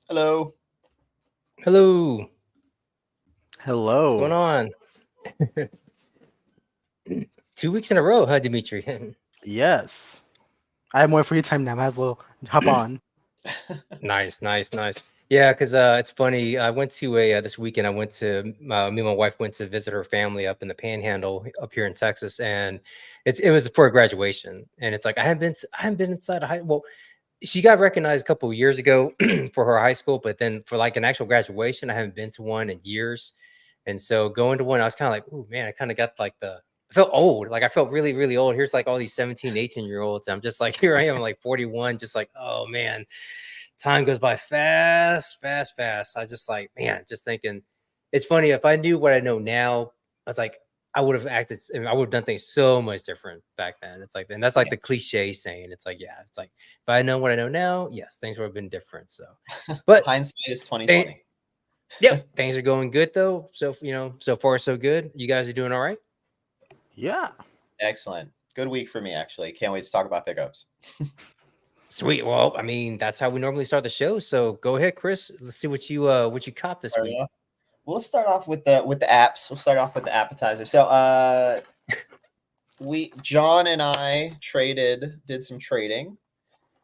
Hello. Hello. What's going Hello. on? 2 weeks in a row, huh, Dimitri? Yes. I have more free time now. Might as well hop on. Nice, nice, nice. Yeah, because it's funny. I went to a this weekend. I went to me and my wife went to visit her family up in the Panhandle up here in Texas, and it was for a graduation. And it's like I haven't been inside a high. Well, she got recognized a couple of years ago for her high school, but then for like an actual graduation, I haven't been to one in years. And so going to one, I was kind of like, oh man, I kind of got like I felt old. Like I felt really, really old. Here's like all these 17, 18-year olds. I'm just like, here I am, like 41, just like, oh man, time goes by fast, fast, fast. I just like, man, just thinking it's funny. If I knew what I know now, I was like, I would have acted, I would have done things so much different back then. It's like, and that's like Yeah. the cliche saying. It's like, yeah, it's like if I know what I know now, yes, things would have been different. So, but Hindsight is they, 2020. yep, things are going good though. So, so far so good. You guys are doing all right. Yeah. Excellent. Good week for me, actually. Can't wait to talk about pickups. Sweet. Well, I mean, that's how we normally start the show. So go ahead, Chris. Let's see what you caught this Start week. off. We'll start off with the apps. We'll start off with the appetizer. So we John and I did some trading,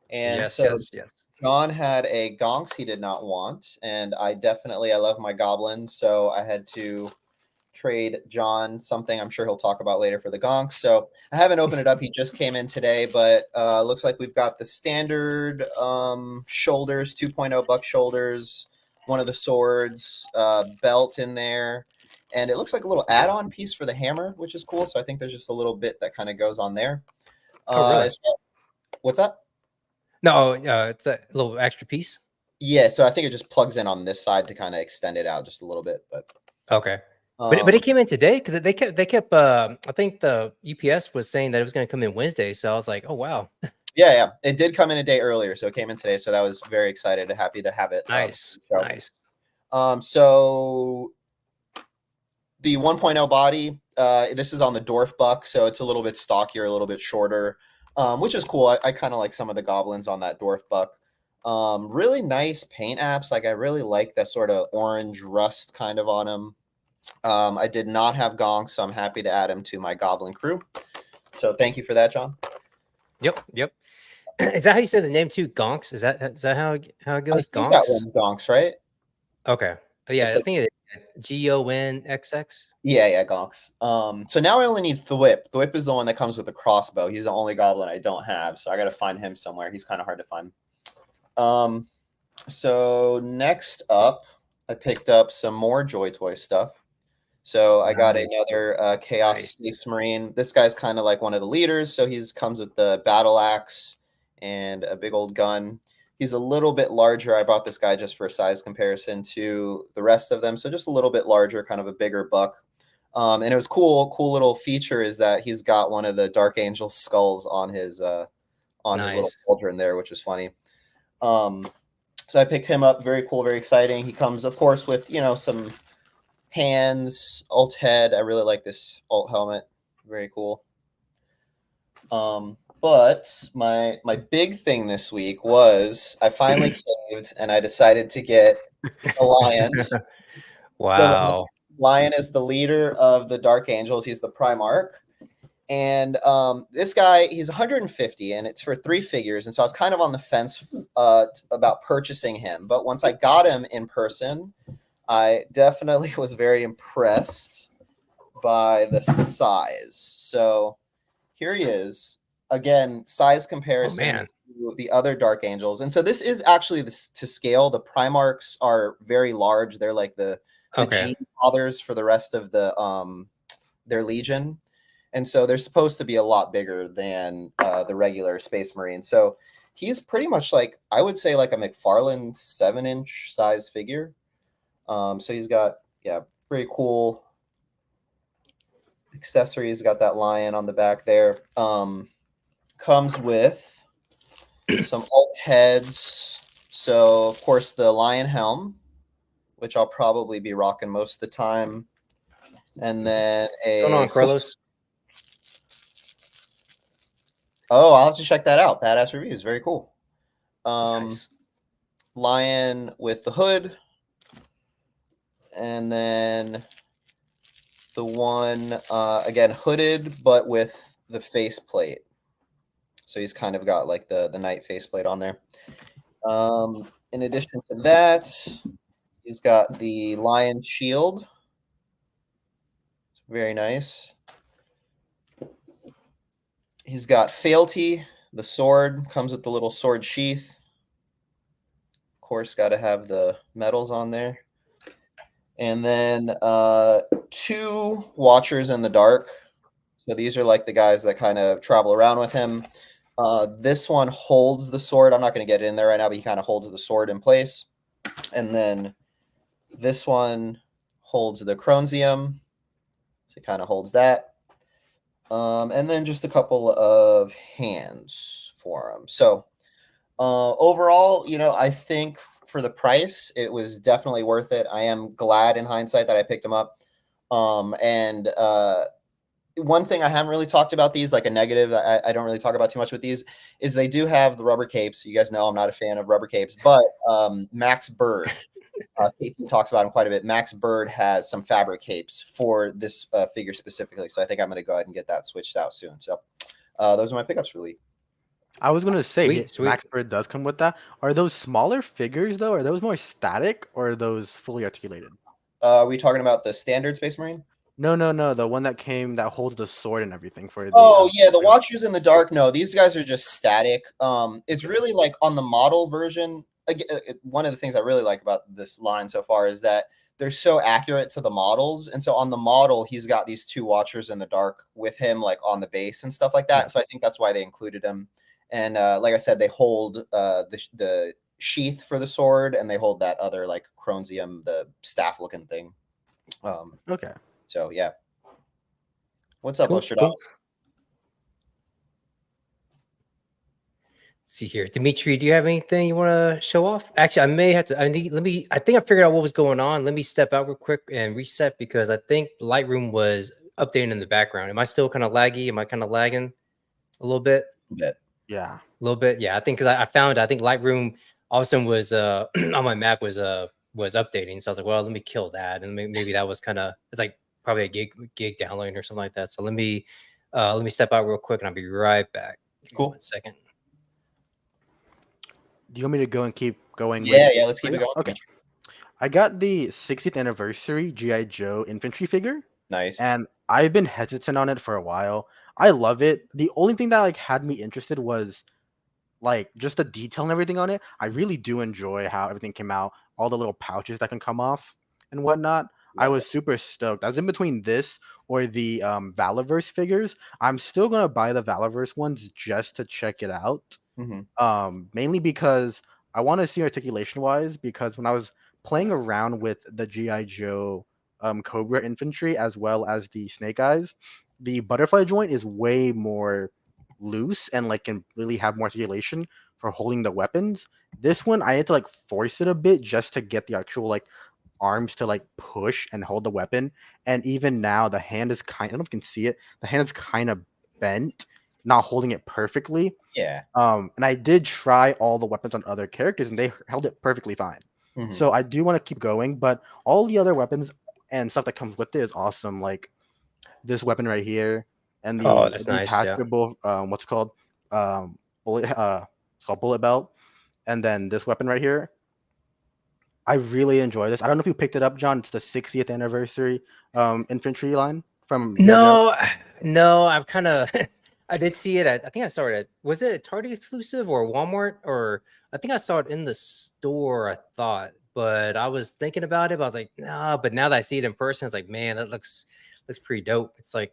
and Yes, so yes, yes. John had a gonks he did not want, and I love my goblins, so I had to trade John something I'm sure he'll talk about later for the gonks. So I haven't opened it up. He just came in today, but looks like we've got the standard shoulders, 2.0 buck shoulders, one of the swords, belt in there. And it looks like a little add-on piece for the hammer, which is cool. So I think there's just a little bit that kind of goes on there. Oh, really? What's up? No, it's a little extra piece. Yeah, so I think it just plugs in on this side to kind of extend it out just a little bit. But Okay. But um, it came in today because they kept I think the UPS was saying that it was going to come in Wednesday, so I was like, oh wow, yeah, it did come in a day earlier, so it came in today. So that was very excited and happy to have it. nice, So, nice. so the 1.0 body, this is on the Dwarf Buck, so it's a little bit stockier, a little bit shorter, which is cool. I kind of like some of the goblins on that Dwarf Buck. Really nice paint apps. Like I really like that sort of orange rust kind of on them. I did not have Gonk, so I'm happy to add him to my Goblin crew. So thank you for that, John. Yep, yep. Is that how you say the name too? Gonks? Is that how it I goes? think that Gonks? one's Gonks, right? Okay. Oh, yeah, It's I like think it is GONXX. yeah, Gonks. So now I only need Thwip. Thwip is the one that comes with the crossbow. He's the only goblin I don't have, so I got to find him somewhere. He's kind of hard to find. Um, so next up, I picked up some more Joy Toy stuff. So I got Nice, another Chaos nice. Space Marine. This guy's kind of like one of the leaders, so he's comes with the battle axe and a big old gun. He's a little bit larger. I bought this guy just for size comparison to the rest of them, so just a little bit larger, kind of a bigger buck. And it was cool little feature is that he's got one of the Dark Angel skulls on his little Nice. cauldron there, which is funny. Um, so I picked him up. Very cool, very exciting. He comes, of course, with some hands, alt head. I really like this alt helmet. Very cool. But my big thing this week was I finally caved and I decided to get a lion. So the Wow. lion is the leader of the Dark Angels. He's the Primarch. And this guy, he's 150, and it's for 3 figures. And so I was kind of on the fence about purchasing him. But once I got him in person, I definitely was very impressed by the size. So here he is. Again, size Oh comparison man. to the other Dark Angels. And so this is actually this to scale. The Primarchs are very large. They're like the Okay. Gene Fathers for the rest of their Legion. And so they're supposed to be a lot bigger than the regular Space Marine. So he's pretty much like, I would say, like a McFarlane 7-inch size figure. So he's got, yeah, pretty cool accessories. Got that lion on the back there. Comes with some alt heads. So, of course, the lion helm, which I'll probably be rocking most of the time. And then What's going on, Carlos? oh, I'll have to check that out. Badass reviews. Very cool. Um, Nice. lion with the hood, and then the one again hooded but with the faceplate. So he's kind of got like the knight faceplate on there. In addition to that, he's got the lion shield. It's very nice. He's got fealty. The sword comes with the little sword sheath. Of course, got to have the medals on there. And then two watchers in the dark. So these are like the guys that kind of travel around with him. This one holds the sword. I'm not going to get it in there right now, but he kind of holds the sword in place. And then this one holds the chronzium. So he kind of holds that. And then just a couple of hands for him. So overall, I think for the price, it was definitely worth it. I am glad in hindsight that I picked him up. And one thing I haven't really talked about these, like a negative I don't really talk about too much with these, is they do have the rubber capes. You guys know I'm not a fan of rubber capes, but Max Bird, KT talks about him quite a bit. Max Bird has some fabric capes for this figure specifically. So I think I'm going to go ahead and get that switched out soon. So those are my pickups for the week. I was gonna say Sweet. Max Bird does come with that. Are those smaller figures though? Are those more static or are those fully articulated? Are we talking about the standard Space Marine? No. The one that holds the sword and everything for the. Oh yeah, the Watchers in the Dark. No, these guys are just static. It's really like on the model version. One of the things I really like about this line so far is that they're so accurate to the models, and so on the model, he's got these two Watchers in the Dark with him, like on the base and stuff like that. Yeah. So I think that's why they included him. And like I said, they hold the sheath for the sword, and they hold that other like chronzium, the staff looking thing. Okay. So yeah. What's up, Cool, Oshadal? cool. Let's see here, Dimitri, do you have anything you want to show off? Actually, I may have to. I think I figured out what was going on. Let me step out real quick and reset because I think Lightroom was updating in the background. Am I still kind of laggy? Am I kind of lagging a little bit? A bit. Yeah. A little bit, yeah. I think because I found I think Lightroom all of a sudden was on my Mac was updating. So I was like, well, let me kill that, and maybe that was kind of it's like probably a gig downloading or something like that. So let me step out real quick, and I'll be right back. Cool. 1 second. Do you want me to go and keep going? Yeah, let's keep it going. Okay. I got the 60th anniversary G.I. Joe infantry figure. Nice. And I've been hesitant on it for a while. I love it. The only thing that like had me interested was like just the detail and everything on it. I really do enjoy how everything came out, all the little pouches that can come off and whatnot. I was super stoked. I was in between this or the Valaverse figures. I'm still gonna buy the Valaverse ones just to check it out. Mainly because I want to see articulation wise. Because when I was playing around with the GI Joe Cobra infantry as well as the Snake Eyes, the butterfly joint is way more loose and like can really have more articulation for holding the weapons. This one I had to like force it a bit just to get the actual like arms to like push and hold the weapon. And even now the hand is I don't know if you can see it. The hand is kind of bent, not holding it perfectly. Yeah. And I did try all the weapons on other characters and they held it perfectly fine. So I do want to keep going, but all the other weapons and stuff that comes with it is awesome. Like this weapon right here and Oh, the that's nice. Yeah. detachable what's it called bullet it's called bullet belt, and then this weapon right here. I really enjoy this. I don't know if you picked it up, John. It's the 60th anniversary infantry line from G.I. Joe. No, I've kind of I did see it at I think I saw it at was it a Target exclusive or Walmart or I think I saw it in the store, I thought, but I was thinking about it, but I was like, nah, but now that I see it in person, it's like, man, that looks pretty dope. It's like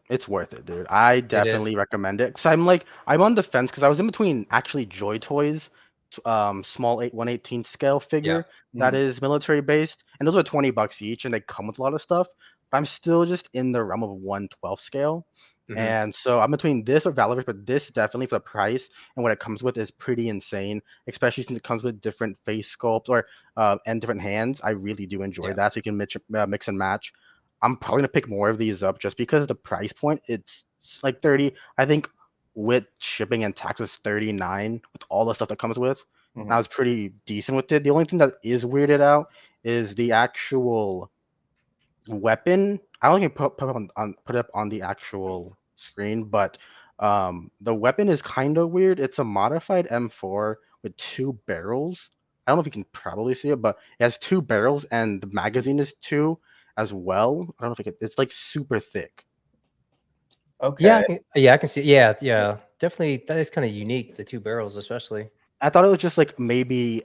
It's worth it, dude. I it is. definitely recommend it. So I'm on the fence because I was in between actually Joy Toys, small 1/18 scale Yeah. figure that is military based, and those are $20 each, and they come with a lot of stuff. But I'm still just in the realm of 1/12 scale, and so I'm between this or Valorous, but this definitely for the price and what it comes with is pretty insane, especially since it comes with different face sculpts or and different hands. I really do enjoy Yeah. that, so you can mix and match. I'm probably gonna pick more of these up just because the price point. It's like 30. I think with shipping and taxes, 39 with all the stuff that comes with. I was pretty decent with it. The only thing that is weirded out is the actual weapon. I don't think I put it up on the actual screen, but the weapon is kind of weird. It's a modified M4 with 2 barrels. I don't know if you can probably see it, but it has 2 barrels and the magazine is 2 as well. I don't know if it's like super thick. Okay. Yeah, I can see. Yeah, yeah, definitely. That is kind of unique. The 2 barrels, especially. I thought it was just like maybe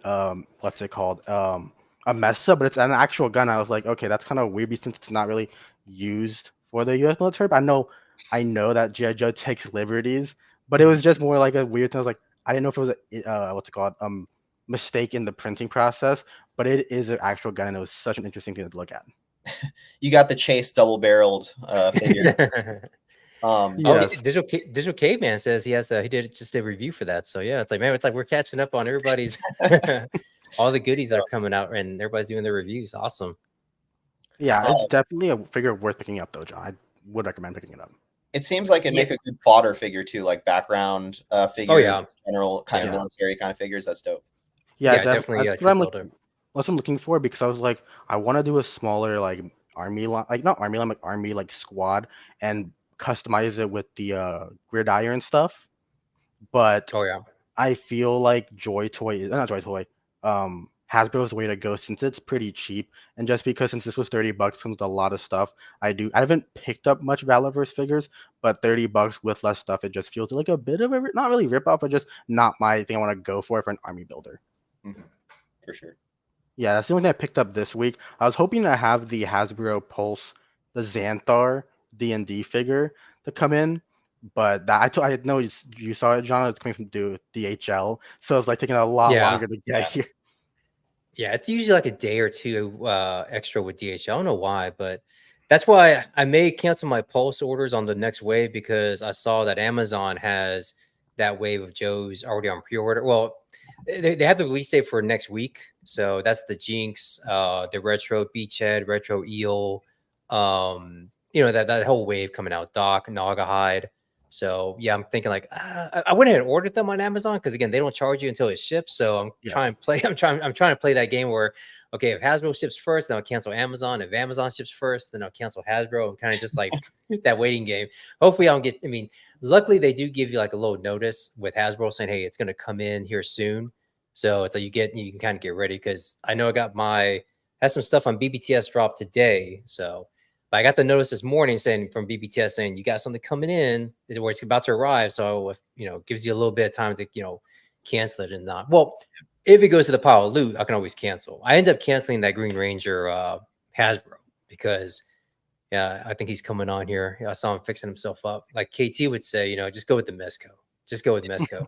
what's it called? A mess up, but it's an actual gun. I was like, okay, that's kind of weird since it's not really used for the US military. But I know that G.I. Joe takes liberties, but it was just more like a weird thing. I was like, I didn't know if it was a what's it called? Mistake in the printing process, but it is an actual gun and it was such an interesting thing to look at. You got the Chase double-barreled figure. Oh, Yes. Digital Caveman says he did just a review for that. So yeah, it's like, man, it's like we're catching up on everybody's all the goodies that are coming out and everybody's doing their reviews. Awesome. Yeah, it's definitely a figure worth picking up though, John. I would recommend picking it up. It seems like it'd make a good fodder figure too, like background figures, Oh yeah, general kind of Yeah. military kind of figures. That's dope. Yeah, definitely that's a what troop I'm builder. what I'm looking for because I was like, I want to do a smaller like army line, like not army line, like army like squad, and customize it with the gridiron stuff. But Oh yeah. I feel like Joy Toy, not Joy Toy, Hasbro's the way to go since it's pretty cheap, and just because since this was $30 comes with a lot of stuff. I haven't picked up much Valorverse figures, but $30 with less stuff, it just feels like a bit of a not really rip off, but just not my thing. I want to go for an army builder. For sure. Yeah, that's the only thing I picked up this week. I was hoping to have the Hasbro Pulse, the Xanthar D&D figure to come in, but I know you saw it, John. It's coming from DHL, so it's like taking a lot Yeah. longer to get here. Yeah, it's usually like a day or two extra with DHL. I don't know why, but that's why I may cancel my Pulse orders on the next wave because I saw that Amazon has that wave of Joe's already on pre-order. Well, they have the release date for next week, so that's the Jinx, the Retro Beachhead, Retro Eel, that whole wave coming out. Doc, Naugahyde. So yeah, I'm thinking like I went ahead and ordered them on Amazon because again they don't charge you until it ships. So I'm Yes. trying to play. I'm trying to play that game where okay, if Hasbro ships first, then I'll cancel Amazon. If Amazon ships first, then I'll cancel Hasbro. I'm kind of just like that waiting game. Hopefully, I don't get. I mean, luckily they do give you like a little notice with Hasbro saying, "Hey, it's going to come in here soon." So it's like you can kind of get ready because I know I got has some stuff on BBTS drop today. So but I got the notice this morning saying from BBTS saying you got something coming in where it's about to arrive. So if gives you a little bit of time to cancel it and not. Well, if it goes to the pile of loot, I can always cancel. I end up canceling that Green Ranger Hasbro because yeah, I think he's coming on here. I saw him fixing himself up. Like KT would say, just go with the Mesco. Just go with Mesco.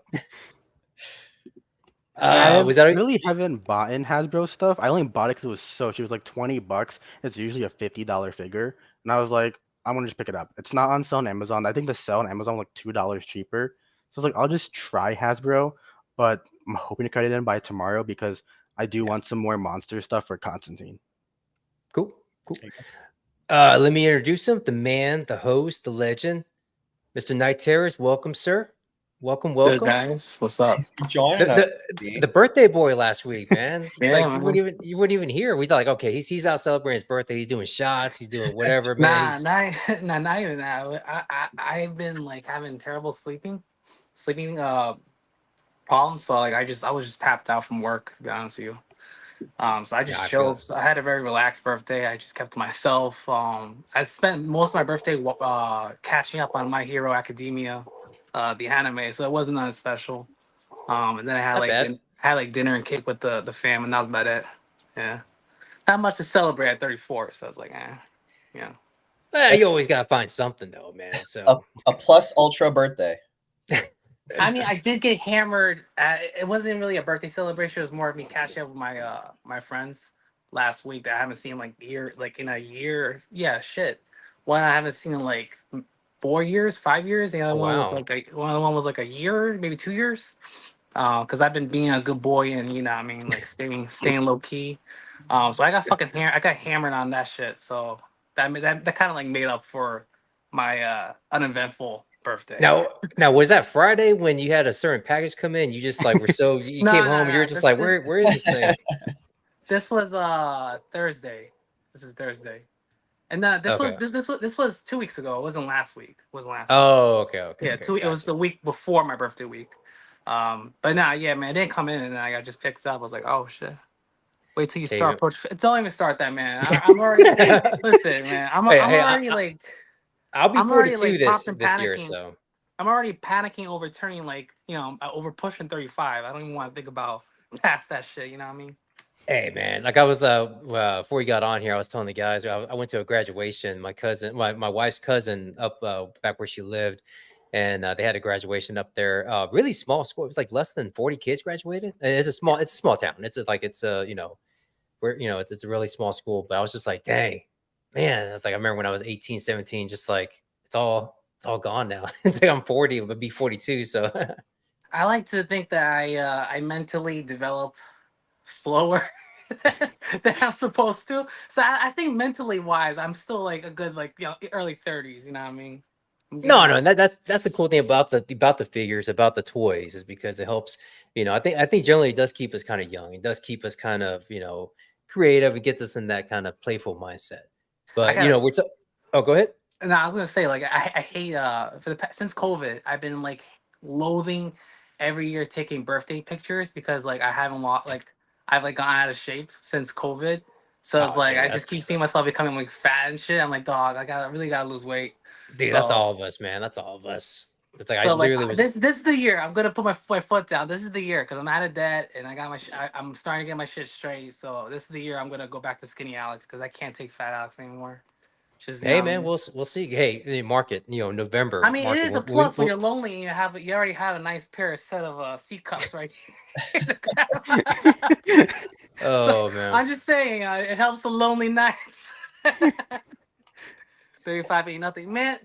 I Was that really haven't bought in Hasbro stuff. I only bought it because it was so cheap. It was like $20. It's usually a $50 figure, and I was like, I'm gonna just pick it up. It's not on sale on Amazon. I think the sale on Amazon was like $2 cheaper. So I was like, I'll just try Hasbro, but I'm hoping to cut it in by tomorrow because I do want some more monster stuff for Constantine. Cool. Let me introduce him, the man, the host, the legend, Mr. Night Terrors. Welcome, sir. Welcome. Good guys, what's up? Thanks for joining us. The birthday boy last week, man. It's Yeah, like man. you weren't even here. We thought like, okay, he's out celebrating his birthday. He's doing shots. He's doing whatever, man. Not even that. I've been like having terrible sleeping problems. So like I was just tapped out from work to be honest with you. So I just I feel chilled. So I had a very relaxed birthday. I just kept to myself. I spent most of my birthday catching up on My Hero Academia, the anime. So it wasn't that special. And then I had not bad. dinner and cake with the fam, and that was about it. Yeah, not much to celebrate at 34. So I was like, yeah. Well, you always gotta find something though, man. So A plus ultra birthday. I mean, I did get hammered. It wasn't really a birthday celebration. It was more of me catching up with my friends last week that I haven't seen in a year. Yeah, shit. One I haven't seen in like 4 years, 5 years. The other one was wow. one was like a year, maybe 2 years. Because I've been being a good boy and what I mean, like staying low key. So I got hammered on that shit. So that kind of like made up for my uneventful birthday. Now was that Friday when you had a certain package come in? You just like were so you No, came no, home, you no, were just like, where is this thing? This was Thursday. This is Thursday. And Okay. this was 2 weeks ago. It wasn't last week. It wasn't last week. Oh, okay. Yeah, it was Gotcha. the week before my birthday week. But nah, yeah, man, it didn't come in, and then I got just picked up. I was like, oh shit. Wait till you Hey, start approach. Don't even start that, man. I'm already listen, man. hey, I'm already I'll be I'm already 42 popping this year, panicking. so I'm already panicking over turning over pushing 35. I don't even want to think about past that shit. You know what I mean? hey man, like I was before we got on here, I was telling the guys I went to a graduation. My cousin, my wife's cousin, up back where she lived, and they had a graduation up there. Really small school. It was like less than 40 kids graduated. And it's a small town. It's a where it's a really small school. But I was just like, dang, man. It's like I remember when I was 18, 17, just like it's all gone now. It's like I'm 40, but be 42. So I like to think that I mentally develop slower than I'm supposed to. So I think mentally wise, I'm still like a good early 30s. You know what I mean? I'm no, getting no, that's the cool thing about the figures, about the toys, is because it helps. I think generally it does keep us kind of young. It does keep us kind of creative. It gets us in that kind of playful mindset. I But gotta. oh, go ahead. No, I was gonna say like I hate since COVID I've been like loathing every year taking birthday pictures because like I haven't I've like gone out of shape since COVID. So it's Oh, like dude, I just keep seeing myself becoming like fat and shit. I'm like, dog, really gotta lose weight. that's So all of us, man. That's all of us. It's like I so like literally was. this is the year I'm gonna put my foot down. This is the year because I'm out of debt and I got I'm starting to get my shit straight. So this is the year I'm gonna go back to skinny Alex because I can't take fat Alex anymore. Just Hey, man, we'll see. Hey, market. I November mean, it market. is a plus when you're lonely and you already have a nice pair of set of C cups right here. So Oh man. I'm just saying, it helps the lonely nights. 35 ain't nothing, man.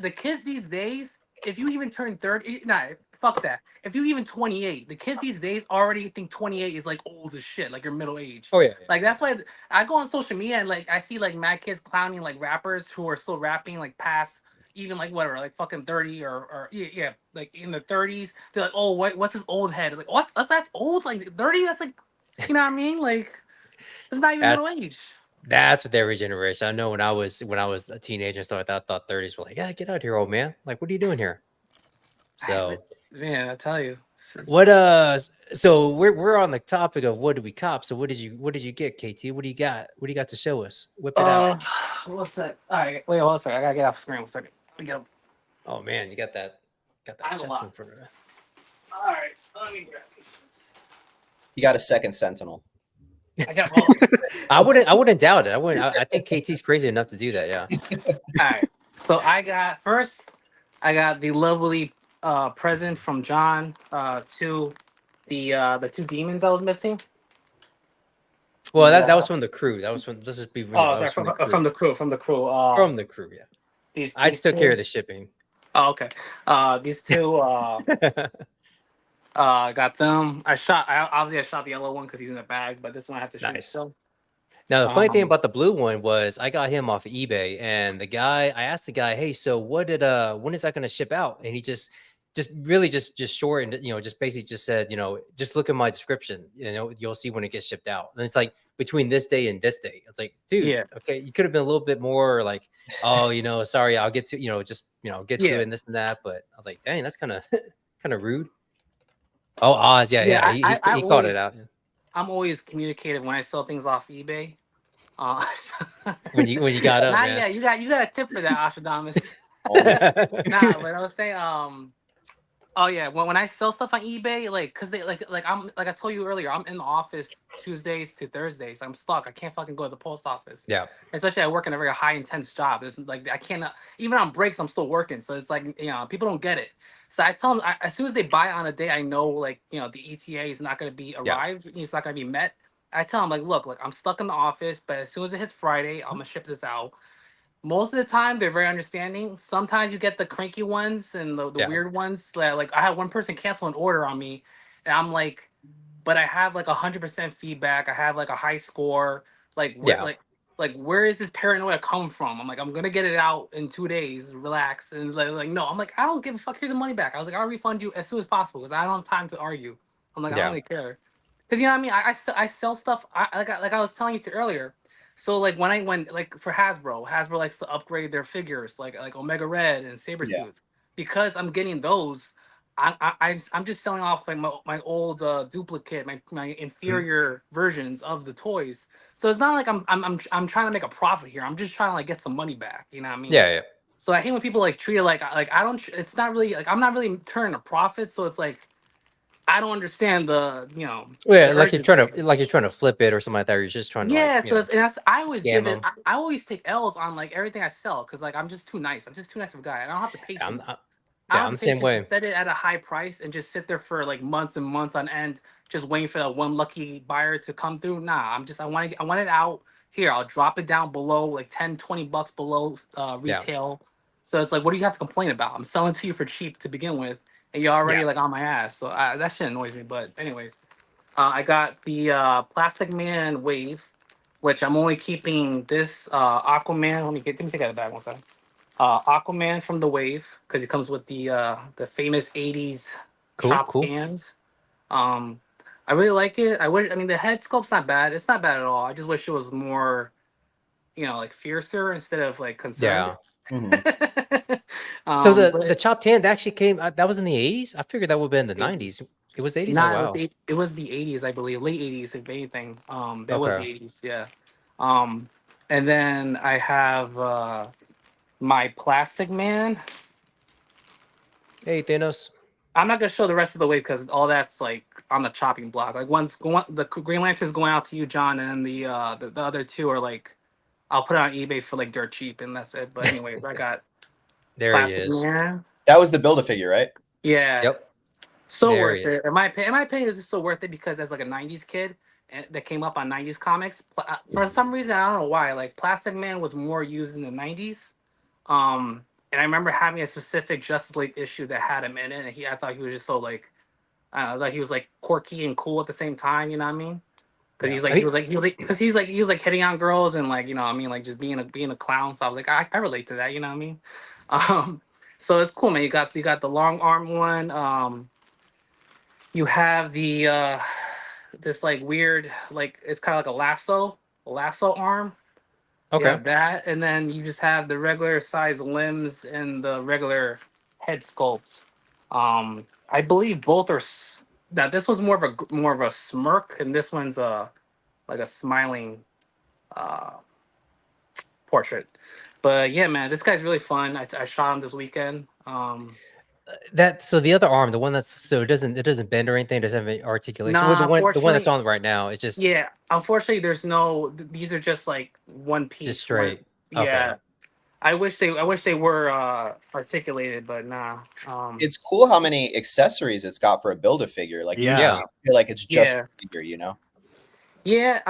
The kids these days, if you even turn 30, nah, fuck that. If you even 28, the kids these days already think 28 is like old as shit, like you're middle age. Oh yeah. Like that's why I go on social media and like I see like mad kids clowning like rappers who are still rapping like past even like whatever, like fucking 30 or yeah, like in the 30s. They're like, oh, what's this old head? Like, what? That's old? Like 30? That's like, you know what I mean? Like, it's not even middle That's age. That's with every generation. I know when I was a teenager and stuff like that, I thought 30s were like, yeah, get out of here, old man. Like, what are you doing here? So Man, I tell you. so we're on the topic of what do we cop. So what did you get, KT? What do you got? What do you got to show us? Whip it out. Uh, what's that? All right, wait, one second. I gotta get off screen. 1 second. Let me get up. Oh man, you got I that have a chest lot. in front of you. All right, let me grab these. You got a second sentinel. I got all. I wouldn't doubt it. I think KT's crazy enough to do that. Yeah. All right. So I got the lovely present from John to the two demons I was missing. Well, The, that was from the crew. That was from. Let's just be. oh, That sorry, was from the from crew. the crew, from the crew. From the crew. Yeah. I These just took care two. of the shipping. Oh, okay. These two. Got them. Obviously I shot the yellow one because he's in the bag, but this one I have to shoot Nice. still. Now the funny thing Um, about the blue one was I got him off of eBay, and I asked the guy, "Hey, so when is that going to ship out?" And he just really just short and just basically just said, just look at my description, you'll see when it gets shipped out. And it's like between this day and this day. It's like, dude, yeah, okay, you could have been a little bit more like, oh, sorry, I'll get to, just get to yeah, it and this and that. But I was like, dang, that's kind of kind of rude. Oh, Oz, yeah, yeah. yeah, he called it out. I'm always communicative when I sell things off eBay. Uh, When you got up, nah, man. yeah, you got a tip for that, Ashradamus. Only Nah, but I was saying, oh yeah, when I sell stuff on eBay, like, cause they like I'm like I told you earlier, I'm in the office Tuesdays to Thursdays. I'm stuck. I can't fucking go to the post office. Yeah. Especially I work in a very high intense job. It's like I cannot even on breaks. I'm still working, so it's like people don't get it. So I tell them as soon as they buy on a day, I know like the ETA is not going to be Yeah. arrived. It's not going to be met. I tell them like, look, I'm stuck in the office, but as soon as it hits Friday, I'm gonna ship this out. Most of the time they're very understanding. Sometimes you get the cranky ones and the Yeah. weird ones that like I had one person cancel an order on me and I'm like, but I have like 100% feedback. I have like a high score. Like where Yeah. like, where is this paranoia come from? I'm like, I'm gonna get it out in 2 days, relax, and like no, I'm like, I don't give a fuck. Here's the money back. I was like, I'll refund you as soon as possible because I don't have time to argue. I'm like, I don't Yeah. really care, because you know what I mean. I sell stuff. Like I was telling you to earlier. So like when like for Hasbro likes to upgrade their figures like Omega Red and Yeah. Sabretooth because I'm getting those. I'm just selling off like my old duplicate, my Mhm. inferior versions of the toys. So it's not like I'm trying to make a profit here. I'm just trying to like get some money back. You know what I mean? Yeah, yeah. So I hate when people like treat it like I don't. It's not really like I'm not really turning a profit. So it's like I don't understand the Yeah, the urgency. like you're trying to flip it or something like that. Or you're just trying to like, Yeah, so it's, and that's, I always scam give it. them. I always take L's on like everything I sell because like I'm just too nice. I'm just too nice of a guy. I don't have the I'm, patience. I, I don't yeah, have I'm the the same patience to way. set it at a high price and just sit there for like months and months on end, just waiting for that one lucky buyer to come through. Nah, I want it out here. I'll drop it down below like 10, 20 bucks below Yeah, retail. So it's like, what do you have to complain about? I'm selling to you for cheap to begin with, and you're already yeah. like on my ass. So that shit annoys me. But anyways, I got the Plastic Man Wave, which I'm only keeping this Aquaman. Let me take out the bag one second. Aquaman from the Wave because it comes with the famous '80s Cool, chopped cool. hands. Um, I really like it. I mean, the head sculpt's not bad. It's not bad at all. I just wish it was more, like fiercer instead of like concerned. Yeah. Hmm. So the But chopped hand actually came. That was in the 80s. I figured that would have been the 90s. 80s. It was 80s. Oh Nah, wow. it was the '80s, I believe, late '80s, if anything. That was Okay. the '80s, yeah. Um, and then I have my Plastic Man. Hey Thanos. I'm not gonna show the rest of the way because all that's like on the chopping block. Like the Green Lantern's going out to you, John, and then the other two are like I'll put it on eBay for like dirt cheap, and that's it. But anyways, I got There he Plastic is. Man. That was the Build-A-Figure, right? Yeah, Yep. so There he worth is. it. In my opinion, this is so worth it because as like a '90s kid that came up on '90s comics, for some reason I don't know why, like Plastic Man was more used in the '90s. And I remember having a specific Justice League issue that had him in it, and I thought he was just so like I don't know, like he was like quirky and cool at the same time. You know what I mean? Because Yeah. he was like hitting on girls and like what I mean, like just being a clown. So I was like, I relate to that. You know what I mean? Um, so it's cool, man. You got the long arm one. You have the this like weird like it's kind of like a lasso arm. You Okay. have that, and then you just have the regular size limbs and the regular head sculpts. I believe both are now this was more of a smirk, and this one's like a smiling uh portrait. But yeah, man, this guy's really fun. I shot him this weekend. That so the other arm, the one that's so it doesn't bend or anything, doesn't have any articulation. Well, Nah, the one that's unfortunately, on right now, it just yeah, unfortunately, there's no. These are just like one just piece. One, straight. Okay. yeah. I wish they were articulated, but nah. It's cool how many accessories it's got for a Build-A-Figure. Like usually Yeah. Yeah. you feel like it's just Yeah, the figure, you know? yeah.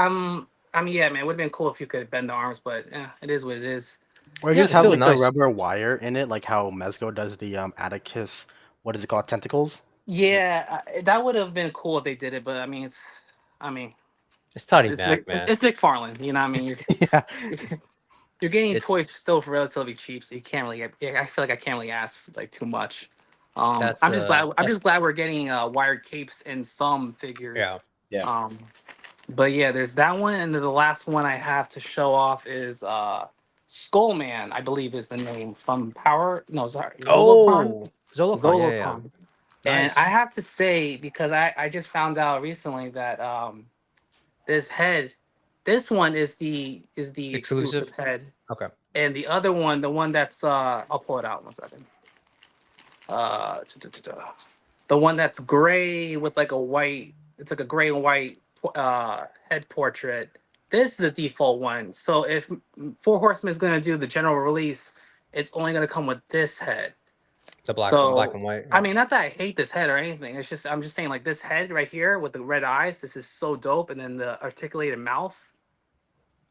I mean, yeah, man, it would have been cool if you could bend the arms, but yeah, it is what it is. Or Yeah, just it's have still like the nice. rubber wire in it, like how Mezco does the Atticus. What is it called? Tentacles. Yeah, that would have been cool if they did it, but I mean, I mean, It's Toddy Mac, man. it's McFarlane, you know what I mean? Yeah. You're getting It's toys still for relatively cheap, so you can't really. I feel like I can't really ask for, like too much. I'm that's just glad we're getting wired capes in some yeah. figures. Yeah. Um, but yeah, there's that one, and then the last one I have to show off is Skullman, I believe is the name from Power. No, sorry, Zolotron. Oh, Zolocon. Yeah, yeah, yeah. Zolotron. And I Nice. have to say, because I just found out recently that this head, this one is the exclusive Exclusive. head, Okay. and the other one, the one that's I'll pull it out in a second. The one that's gray with like a white, it's like a gray and white head portrait. This is the default one. So if Four Horsemen is gonna do the general release, it's only gonna come with this head. The black So and white. I Yeah. mean, not that I hate this head or anything. It's just I'm just saying like this head right here with the red eyes. This is so dope, and then the articulated mouth,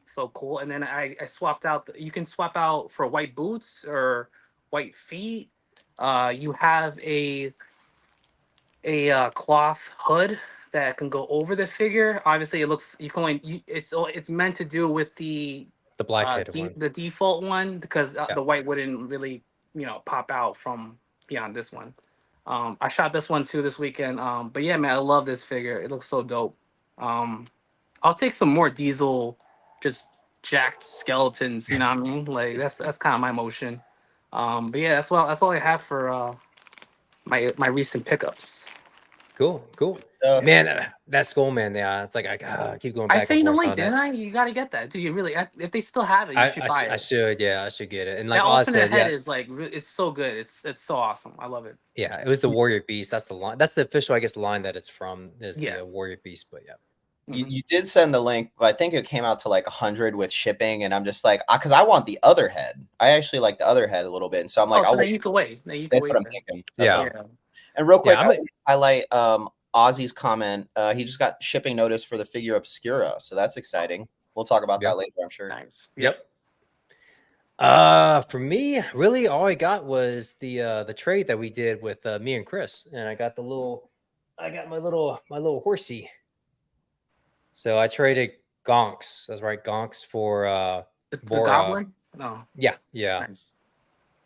so cool. And then I swapped out. You can swap out for white boots or white feet. You have a cloth hood that can go over the figure. Obviously, it looks you can only it's meant to do with the The black-headed one. the default one, because Yeah. the white wouldn't really, pop out from beyond this one. I shot this one too this weekend. But yeah, man, I love this figure. It looks so dope. I'll take some more diesel, just jacked skeletons. You know what I mean? Like that's kind of my motion. But yeah, that's all I have for my recent pickups. Cool. Stuff. Man, that skull man, yeah, it's like I keep going I back sent and you the forth link, on didn't that. I? You got to get that, dude. You really, if they still have it, you should buy I it. should, yeah, I should get it. And like That Oz alternate said, head yeah, is like it's so good. It's so awesome. I love it. yeah, it was the Warrior Beast. That's the line. That's the official, I guess, line that it's from is Yeah. the Warrior Beast. But yeah, You did send the link, but I think it came out to like 100 with shipping, and I'm just like, because I want the other head. I actually like the other head a little bit, and so I'm like, Oh, so I'll then wait. you can wait. Then you can That's wait. what I'm then. thinking. That's Yeah. what I'm thinking. And real quick, Yeah, I want to highlight Ozzy's comment. He just got shipping notice for the figure Obscura, so that's exciting. We'll talk about Yep. that later, I'm sure. Nice. Yep. For me, really, all I got was the trade that we did with me and Chris, and I got my little horsey. So I traded Gonks. That's right, Gonks for The Bora. goblin. No. Yeah. Nice.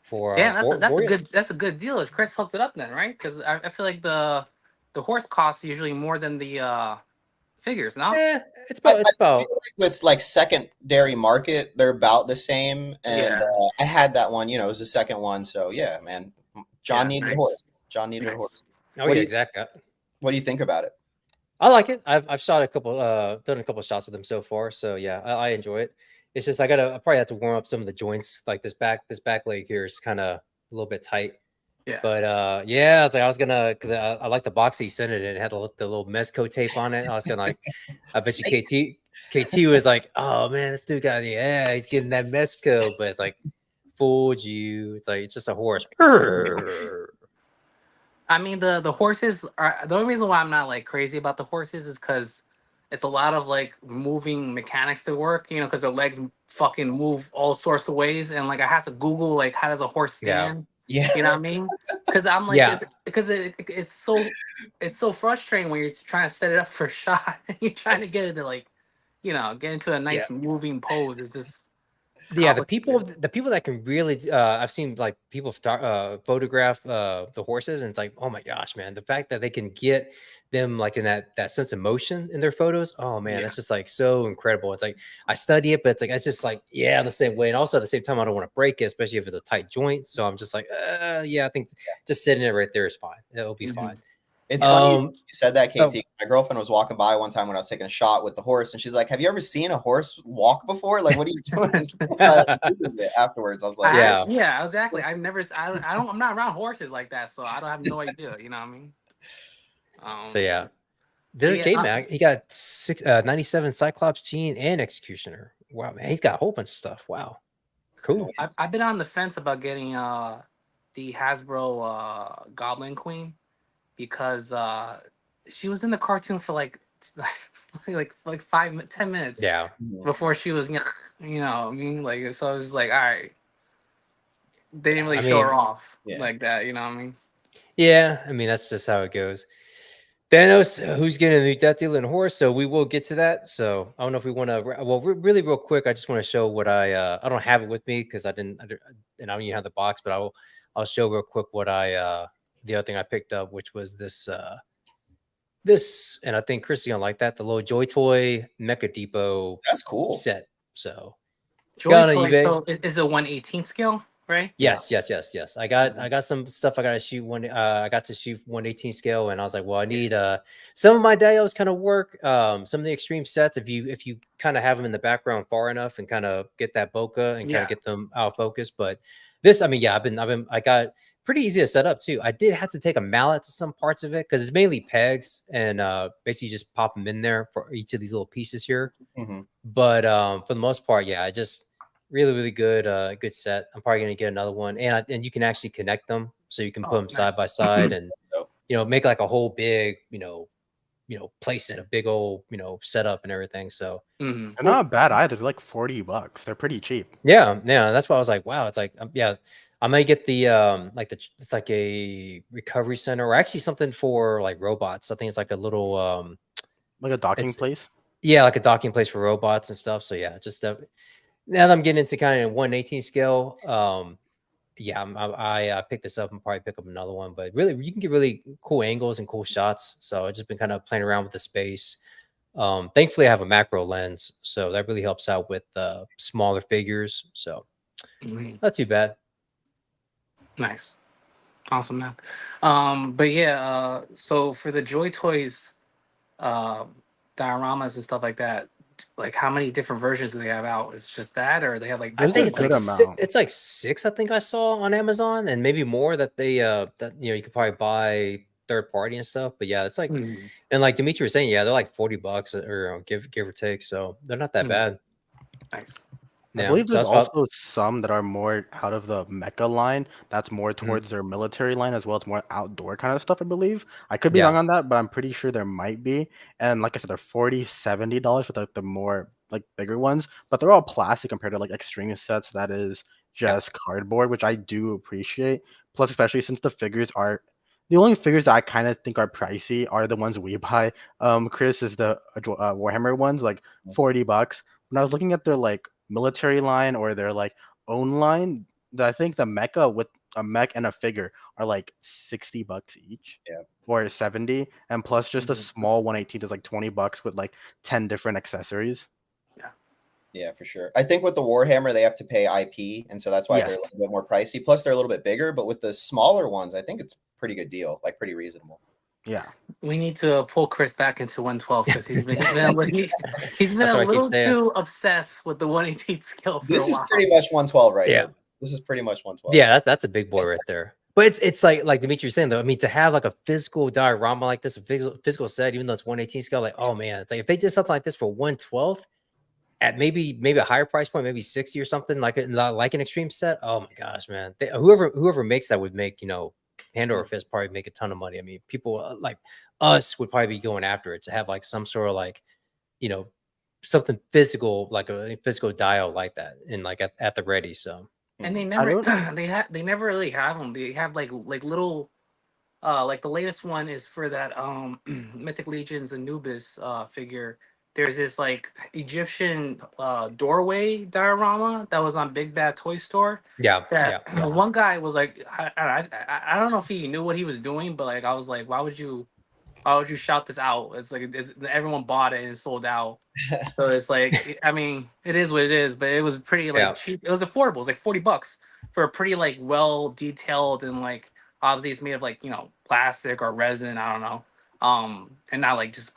For Damn, that's Warrior. a good deal. If Chris hooked it up, then right? Because I feel like the horse costs usually more than the figures. No. It's I about feel like with like secondary market, they're about the same. And Yeah. I had that one, it was the second one. So yeah, man. John needed a nice. horse. John needed a Nice. horse. oh What yeah, do you- exactly. What do you think about it? I like it. I've shot a couple, done a couple shots with them so far. So yeah, I enjoy it. It's just I probably have to warm up some of the joints. Like this back leg here is kind of a little bit tight. Yeah. But yeah, I was gonna because I like the box he sent it in. It had the little Mezco tape on it. I was gonna like, I bet you KT was like, oh man, this dude got he's getting that Mezco, but it's like fooled you. It's like it's just a horse. I mean, the horses are the only reason why I'm not like crazy about the horses is because it's a lot of like moving mechanics to work, because their legs fucking move all sorts of ways, and like I have to Google like how does a horse Yeah. stand? Yeah. You know what I mean? Because I'm like, Yeah. it's so frustrating when you're trying to set it up for a shot and you're trying to get it to like, get into a nice moving pose. It's just Yeah, the people that can really I've seen like people photograph the horses, and it's like, oh my gosh, man, the fact that they can get them like in that sense of motion in their photos, oh man, that's just like so incredible. It's like I study it, but it's like it's just like the same way, and also at the same time I don't want to break it, especially if it's a tight joint. So I'm just like I think just sitting it right there is fine. It'll be fine. It's funny you said that, KT. My girlfriend was walking by one time when I was taking a shot with the horse, and she's like, "Have you ever seen a horse walk before? Like, what are you doing?" So I Googled it afterwards. I was like, yeah, exactly. I'm not around horses like that, so I don't have no idea. You know what I mean? So yeah, Derek K-Mac, he got 97 Cyclops Gene and Executioner. Wow, man, he's got a whole bunch of stuff. Wow, cool. I've been on the fence about getting the Hasbro Goblin Queen because she was in the cartoon for like 5-10 minutes. Yeah. Before she was, I mean, like, so I was like, all right. They didn't really show her off like that, you know what I mean? Yeah, I mean that's just how it goes. Thanos, who's getting a new Death Dealer and horse? So we will get to that. So I don't know if we want to. Well, really, real quick, I just want to show what I don't have it with me because I don't even have the box, but I'll show real quick what the other thing I picked up, which was this, and I think Christy gonna like that, the little Joy Toy Mecha Depot. That's cool set. So Joy Toy. So is it 1/18 scale, right? Yes. I got some stuff I got to shoot I got to shoot 1/18 scale, and I was like, well, I need some of my dials kind of work. Some of the extreme sets, if you kind of have them in the background far enough and kind of get that bokeh and kind of get them out of focus. But this, I mean, I got pretty easy to set up too. I did have to take a mallet to some parts of it because it's mainly pegs and basically just pop them in there for each of these little pieces here. But for the most part, I just really good good set. I'm probably gonna get another one, and you can actually connect them so you can put them side by side and make like a whole big place in a big old setup and everything. So they're not bad either. They're like $40. They're pretty cheap. Yeah, that's why I was like, wow. It's like I might get the it's like a recovery center or actually something for like robots. I think it's like a little like a docking place. Yeah, like a docking place for robots and stuff. So yeah, just Now that I'm getting into kind of 1/18 scale, yeah, I picked this up and probably pick up another one. But really, you can get really cool angles and cool shots. So I've just been kind of playing around with the space. Thankfully, I have a macro lens, so that really helps out with smaller figures. So Mhm. not too bad. Nice. Awesome, man. But yeah, so for the Joy Toys uh dioramas and stuff like that, like how many different versions do they have out? It's just that, or they have like I There's a think it's like good multiple? amount. it's like six. I think I saw on Amazon, and maybe more that they that you could probably buy third party and stuff. But yeah, it's like, Mhm. and like Dimitri was saying, yeah, they're like $40 or give or take, so they're not that Mhm. bad. Nice. I Yeah, believe so there's that's about also some that are more out of the mecha line. That's more mhm, towards their military line as well as more outdoor kind of stuff, I believe. I could be yeah, wrong on that, but I'm pretty sure there might be. And like I said, they're $40, $70 for the more like bigger ones, but they're all plastic compared to like extreme sets that is yeah, just cardboard, which I do appreciate. Plus, especially since the figures are the only figures that I kind of think are pricey are the ones we buy. Chris is the Warhammer ones, like $40. When I was looking at their like military line or their like own line, I think the mecha with a mech and a figure are like $60 each Yeah. or 70, and plus just a Mhm. small 118 is like $20 with like 10 different accessories. Yeah. Yeah, for sure. I think with the Warhammer, they have to pay IP, and so that's why they're Yes. a little bit more pricey. Plus, they're a little bit bigger, but with the smaller ones, I think it's a pretty good deal, like pretty reasonable. Yeah. We need to pull Chris back into 112 because he's been that's a what I keep little saying. too obsessed with the 118 scale for a This is while. pretty much 112 right Yeah, here. This is pretty much 112. yeah, that's a big boy right there. But it's like Dimitri was saying though. I mean, to have like a physical diorama like this, a physical set, even though it's 1/18 scale, like oh man, it's like if they did something like this for 112 at maybe a higher price point, maybe 60 or something like an extreme set. Oh my gosh, man! Whoever makes that would make hand over fist probably make a ton of money. I mean, people like us would probably be going after it to have like some sort of like you know something physical like a physical dial like that and like at the ready. So And they I never don't they never really have them. They have like little like the latest one is for that Mythic Legions Anubis figure. There's this like Egyptian doorway diorama that was on Big Bad Toy Store. yeah, That yeah, one guy was like, I don't know if he knew what he was doing, but like I was like, why would you shout this out? It's like everyone bought it and it sold out. So it's like, I mean, it is what it is, but it was pretty like yeah. cheap. It was affordable. It was like $40 for a pretty like well detailed and like obviously it's made of like plastic or resin. I don't know, and not like just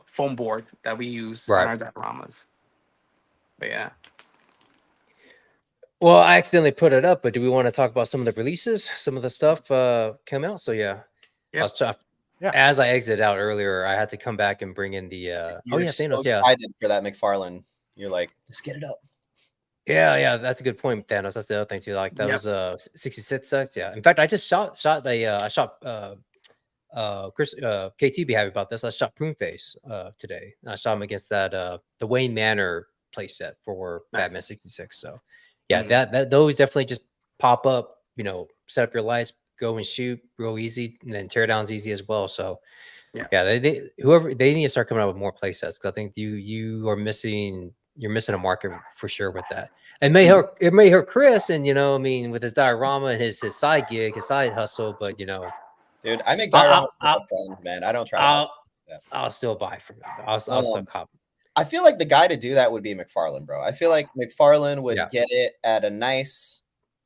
foam board that we use on Right. our dioramas. But yeah, Well, I accidentally put it up, but do we want to talk about some of the releases? Some of the stuff came out. So yeah, I yep, was try- yeah. as I exited out earlier, I had to come back and bring in the oh You're yeah, so Thanos. Yeah. excited for that McFarlane. You're like, let's get it up. Yeah, that's a good point, Thanos. That's the other thing too. Like that yep. was 66 sets. Yeah. In fact, I just shot a I shot Chris KT be happy about this. I shot Pruneface today. I shot him against that the Wayne Manor playset for Batman Nice. 66. So yeah, Mhm. that those definitely just pop up, set up your lights, go and shoot real easy, and then tear down's easy as well. So Yeah. yeah, they need to start coming out with more play sets because I think you're missing a market for sure with that. It may hurt Chris and I mean with his diorama and his side gig, his side hustle, but Dude, I make I'll dioramas for my friends, man. I don't try to I'll, hustle. Yeah. I'll still buy from him. I'll still cop. I feel like the guy to do that would be McFarlane, bro. I feel like McFarlane Yeah. would get it at a nice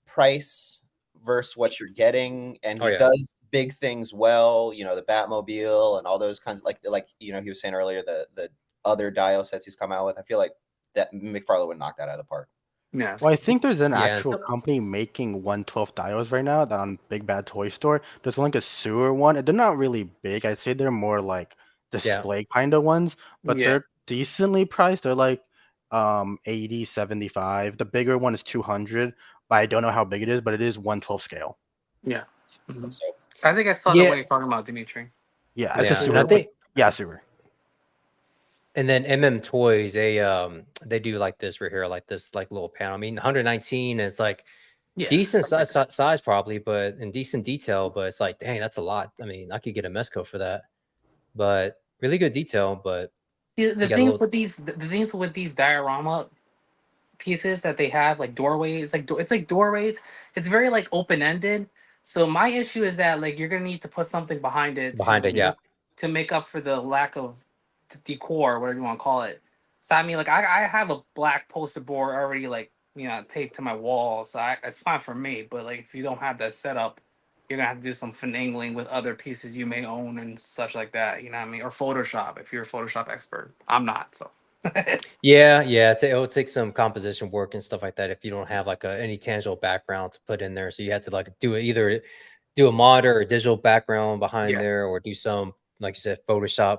price versus what you're getting, and Oh he yeah. does big things well. The Batmobile and all those kinds of like he was saying earlier the other Dio sets he's come out with. I feel like that McFarlane would knock that out of the park. Yeah. Well, I think there's an Yeah. And actual company making 112 diodes right now that on Big Bad Toy Store. There's one like a sewer one. They're not really big. I'd say they're more like yeah. display kind of ones, but Yeah. they're decently priced. They're like 80, 75. The bigger one is 200, but I don't know how big it is, but it is 112 scale. Yeah. Mhm. So I think I saw the Yeah. one you're talking about, Dimitri. Yeah, The it's a Yeah. And I sewer. sewer one. think Yeah, sewer. and then Toys, they do like this right here, like this like little panel. I mean 119 is like Yeah. decent size probably, but in decent detail, but it's like, dang, that's a lot. I mean, I could get a Mesco for that, but really good detail. But The you got a things little, with these, the things with these diorama pieces that they have, like doorways. It's like doorways. It's very like open ended. So my issue is that like you're gonna need to put something behind it Behind it, yeah. to make up for the lack of decor, whatever you want to call it. So I mean, like I have a black poster board already, like taped to my wall, so it's fine for me. But like if you don't have that set up, you're gonna have to do some finagling with other pieces you may own and such like that. You know what I mean? Or Photoshop if you're a Photoshop expert. I'm not, so. Yeah, it'll take some composition work and stuff like that if you don't have like any tangible background to put in there. So you have to like either do a mod or a digital background behind Yeah. there, or do some, like you said, Photoshop,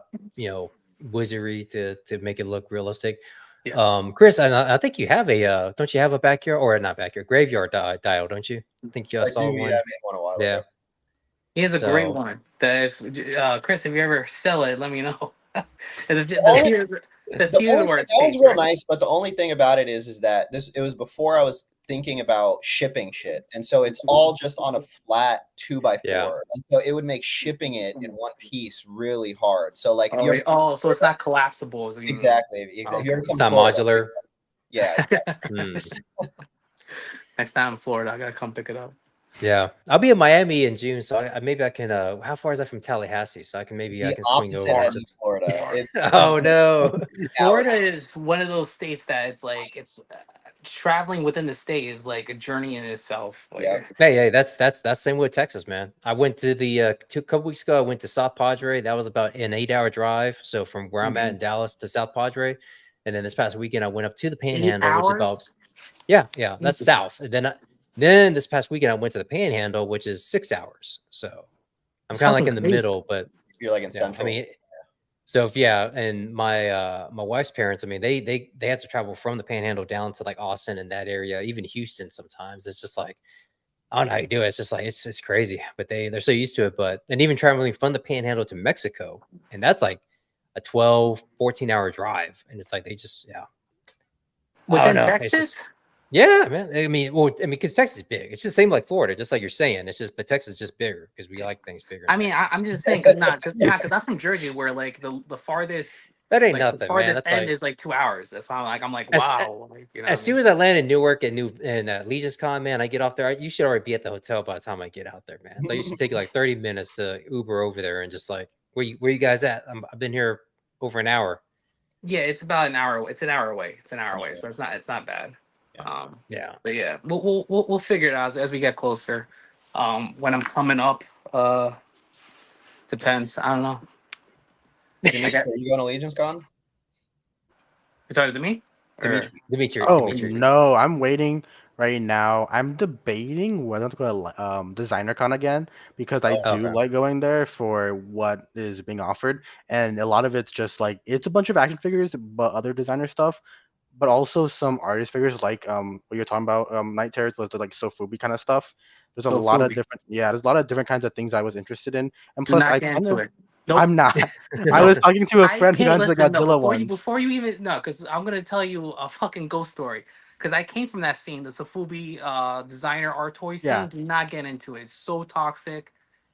wizardry to make it look realistic. Yeah. Chris, I think you have a don't you have a backyard, or not backyard, graveyard dial, don't you? I think you I saw do. one. Yeah, I made one a while Yeah. ago. He has a great So one. That if Chris, if you ever sell it, let me know. the only- theater, the The theater only where thing, it's that was taped, real right? nice, but the only thing about it is that it was before I was thinking about shipping shit, and so it's all just on a flat 2x4, yeah. and so it would make shipping it in one piece really hard. So like if you ever So it's not collapsible. Is what you mean. exactly. If you ever Okay. come It's not to Florida, modular. yeah, exactly. Mm. Next time in Florida, I gotta come pick it up. Yeah, I'll be in Miami in June, so maybe I can. How far is that from Tallahassee? So I can The swing opposite over. end of Just Florida. It's oh no, Florida is one of those states that it's traveling within the state is like a journey in itself. Like, Yep. hey, that's same with Texas, man. I went to the couple weeks ago. I went to South Padre. That was about an 8-hour drive. So from where I'm at in Dallas to South Padre, and then this past weekend I went up to the 8 Panhandle, which is about hours. that's south. And then this past weekend I went to the Panhandle, which is 6 hours. So I'm It's kind of like fucking in the crazy. middle, but If you're like in yeah, I Central. mean, so if and my wife's parents, I mean, they have to travel from the Panhandle down to like Austin and that area, even Houston sometimes. It's just like I don't know how you do it. It's just like it's crazy, but they're so used to it. But and even traveling from the Panhandle to Mexico, and that's like a 14-hour drive, and it's like they just I Within don't know. It's just Texas? yeah, man. I mean, because Texas is big. It's just the same like Florida, just like you're saying. It's just, but Texas is just bigger because we like things bigger. I mean, I'm just saying because I'm from Jersey, where like the farthest that ain't the nothing, man. farthest That's end like is like 2 hours. That's why I'm like as wow. Like, you know as what I soon mean? as I land in Newark and Legion's Con, man, I get off there. You should already be at the hotel by the time I get out there, man. So you should take like 30 minutes to Uber over there and just like where you guys at? I've been here over an hour. Yeah, it's about an hour. It's an hour away. It's an hour away, so it's not bad. Yeah. But yeah, we'll figure it out as we get closer. When I'm coming up, depends. I don't know. Dimitri, are you going to Legion's Con? You're talking to me? Or- Dimitri. Oh Dimitri. no, I'm waiting right now. I'm debating whether to go to Designer Con again because I Oh, do okay. like going there for what is being offered, and a lot of it's just like it's a bunch of action figures, but other designer stuff, but also some artist figures like what you're talking about Night Terrors was the like Sofubi kind of stuff. There's a So lot of Fubi, different there's a lot of different kinds of things I was interested in, and do plus not I get kind into of it. Nope. I'm not. I was Nope. talking to a I friend who came. got into the Listen, no. Godzilla ones. Before you even no, because I'm gonna tell you a fucking ghost story. Because I came from that scene, the Sofubi designer art toy scene. Yeah. Do not get into it. It's so toxic,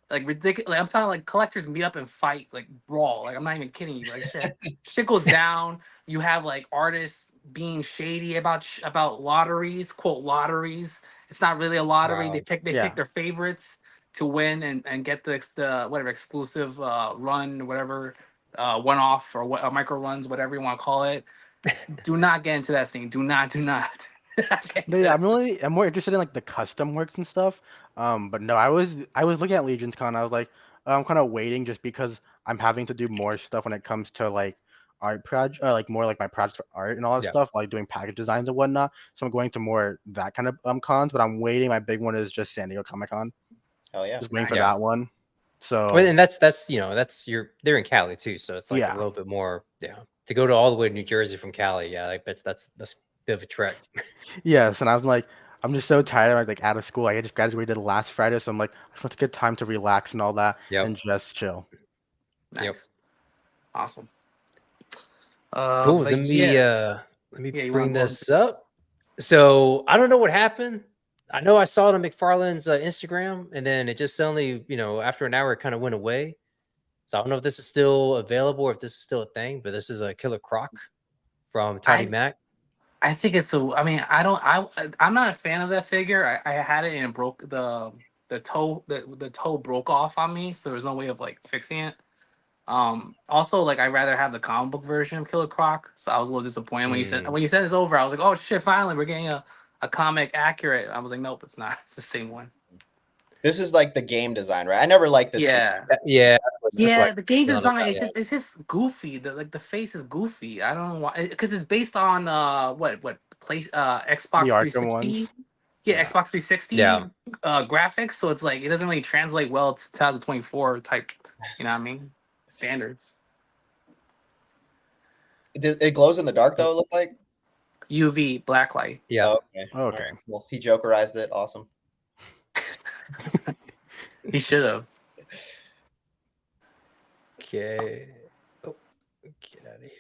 like ridiculous. Like, I'm talking like collectors meet up and fight, like brawl. Like I'm not even kidding you. Like shit goes down. You have like artists being shady about lotteries, quote lotteries. It's not really a lottery. Wow. They Yeah. pick their favorites to win and get the whatever exclusive run, whatever one off or what micro runs, whatever you want to call it. Do not get into that thing. Do not get No, into yeah, that scene. I'm more interested in like the custom works and stuff. But no, I was looking at Legion's Con. I was like, I'm kind of waiting just because I'm having to do more stuff when it comes to like art project, or like more like my projects for art and all that Yeah. stuff, like doing package designs and whatnot. So I'm going to more that kind of cons. But I'm waiting. My big one is just San Diego Comic Con. Oh yeah. Just waiting for Yeah. that one. So Well, and that's they're in Cali too, so it's like a yeah, little bit more to go to all the way to New Jersey from Cali. Yeah, I bet that's a bit of a trek. yes. And I'm like, I'm just so tired. I'm like out of school. I just graduated last Friday, so I'm like, I just want to get time to relax and all that, Yep. and just chill. Nice. Awesome. Cool. But Let me yes. let me Yeah, you bring want to go? this up. So I don't know what happened. I know I saw it on McFarlane's Instagram, and then it just suddenly, after an hour, it kind of went away. So I don't know if this is still available or if this is still a thing, but this is a Killer Croc from Toddy I Mac. I think it's a. I mean, I don't. I'm not a fan of that figure. I had it and it broke the toe broke off on me, so there's no way of like fixing it. Also, like I'd rather have the comic book version of Killer Croc. So I was a little disappointed when you said it's over. I was like, oh shit, finally we're getting a comic accurate. I was like, nope, it's not. It's the same one. This is like the game design, right? I never liked this. Yeah. Yeah, that's Yeah, like the game another design guy. it's just goofy. The face is goofy. I don't know why because it's based on what place The Xbox Arkham ones. 360. Yeah, Yeah. Xbox 360 Yeah. graphics. So it's like it doesn't really translate well to 2024 type. You know what I mean? Standards. It glows in the dark though. It looked like. UV blacklight. Yeah. Oh, okay. Okay. All right. Well, he jokerized it. Awesome. He should have. Okay. Oh, get out of here.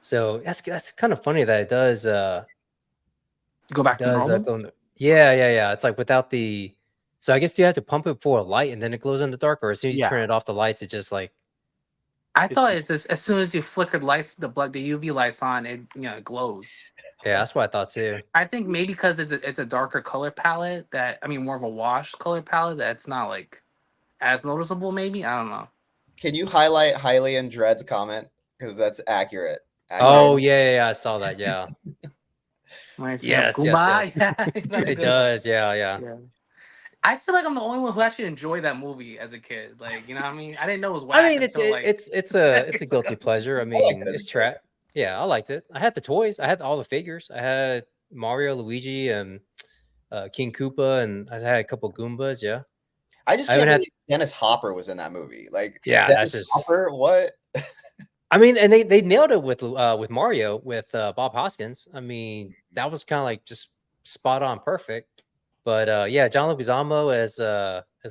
So that's kind of funny that it does Go back to normal. go in the, yeah. It's like without the. So I guess you have to pump it for a light and then it glows in the dark, or as soon as you Yeah. turn it off the lights, it just like. I thought it's just as soon as you flickered lights, the UV lights on, it it glows. Yeah, that's what I thought too. I think maybe because it's a darker color palette that more of a wash color palette that's not like as noticeable. Maybe I don't know. Can you highlight Hailey and Dred's comment because that's accurate? Oh yeah, I saw that. Yeah. Yes. It does. Yeah. I feel like I'm the only one who actually enjoyed that movie as a kid. Like, you know what I mean? I didn't know it was whack. I mean, it's a guilty pleasure. I mean, liked it as it's a kid. trap. Yeah, I liked it. I had the toys. I had all the figures. I had Mario, Luigi, and King Koopa, and I had a couple Goombas. Yeah. I just I can't haven't had- believe Dennis Hopper was in that movie. Like, Yeah, Dennis that's just- Hopper. What? I mean, and they nailed it with Mario with Bob Hoskins. I mean, that was kind of like just spot on, perfect. But yeah, John Leguizamo as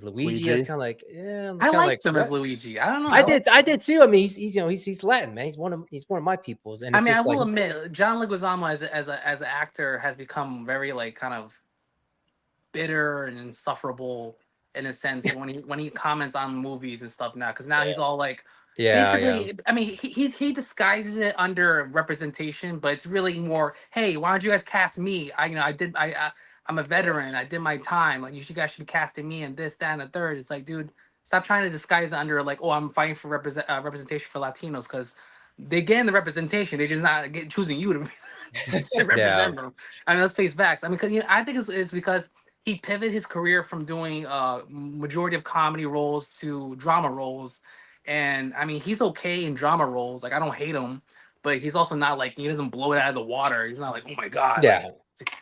Luigi, I was kind of like, yeah, I liked him what? as Luigi. I don't know. I did too. I mean, he's Latin, man. He's one of my peoples. And I it's mean, I just will like, admit, John Leguizamo as an actor has become very like kind of bitter and insufferable in a sense when he comments on movies and stuff now, because now he's all like, basically, I mean, he disguises it under representation, but it's really more, hey, why don't you guys cast me? I'm a veteran. I did my time. Like, you guys should be casting me and this, that, and the third. It's like, dude, stop trying to disguise it under like, oh, I'm fighting for representation for Latinos, because they get in the representation. They're just not choosing you to represent them. I mean, let's face facts. I mean, because I think it's because he pivoted his career from doing majority of comedy roles to drama roles. And I mean, he's okay in drama roles. Like, I don't hate him, but he's also not like, he doesn't blow it out of the water. He's not like, oh my God. Yeah.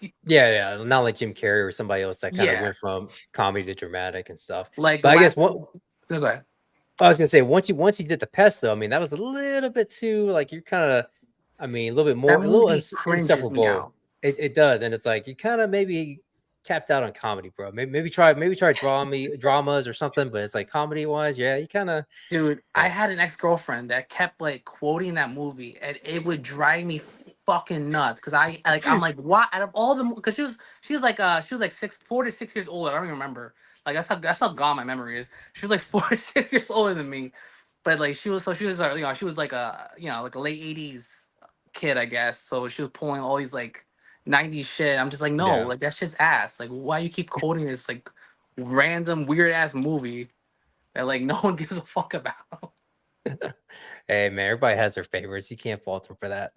Like, yeah. Not like Jim Carrey or somebody else that kind of went from comedy to dramatic and stuff. Like, but I guess go ahead. I was gonna say once you did the pest though, I mean, that was a little bit too like you're kind of, I mean, a little bit more, a little insufferable. It does, and it's like you kind of maybe tapped out on comedy, bro. Maybe try dramas or something, but it's like comedy wise, yeah, you kind of. Dude, I had an ex-girlfriend that kept like quoting that movie, and it would drive me fucking nuts because I'm like, what? Out of all the, because she was like 4 to 6 years older. I don't even remember. Like that's how gone my memory is. She was like 4 to 6 years older than me, but like she was she was like a like a late 80s kid, I guess. So she was pulling all these like 90s shit. I'm just like, no, like that shit's ass. Like, why you keep quoting this like random weird ass movie that like no one gives a fuck about? Hey man, everybody has their favorites. You can't fault them for that.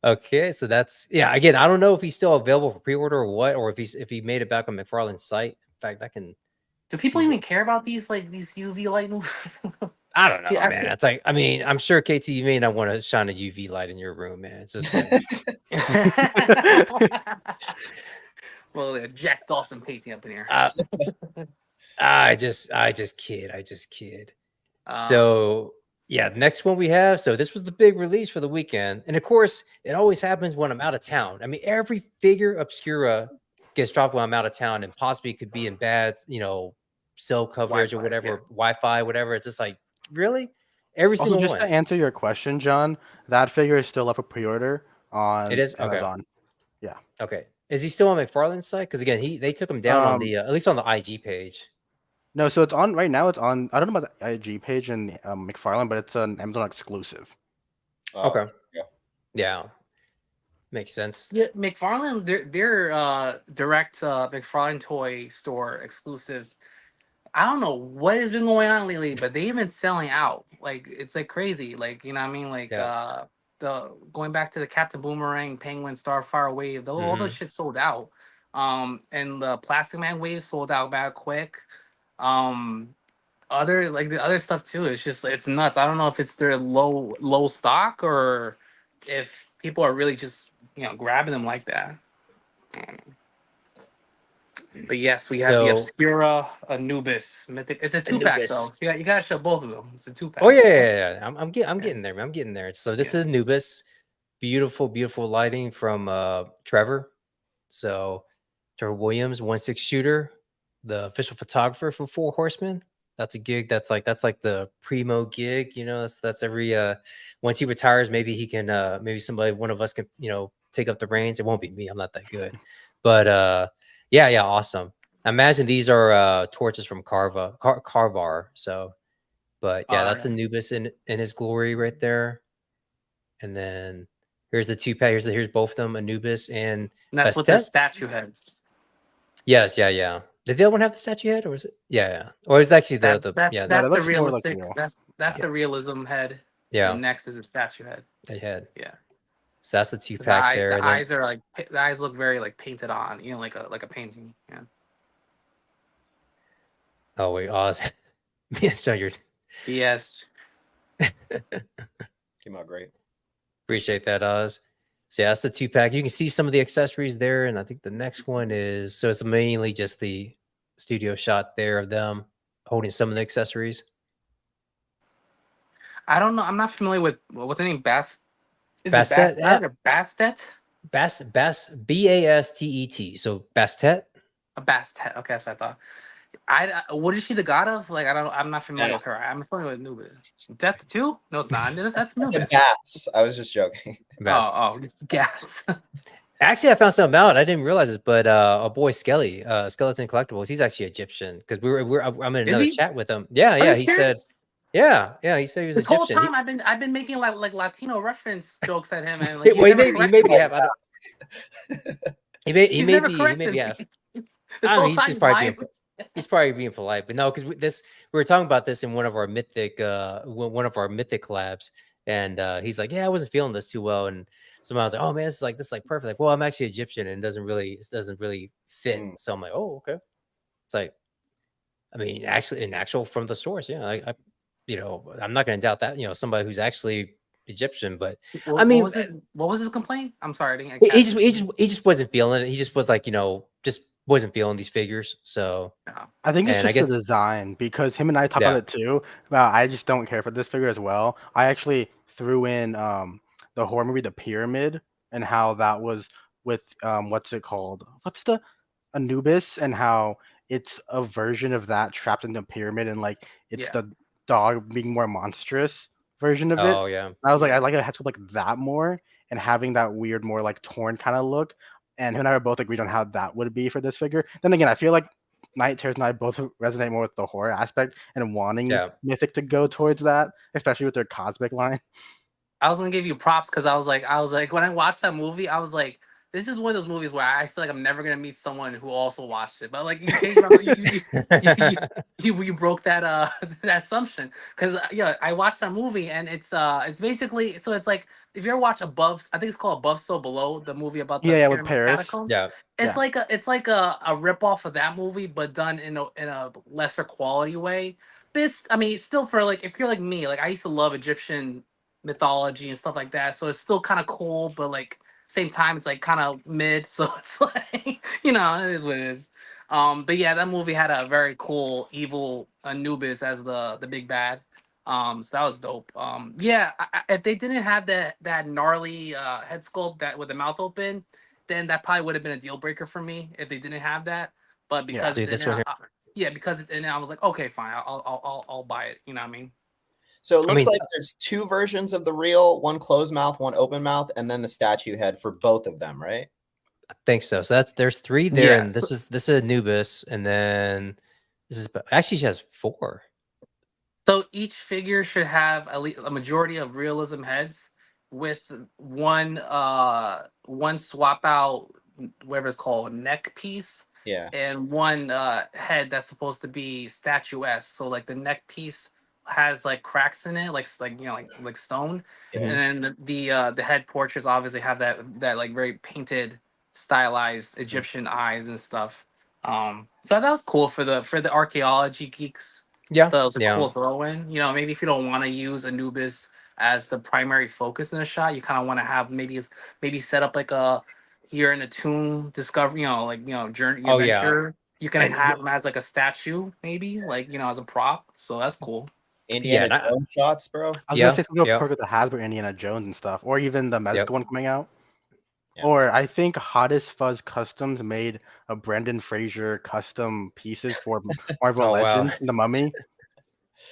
Okay, so that's again, I don't know if he's still available for pre-order or what, or if he made it back on McFarlane's site. In fact, I can. Do people even care about these UV light movies? I don't know, man. It's like, I mean, I'm sure KT, you may not want to shine a UV light in your room, man. It's just like... Well, Jack Dawson painting up in here. I just kid. So yeah, next one we have. So this was the big release for the weekend, and of course, it always happens when I'm out of town. I mean, every figure obscura gets dropped when I'm out of town, and possibly could be in bad, cell coverage or whatever, Wi-Fi, whatever. It's just like, really, every single one. Just to answer your question, John, that figure is still up for pre-order on Amazon. Okay. Yeah. Okay. Is he still on McFarlane's site? Because again, they took him down on the at least on the IG page. No, so it's on right now. It's on. I don't know about the IG page and McFarlane, but it's an Amazon exclusive. Okay. Yeah. Yeah, makes sense. Yeah, McFarlane, their direct McFarlane toy store exclusives. I don't know what has been going on lately, but they've been selling out. Like it's like crazy. Like you know what I mean? Like Yeah. the going back to the Captain Boomerang, Penguin, Starfire wave, all those Hmm. shit sold out. And the Plastic Man wave sold out back quick. Um other like the other stuff too, it's nuts. I don't know if it's their low stock or if people are really just grabbing them like that. But yes, we have the So Obscura Anubis Mythic. It's a 2-pack though. Anubis. So you gotta show both of them. It's a 2-pack. Oh yeah. I'm Yeah. getting there, man. I'm getting there. So this Yeah. is Anubis. Beautiful lighting from Trevor. So Trevor Williams, 1/6 shooter, the official photographer for Four Horsemen. That's a gig. That's like the primo gig. That's every once he retires, maybe he can maybe one of us can take up the reins. It won't be me. I'm not that good. But yeah, awesome. I imagine these are torches from Carvar. So, but yeah, that's Okay. Anubis in his glory right there. And then here's the 2-pack. Here's both of them, Anubis and And that's with the Bastet. statue heads. Yes, yeah. Did the other one have the statue head, or was it? Yeah. Or it was actually That's the that's yeah Yeah, that's that the looks more like realistic. real. That's yeah the realism head. yeah And next is the statue head. they had. Yeah. So that's the Because the 2-pack eyes there. the And then eyes are like the eyes look very like painted on. Like a painting. Yeah. oh wait, Oz, me and John, Yes. Came out great. appreciate that, Oz. So yeah, that's the 2-pack. You can see some of the accessories there, and I think the next one is it's mainly just the studio shot there of them holding some of the accessories. I don't know. I'm not familiar with what's the name. Is it Bastet, Bastet or Bastet? Bastet. So Bastet. A Bastet. Okay, that's what I thought. What is she the god of? Like I'm not familiar with her. Baths. I'm familiar with Anubis. Death too? No, it's not. That's I said Anubis. baths. I was just joking. It's gas. Actually, I found something out. I didn't realize this, but our boy Skelly, Skeleton Collectibles, he's actually Egyptian because I'm in Is another he? chat with him. Yeah, Are you he said, serious? he said he was This whole Egyptian. time I've been making like Latino reference jokes at him and like Well, he's never he corrected maybe me. have. I don't, he He's may never be corrected have. me. This I don't know. whole He's time just he's probably lying. he's probably being polite, but no, because we were talking about this in one of our mythic collabs, and he's like, yeah, I wasn't feeling this too well, and somehow I was like, oh man, this is like perfect. Like, well, I'm actually Egyptian, and it doesn't really fit. Mm. So I'm like, oh, okay. It's like, I mean, actually, in actual from the source, yeah, I'm not going to doubt that. Somebody who's actually Egyptian, but I What mean, was his complaint? I'm sorry, I didn't he catch just it. he just wasn't feeling it. He just was like, just wasn't feeling these figures. So, No. I think it's and I just the guess, design because him and I talked about yeah, it too. About I just don't care for this figure as well. I actually threw in the horror movie The Pyramid and how that was with what's it called? What's the Anubis and how it's a version of that trapped in the pyramid and like it's Yeah. the dog being more monstrous version of it. oh yeah, And I was like, Yeah. I like a headsculpt like that more and having that weird, more like torn kind of look. And him and I were both agreed on how that would be for this figure. Then again, I feel like Night Terrors and I both resonate more with the horror aspect and wanting yeah. Mythic to go towards that, especially with their cosmic line. I was gonna give you props because I was like when I watched that movie, I was like, this is one of those movies where I feel like I'm never gonna meet someone who also watched it. But like you changed my you broke that that assumption because yeah, I watched that movie and it's basically so it's like if you ever watch Above, I think it's called Above So Below, the movie about the Yeah, with pyramid Paris. catacombs. Yeah. Yeah. It's like a rip off of that movie, but done in a lesser quality way. This, I mean, still for like if you're like me, like I used to love Egyptian mythology and stuff like that. So it's still kind of cool, but like same time it's like kind of mid. So it's like it is what it is. But yeah, that movie had a very cool evil Anubis as the big bad. So that was dope. Yeah, if they didn't have that gnarly head sculpt that with the mouth open, then that probably would have been a deal breaker for me if they didn't have that. But Yeah. because So it's in this there, one here. yeah, because it's in there, I was like, okay, fine, I'll buy it. You know what I mean? So it I looks mean, like there's two versions of the reel, one closed mouth, one open mouth, and then the statue head for both of them, right? I think so. So there's 3 there, and Yes. this is Anubis, and then this is actually she has 4. So each figure should have at least a majority of realism heads, with one swap out, whatever it's called, neck piece, Yeah. and one head that's supposed to be statuesque. So like the neck piece has like cracks in it, like like stone, Yeah. Mhm. and then the head portraits obviously have that like very painted, stylized Egyptian eyes and stuff. So that was cool for the archaeology geeks. Yeah, That was a yeah. cool throw in. You know, maybe if you don't want to use Anubis as the primary focus in a shot, you kind of want to have maybe set up like a you're in a tomb discovery, journey Oh yeah, adventure. You can and have him as like a statue, maybe like as a prop. So that's cool. yeah, Indiana Jones shots, bro. I was gonna yeah, say something real yeah, quick with the Hasbro Indiana Jones and stuff, or even the yep. Mezco one coming out. Yeah. Or I think Hottest Fuzz Customs made a Brendan Fraser custom pieces for Marvel Oh wow, Legends and the Mummy.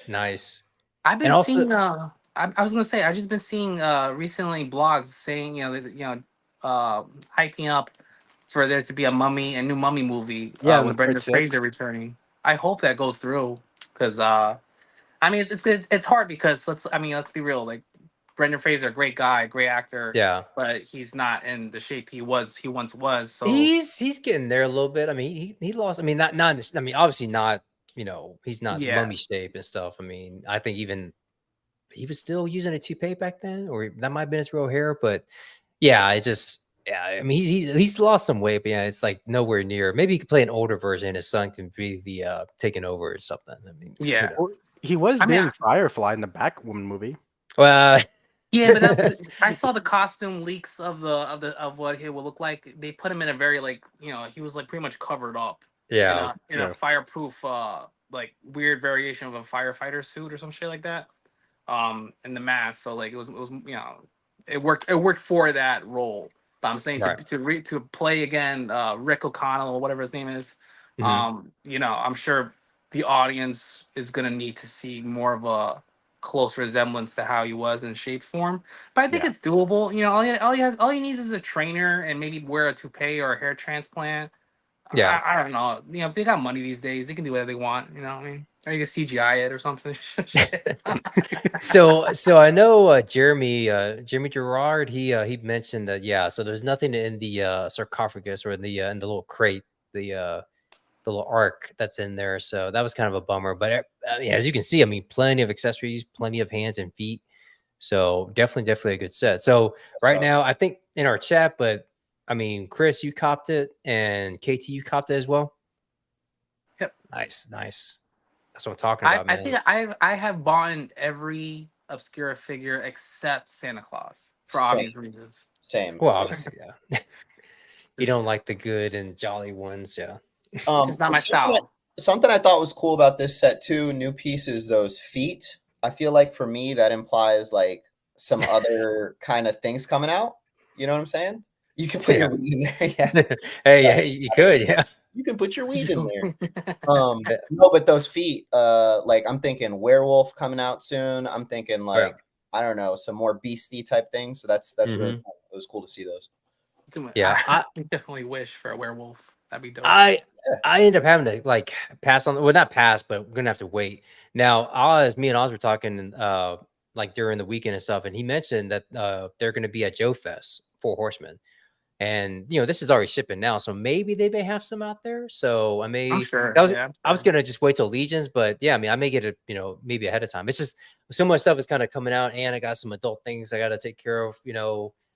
nice. I've And been also, seeing. I was gonna say I've just been seeing recently blogs saying hyping up for there to be a new Mummy movie Yeah, and the with part Brendan six. Fraser returning. I hope that goes through because I mean it's hard because let's be real, like Brendan Fraser, great guy, great actor, yeah, but he's not in the shape he once was. So he's getting there a little bit. I mean, he lost. I mean, not. In this, I mean, obviously not. You know, he's not yeah, mummy shape and stuff. I mean, I think even he was still using a toupee back then, or that might have been his real hair. But yeah, yeah. I mean, he's lost some weight, but yeah, it's like nowhere near. Maybe he could play an older version. His son can be the taking over or something. I mean, who yeah. knows? Well, he was I mean, being Firefly in the Batwoman movie. Well, yeah, but I saw the costume leaks of what he will look like. They put him in a very like he was like pretty much covered up in yeah, a Yeah. fireproof like weird variation of a firefighter suit or some shit like that. In the mask, so like it was it worked for that role. But I'm saying right. to play again Rick O'Connell or whatever his name is. Hmm. I'm sure the audience is gonna need to see more of a close resemblance to how he was in shape form. But I think Yeah. it's doable. All he needs is a trainer and maybe wear a toupee or a hair transplant. Yeah. I don't know. If they got money these days, they can do whatever they want. You know what I mean? Or you can CGI it or something. Shit. So I know Jeremy Gerard he mentioned that yeah, so there's nothing in the sarcophagus or in the little crate, the little arc that's in there, so that was kind of a bummer, but I mean, as you can see, I mean, plenty of accessories, plenty of hands and feet, so definitely a good set. So right So, now I think in our chat, but I mean, Chris, you copped it, and KT, you copped it as well. Yep. Nice, that's what I'm talking I, about, I man. think I have bought every obscure figure except Santa Claus for same. obvious reasons. Same. Well, obviously, yeah. You don't It's, like the good and jolly ones, yeah. it's just not my Something style. something I thought was cool about this set too, new pieces, those feet. I feel like for me that implies like some other kind of things coming out. You know what I'm saying? You can put Yeah. your weed in there. Yeah. Hey, Yeah. yeah, you could, yeah. You can put your weed in there. Yeah. No, but those feet, like I'm thinking werewolf coming out soon. I'm thinking Oh, yeah. like I don't know, some more beastie type things. So that's really Mhm. cool. It was cool to see those. Yeah, I definitely wish for a werewolf. That'd be dope. I Yeah. I end up having to like pass on. Well, not pass, but we're gonna have to wait. Now, me and Oz were talking like during the weekend and stuff, and he mentioned that they're gonna be at Joe Fest, Four Horsemen. And this is already shipping now, so maybe they may have some out there. So I'm I sure. was Yeah, I'm I was sure. gonna just wait till Legions, but yeah, I mean I may get it, maybe ahead of time. It's just so much stuff is kind of coming out, and I got some adult things I gotta take care of,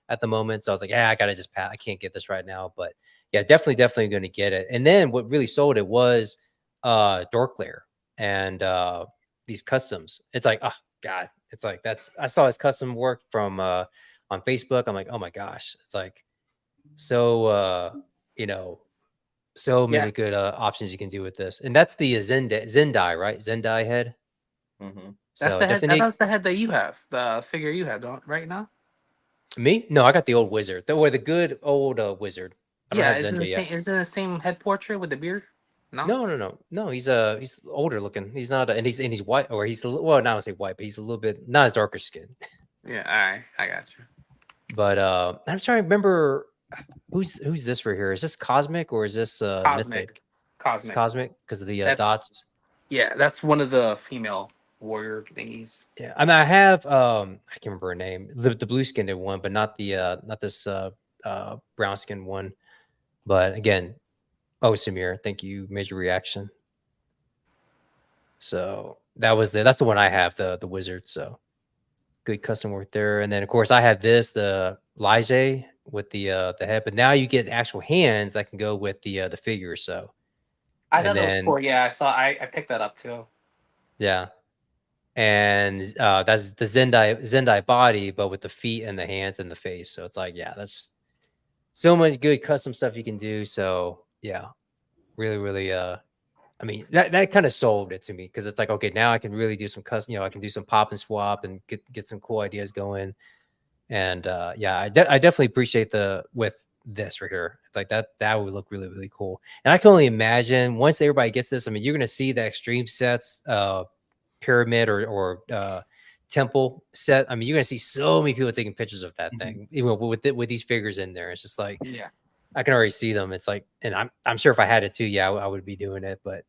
at the moment. So I was like, yeah, I gotta just pass. I can't get this right now. But yeah, definitely gonna get it. And then what really sold it was Dorklair and these customs. It's like, oh God, it's like I saw his custom work from on Facebook. I'm like, oh my gosh, it's like so you know so Yeah, many good options you can do with this, and that's the Zendai, right? Zendai head. Hmm. that's So the head. definitely That's the head that you have. The figure you have, don't right now. me. No, I got the old wizard, the good old wizard. I don't Yeah, have isn't the Zendai same? yet. Isn't the same head portrait with the beard? No. No, he's older looking. He's not and he's white, or he's well, not I would say white, but he's a little bit not as darker skin. Yeah, all right, I got you. But I'm trying to remember who's this for here. Is this cosmic or is this Cosmic, mythic? It's cosmic. cosmic because of the That's dots. yeah, that's one of the female warrior thingies. Yeah, I mean, I have I can't remember her name, the blue skinned one, but not the not this brown skinned one. But again, oh Samir, thank you, major reaction. So that's the one I have, the wizard. So good custom work there. And then of course I have the Lige with the head, but now you get actual hands that can go with the figure. So I and thought that was then cool. Yeah, I picked that up too. yeah. And that's the Zendai body, but with the feet and the hands and the face. So it's like, yeah, that's so much good custom stuff you can do. So yeah, really, really I mean, that kind of sold it to me, because it's like, okay, now I can really do some custom, I can do some pop and swap and get some cool ideas going. And yeah, I definitely appreciate with this right here. It's like that would look really, really cool. And I can only imagine once everybody gets this, I mean, you're gonna see the extreme sets, pyramid or temple set. I mean, you're gonna see so many people taking pictures of that thing, even with these figures in there. It's just like, Yeah. I can already see them. It's like, and I'm sure if I had it too, yeah, I would be doing it. But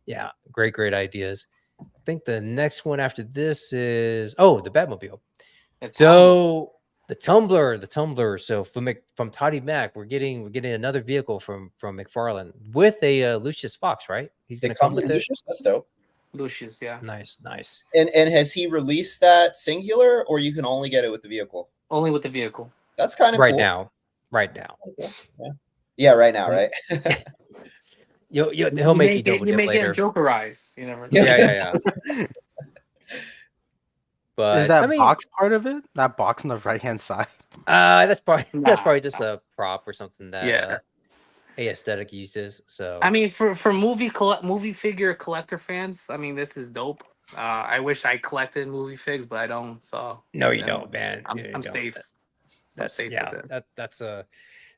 yeah, great ideas. I think the next one after this is the Batmobile. So the tumbler. So from Toddy Mac, we're getting another vehicle from McFarlane with a Lucius Fox, right? He's gonna It come comes with with it. Lucius. That's dope. Lucius, yeah. Nice. And has he released that singular, or you can only get it with the vehicle? Only with the vehicle. That's kind of Right cool. now. Okay. Yeah, right now, right? He'll make you double You dip may later. get Jokerized. You never know. Yeah. But Is that I mean, box part of it? That box on the right hand side. that's probably just Nah. a prop or something that Yeah. aesthetic uses. So I mean, for movie figure collector fans, I mean, this is dope. I wish I collected movie figs, but I don't. So no, you then don't, man. I'm You I'm don't. safe. I'm That's safe yeah. with it.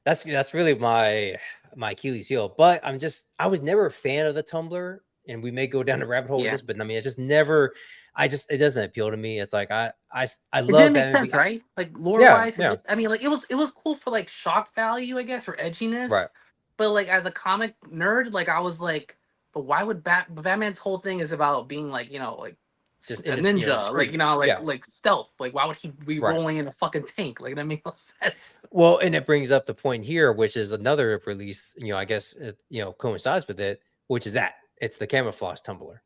That's really my Achilles heel. But I was never a fan of the Tumbler, and we may go down a rabbit hole with Yeah. this, but I mean, it doesn't appeal to me. It's like I It love didn't make Batman. sense, right? Like lore Yeah, wise, yeah, I mean, like it was cool for like shock value, I guess, or edginess. right. But like as a comic nerd, like I was like, but why would Batman's whole thing is about being like, like Just a in ninja, discreet. like Yeah, like stealth. Like why would he be right. rolling in a fucking tank? Like that makes no sense. Well, and it brings up the point here, which is another release. I guess it coincides with it, which is that it's the camouflage tumbler.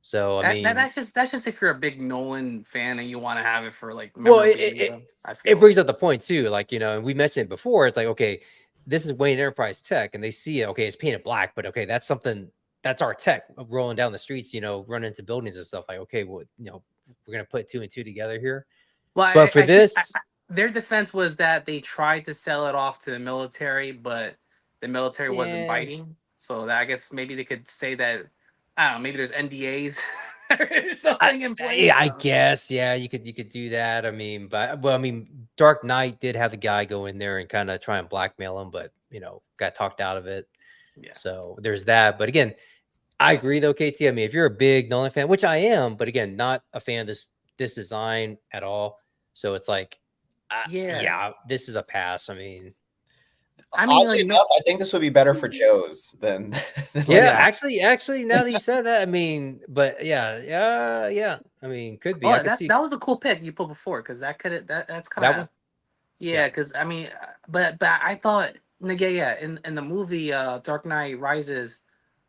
So I mean, That's just if you're a big Nolan fan and you want to have it for like well, memorabilia. I feel it brings up the point too. Like and we mentioned it before. It's like, okay, this is Wayne Enterprise tech, and they see it. Okay, it's painted black, but okay, that's something that's our tech rolling down the streets. Running into buildings and stuff. Like, okay, well, we're gonna put 2 and 2 together here. Well, But for I think this, their defense was that they tried to sell it off to the military, but the military wasn't yeah, biting. So that, I guess maybe they could say that, I don't know, maybe there's NDAs or something in place. I guess, yeah, you could do that. I mean, I mean, Dark Knight did have the guy go in there and kind of try and blackmail him, but got talked out of it. Yeah. So there's that. But again, I agree though, KT. I mean, if you're a big Nolan fan, which I am, but again, not a fan of this design at all. So it's like, yeah, this is a pass. I mean, Oddly enough, I think this would be better for Joe's than yeah, actually, now that you said that, I mean, but yeah. I mean, could be. Oh, I could see that was a cool pick you put before, because that's kind that one. of, yeah. Because I mean, but I thought, yeah, in the movie Dark Knight Rises,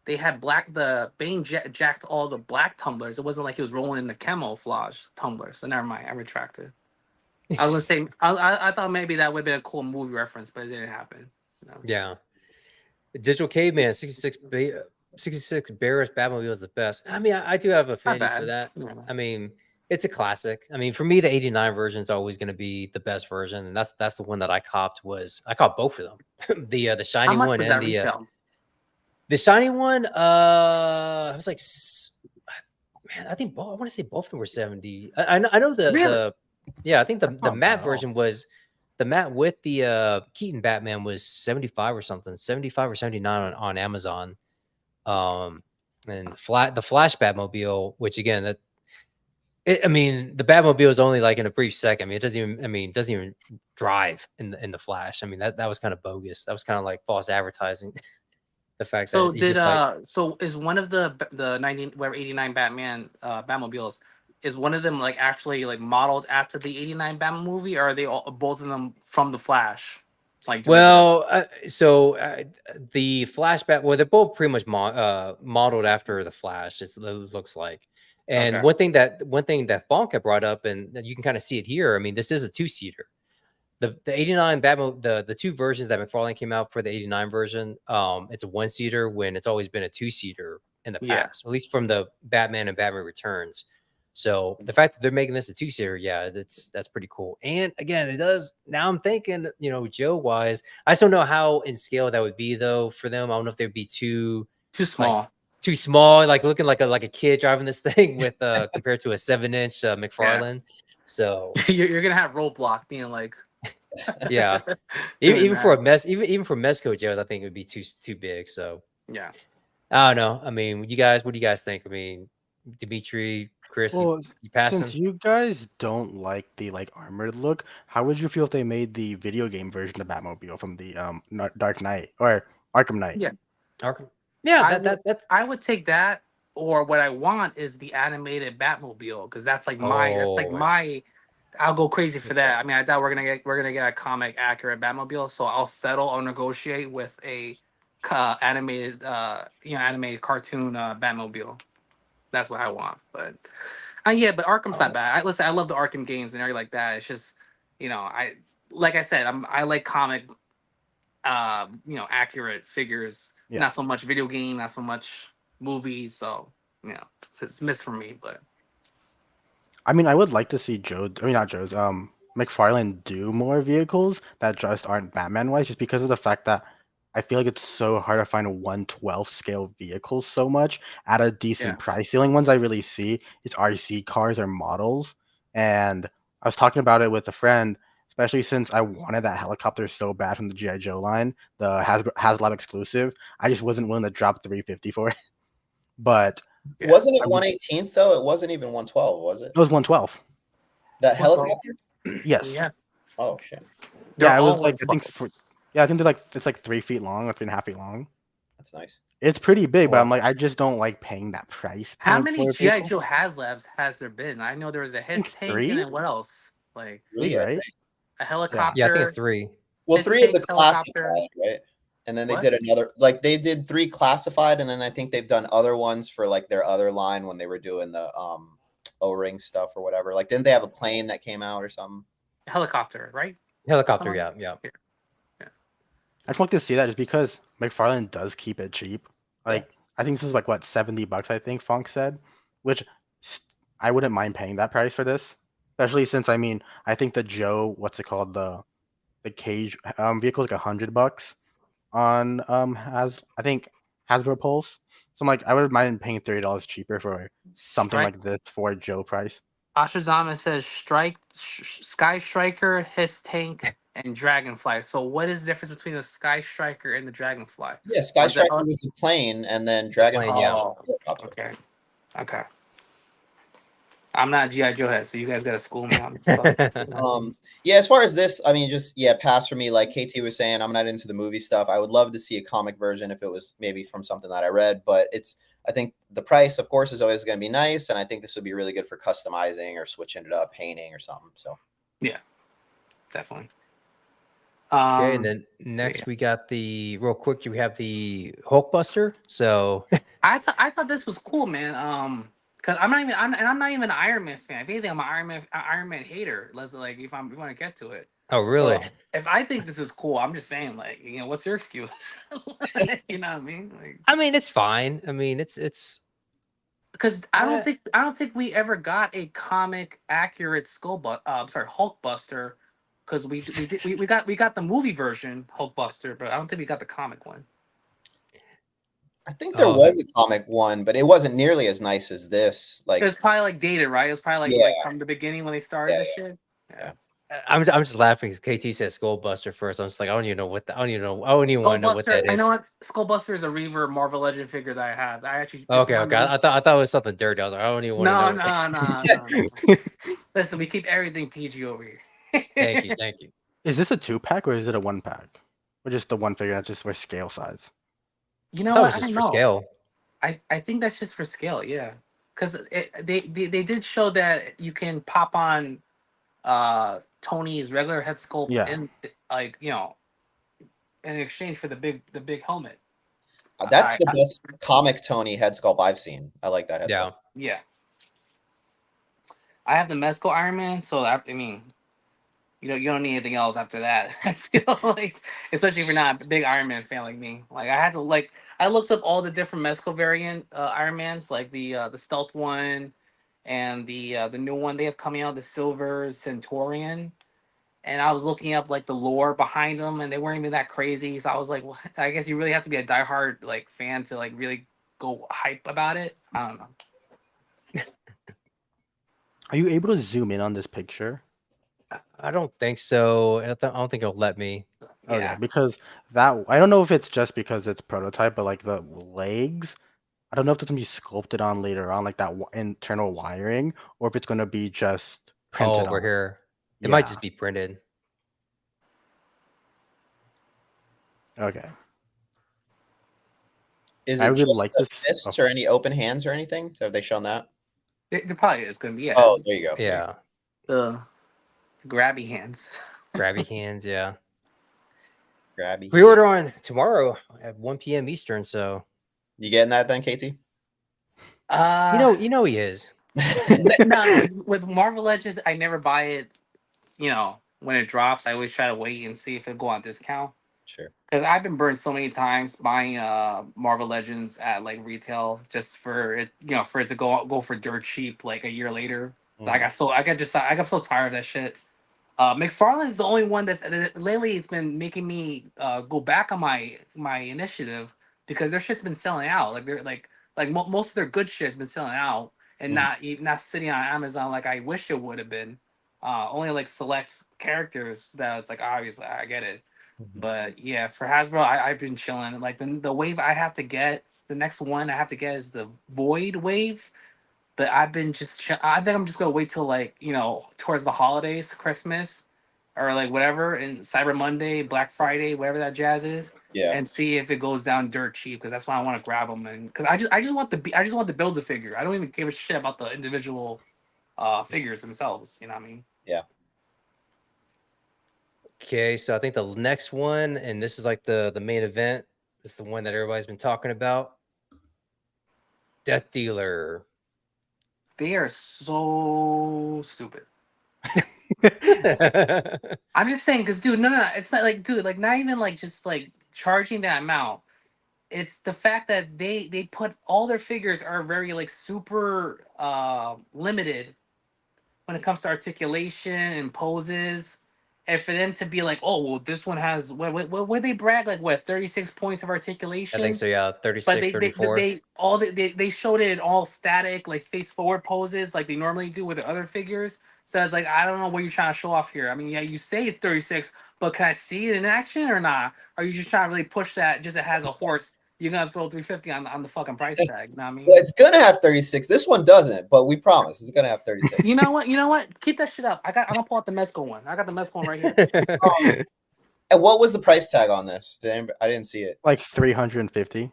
they had the Bane jacked all the black tumblers. It wasn't like he was rolling in the camouflage tumblers. So never mind, I retracted. I was gonna say I thought maybe that would have been a cool movie reference, but it didn't happen. No. Yeah. Digital Caveman 66 Barris Batmobile is the best. I mean, I do have a affinity for that. Yeah. I mean, it's a classic. I mean, for me, the 89 version is always going to be the best version, and that's the one that I copped. I copped both of them. The shiny How much one was and that retail? the shiny one. I was like, man, I think both. I want to say both of them were 70. I know I think the matte version was. The matte with the Keaton Batman was 75 or something, 75 or 79 on Amazon. And the Flash Batmobile, which again, I mean, the Batmobile is only like in a brief second. I mean, it doesn't even drive in the Flash. I mean, that was kind of bogus. That was kind of like false advertising. The fact that So it did just like so is one of the 89 Batman Batmobiles, is one of them like actually like modeled after the 89 Batman movie, or are they all, both of them from the Flash, like directed up? well, the flashback. Well, they're both pretty much modeled after the Flash. It looks like. And Okay. one thing that Fonk had brought up, and you can kind of see it here. I mean, this is a two-seater. The 89 Batman, the two versions that McFarlane came out for the 89 version, it's a one-seater when it's always been a two-seater in the Yeah. past, at least from the Batman and Batman Returns. So the fact that they're making this a two-seater, yeah, that's pretty cool. And again, it does, now I'm thinking, Joe wise, I just don't know how in scale that would be though for them. I don't know if they'd be Too like small. too small, like looking like a kid driving this thing with compared to a 7-inch McFarlane. So You're gonna have Roadblock being like, yeah. doing Even for that. a mess, even for Mezco Joes, I think it would be too big. So Yeah. I don't know. I mean, what do you guys think? I mean, Dimitri, Chris, Well, you since passing? you guys don't like the like armored look, how would you feel if they made the video game version of Batmobile from the Dark Knight or Arkham Knight? Yeah. Arkham? Yeah, I would that's I would take that, or what I want is the animated Batmobile, because that's like oh my I'll go crazy for okay. that. I mean, I thought we're gonna get a comic accurate Batmobile, so I'll settle or negotiate with a animated animated cartoon Batmobile. That's what I want. But yeah, but Arkham's not bad. Listen, I love the Arkham games and everything like that. It's just, I like I said, I like comic accurate figures. Yeah. Not so much video game, not so much movies. So, it's missed for me. But I mean, I would like to see not Joe's, McFarlane do more vehicles that just aren't Batman wise, just because of the fact that I feel like it's so hard to find a 1/12 scale vehicle so much at a yeah, decent price. The only ones I really see is RC cars or models. And I was talking about it with a friend, especially since I wanted that helicopter so bad from the G.I. Joe line, the HasLab exclusive. I just wasn't willing to drop 350 for it. But yeah. Wasn't it I mean, 1/18th though? It wasn't even 1/12, was it? it was 1/12. That Well, so, helicopter? Yes. yeah, Oh shit, they're Yeah, it all was like worth I think I think it's like 3 feet long or 3.5 feet long. that's nice. It's pretty big, but Wow. I'm like, I just don't like paying that price How point many for a GI vehicle. Joe HasLabs has there been? I know there was a I His think tank, and three, then what else? Like three, I right? think. a Yeah. Yeah, I think it's helicopter, 3. Well, His 3 of the tank helicopter. classified, right? And then they What? did another, like they did 3 classified, and then I think they've done other ones for like their other line when they were doing the O-ring stuff or whatever. Like, didn't they have a plane that came out or something? Helicopter, right? Helicopter, Someone? yeah. Yeah. I just want to see that just because McFarlane does keep it cheap. Yeah. Like, I think this is like what, $70, I think Funk said, which I wouldn't mind paying that price for this, especially since I mean, I think the Joe, what's it called, the cage vehicle is like $100 on I think Hasbro Pulse. So I'm like, I would mind paying $30 cheaper for something Strike. like this for Joe price. Ashizama says Sky Striker, His tank, and Dragonfly. So what is the difference between the Sky Striker and the Dragonfly? Yeah, Sky Or the Striker was the plane, and then plane, Dragonfly yeah. was the helicopter. Okay. Okay. I'm not GI Joe head, so you guys gotta school me on this stuff. Yeah, as far as this, I mean, just pass for me. Like KT was saying, I'm not into the movie stuff. I would love to see a comic version if it was maybe from something that I read, but I think the price, of course, is always going to be nice, and I think this would be really good for customizing or switching it up, painting or something. So Yeah, definitely. Okay, and then next we got real quick, we have the Hulkbuster. So I thought this was cool, man. Because I'm not even an Iron Man fan. If anything, I'm an Iron Man hater. Let's like if you want to get to it. oh really? So if I think this is cool, I'm just saying, like, what's your excuse? You know what I mean? Like, I mean, it's fine. I mean, it's because I don't think we ever got a comic accurate Hulkbuster. Because we got the movie version Hulkbuster, but I don't think we got the comic one. I think there was a comic one, but it wasn't nearly as nice as this. Like, it was probably like dated, right? It was probably like from the beginning when they started this shit. Yeah. I'm just laughing because KT said Skullbuster first. I'm just like, I don't even know what I don't even want to know what that is. I know what Skullbuster is a Reaver Marvel Legend figure that I have. I actually okay. I thought it was something dirty. I was like, I don't even want to know. No. Listen, we keep everything PG over here. Thank you. Is this a 2-pack or is it a 1-pack? Or just the one figure that's just for scale size? You I know thought it what? was I just don't for know. scale. I think that's just for scale. Yeah, because they did show that you can pop on Tony's regular head sculpt Yeah. and like in exchange for the big helmet. That's the I best comic Tony head sculpt I've seen. I like that head Yeah. sculpt. yeah. I have the Mezco Iron Man, so I mean, you don't need anything else after that. I feel like, especially if you're not a big Iron Man fan like me. Like I had to I looked up all the different Mezco variant Iron Mans, like the stealth one and the new one they have coming out, the Silver Centurion. And I was looking up like the lore behind them, and they weren't even that crazy. So I was like, well, I guess you really have to be a diehard like fan to like really go hype about it. I don't know. Are you able to zoom in on this picture? I don't think so. I don't think it'll let me. Okay, Yeah. because that I don't know if it's just because it's prototype, but like the legs, I don't know if it's gonna be sculpted on later on, like that internal wiring, or if it's gonna be just Oh, printed over on. here. It might Yeah. just be printed. Okay. Is I it really just like the this. Oh, fists or any open hands or anything? Have they shown that? There probably is going to be Oh, there you go. There you Yeah. the grabby hands. Grabby hands. Yeah. go. Grabby. Pre-order on tomorrow at 1 p.m. Eastern. So You getting that then, KT? you know he is. No. With Marvel Legends, I never buy it. When it drops, I always try to wait and see if it go on discount. Sure. Because I've been burned so many times buying Marvel Legends at like retail just for it, for it to go for dirt cheap like a year later. So Mhm. I got so tired of that shit. McFarlane's the only one lately. It's been making me go back on my initiative because their shit's been selling out. Like they're most of their good shit's been selling out and Mhm. not sitting on Amazon like I wish it would have been. Only like select characters that it's like obviously I get it, but yeah, for Hasbro I've been chilling. Like the wave I have to get, the next one I have to get is the Void wave, but I've been I think I'm just gonna wait till like towards the holidays, Christmas, or like whatever, and Cyber Monday, Black Friday, whatever that jazz is, Yeah. and see if it goes down dirt cheap because that's why I want to grab them and because I just want I just want the build a figure. I don't even give a shit about the individual figures themselves. You know what I mean? Yeah. Okay, so I think the next one, and this is like the main event. This is the one that everybody's been talking about. Death Dealer. They are so stupid. Yeah, I'm just saying because dude, no, it's not like dude, like not even like just like charging that amount. It's the fact that they put all their figures are very like super limited when it comes to articulation and poses, and for them to be like, oh well, this one has what they brag like 36 points of I think articulation, so. Yeah, but 36, 34. they showed it in all static like face forward poses like they normally do with the other figures. So it's like I don't know what you're trying to show off here. I mean, yeah, you say it's 36, but can I see it in action or not? Are you just trying to really push that just it has a horse? You're gonna throw 350 on the fucking price tag. You know what I mean? Well, it's gonna have 36. This one doesn't, but we promise it's gonna have 36. You know what? You know what? Keep that shit up. I'm gonna pull out the Mezco one. I got the Mezco one right here. And what was the price tag on this? I didn't see it. like 350.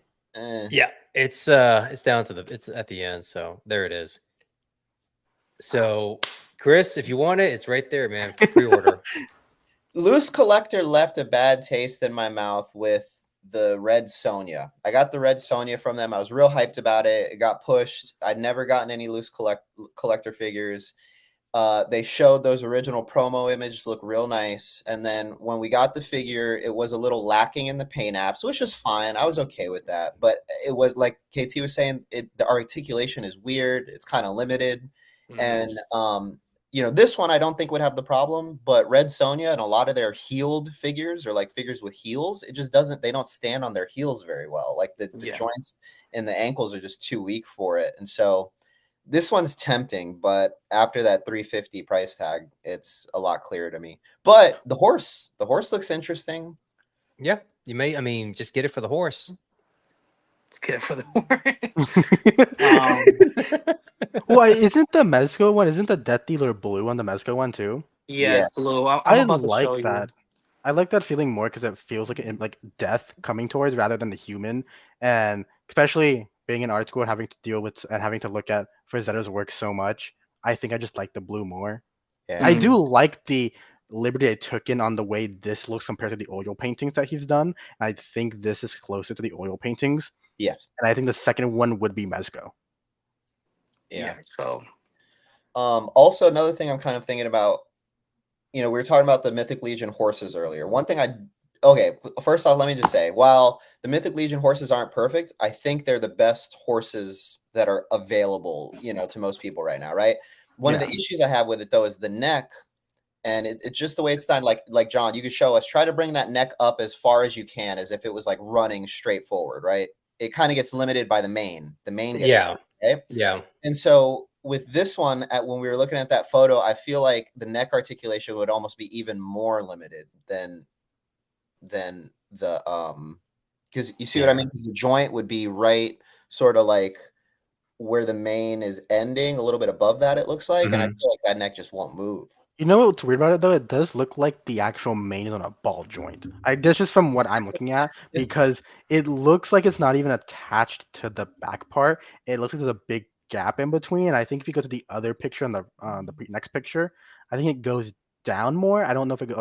Yeah, it's down to it's at the end. So there it is. So Chris, if you want it, it's right there, man. Pre-order. Loose Collector left a bad taste in my mouth with the Red Sonya. I got the Red Sonya from them. I was real hyped about it. It got pushed. I'd never gotten any Loose Collector figures. They showed those original promo images look real nice. And then when we got the figure, it was a little lacking in the paint apps, which was fine. I was okay with that. But it was like KT was saying, the articulation is weird. It's kind of limited. And this one I don't think would have the problem, but Red Sonja and a lot of their heeled figures or like figures with heels, it just doesn't, they don't stand on their heels very well. Like the joints and the ankles are just too weak for it. And so this one's tempting, but after that 350 price tag, it's a lot clearer to me. But the horse looks interesting. Yeah, you may. I mean, just get it for the horse. Let's get it for the horse. Why isn't the Mezco one? Isn't the Death Dealer blue on the Mezco one too? Yeah, it's Yes. blue. I'm I about to show like you. that. I like that feeling more because it feels like death coming towards rather than the human, and especially being in art school and having to deal with and having to look at Frazetta's work so much. I think I just like the blue more. Yeah. I do like the liberty I took in on the way this looks compared to the oil paintings that he's done. I think this is closer to the oil paintings, Yes. and I think the second one would be Mezco. Yeah. So Also, another thing I'm kind of thinking about, we were talking about the Mythic Legion horses earlier. One thing okay, first off, let me just say, while the Mythic Legion horses aren't perfect, I think they're the best horses that are available, to most people right now, right? One of the issues I have with it though is the neck, and it's just the way it's done. Like John, you could show us. Try to bring that neck up as far as you can, as if it was like running straight forward, right? It kind of gets limited by the mane. The mane gets Yeah. okay? Yeah. And so with this one, when we were looking at that photo, I feel like the neck articulation would almost be even more limited than the because you see what I mean? Because the joint would be right sort of like where the mane is ending, a little bit above that, it looks like. And I feel like that neck just won't move. You know what's weird about it though? It does look like the actual mane is on a ball joint. That's just from what I'm looking at because it looks like it's not even attached to the back part. It looks like there's a big gap in between. And I think if you go to the other picture on the next picture, I think it goes down more. I don't know if it goes